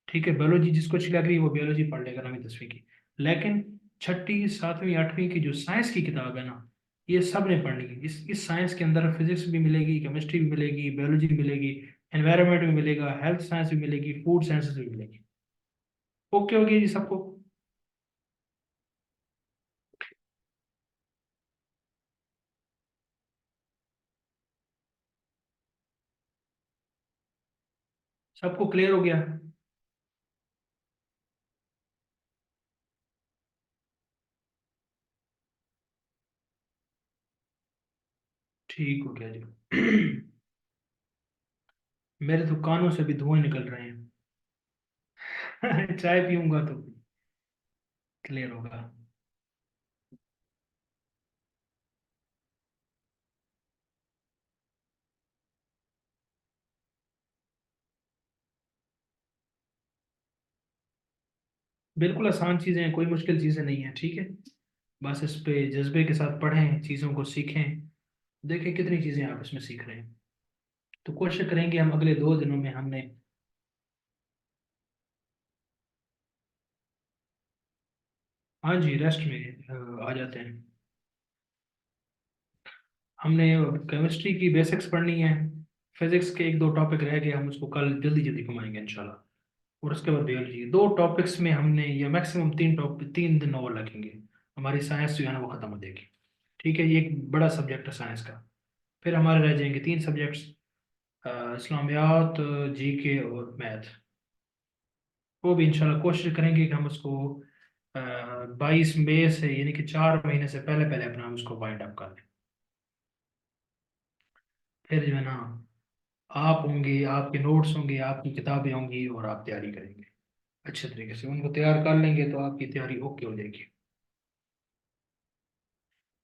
ठीक है, बायोलॉजी जिसको अच्छी लग रही है वो बायोलॉजी पढ़ लेगा 9वीं 10वीं की। लेकिन छठी सातवीं आठवीं की जो साइंस की किताब है ना, ये सब ने पढ़नी है। इस साइंस के अंदर फिजिक्स भी मिलेगी, केमिस्ट्री भी मिलेगी, बायोलॉजी भी मिलेगी, एनवायरनमेंट भी मिलेगा, हेल्थ साइंस भी मिलेगी, फूड साइंसेस भी मिलेगी। ओके हो गया जी सबको। सबको क्लियर हो गया। ठीक हो गया जी। मेरे तो कानों से भी धुआं निकल रहे हैं। चाय पीऊंगा तो क्लियर होगा। बिल्कुल आसान चीजें हैं, कोई मुश्किल चीजें नहीं है, ठीक है। बस इस पे जज्बे के साथ पढ़ें, चीजों को सीखें, देखें कितनी चीजें आप इसमें सीख रहे हैं। तो कोशिश करेंगे हम अगले 2 दिनों में हमने। हाँ जी, रेस्ट में आ जाते हैं। हमने केमिस्ट्री की बेसिक्स पढ़नी है। फिजिक्स के 1-2 टॉपिक रह गए, हम उसको कल जल्दी जल्दी घुमाएंगे इंशाल्लाह। और उसके बाद बायोलॉजी 2 टॉपिक्स में हमने, या मैक्सिमम 3 टॉपिक, 3 दिन और लगेंगे। हमारी साइंस जो है ना वो खत्म हो जाएगी। ठीक है, ये एक बड़ा सब्जेक्ट है साइंस का। फिर हमारे रह जाएंगे 3 सब्जेक्ट्स, इस्लामियात, जीके और मैथ। वो भी इंशाल्लाह कोशिश करेंगे कि हम उसको 22 मई से, यानी कि 4 महीने से पहले पहले अपना हम उसको वाइंड अप कर लें। फिर जो है ना, आप होंगे, आपके नोट्स होंगे, आपकी किताबें होंगी, और आप तैयारी करेंगे अच्छे तरीके से। उनको तैयार कर लेंगे तो आपकी तैयारी ओके हो जाएगी।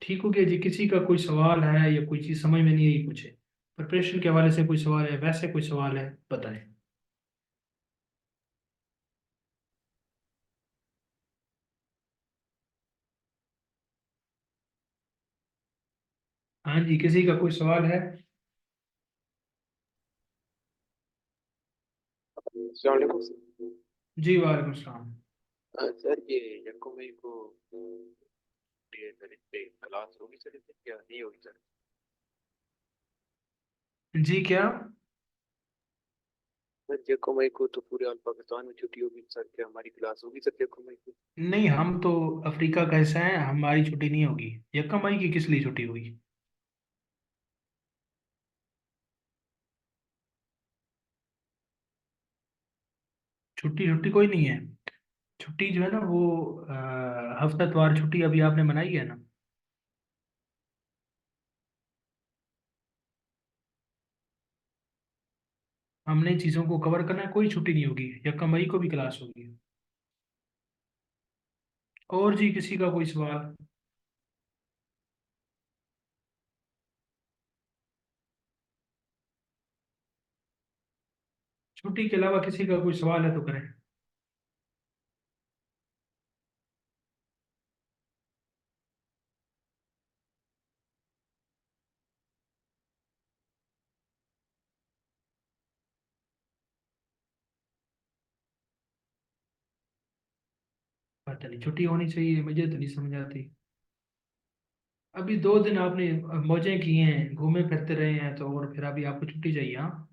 ठीक हो गया जी। किसी का कोई सवाल है या कोई चीज़ समझ में नहीं आई, पूछे। प्रिपरेशन के हवाले से कोई सवाल है, वैसे कोई सवाल है, बताएं। हाँ जी, किसी का कोई सवाल है? अस्सलाम वालेकुम सर। जी वालेकुम सलाम। सर ये यको मई को ये सर इस पे क्लास होगी सर, इस पे क्या नहीं होगी सर? जी क्या? सर यको मई को तो पूरे ऑल पाकिस्तान में छुट्टी होगी सर, क्या हमारी क्लास होगी सर यको मई को? नहीं, हम तो अफ्रीका का हिस्सा है, हमारी छुट्टी नहीं होगी। यकम मई की किस लिए छुट्टी होगी? छुट्टी छुट्टी कोई नहीं है। छुट्टी जो है ना वो हफ्तावार छुट्टी अभी आपने मनाई है ना। हमने चीज़ों को कवर करना है, कोई छुट्टी नहीं होगी, यकम मई को भी क्लास होगी। और जी किसी का कोई सवाल? छुट्टी के अलावा किसी का कोई सवाल है तो करें। पता नहीं, छुट्टी होनी चाहिए, मुझे तो नहीं समझ आती। अभी 2 दिन आपने मौजें की हैं, घूमे फिरते रहे हैं, तो और फिर अभी आपको छुट्टी चाहिए? हाँ,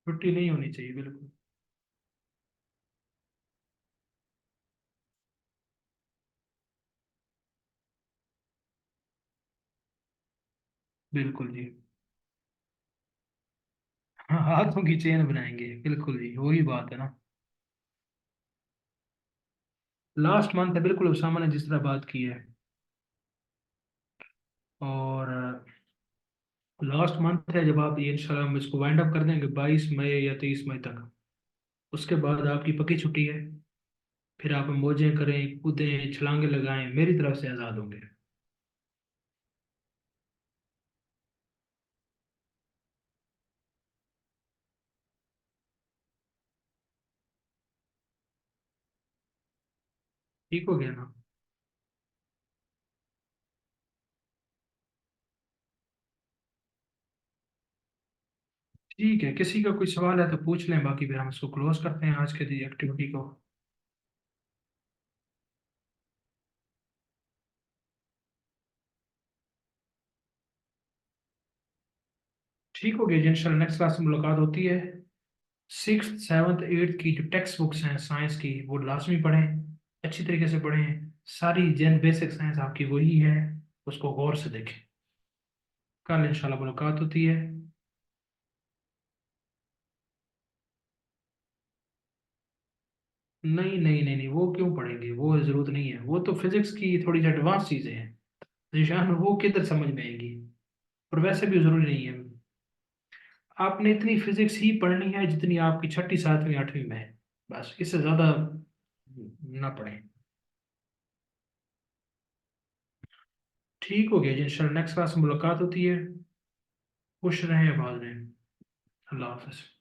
छुट्टी नहीं होनी चाहिए बिल्कुल। बिल्कुल जी। हाँ, हाथों की चेन बनाएंगे, बिल्कुल जी, वही बात है ना। लास्ट मंथ है, बिल्कुल उसामा ने जिस तरह बात की है। और लास्ट मंथ है, जब आप ये इंशाल्लाह हम इसको वाइंड अप कर देंगे 22 मई या 23 मई तक, उसके बाद आपकी पक्की छुट्टी है। फिर आप मौजें करें, कूदें, छलांगे लगाएं, मेरी तरफ से आज़ाद होंगे। ठीक हो गया ना? ठीक है, किसी का कोई सवाल है तो पूछ लें, बाकी फिर हम इसको क्लोज करते हैं आज के एक्टिविटी को। ठीक हो गया जी, इंशाल्लाह नेक्स्ट क्लास में मुलाकात होती है। 6th 7th 8th की जो टेक्स्ट बुक्स हैं साइंस की, वो लाजमी पढ़ें, अच्छी तरीके से पढ़ें। सारी जेन बेसिक साइंस आपकी वही है, उसको गौर से देखें। कल इंशाल्लाह मुलाकात होती है। नहीं नहीं नहीं नहीं, वो क्यों पढ़ेंगे, वो जरूरत नहीं है, वो तो फिजिक्स की थोड़ी सी एडवांस चीजें हैं निशान, वो किधर समझ में आएंगी। और वैसे भी जरूरी नहीं है, आपने इतनी फिजिक्स ही पढ़नी है जितनी आपकी छठी सातवीं आठवीं में है, बस इससे ज्यादा ना पढ़ें। ठीक हो गया जी, इंशाल्लाह नेक्स्ट क्लास में मुलाकात होती है। खुश रहें, आबाद रहें। अल्लाह हाफिज।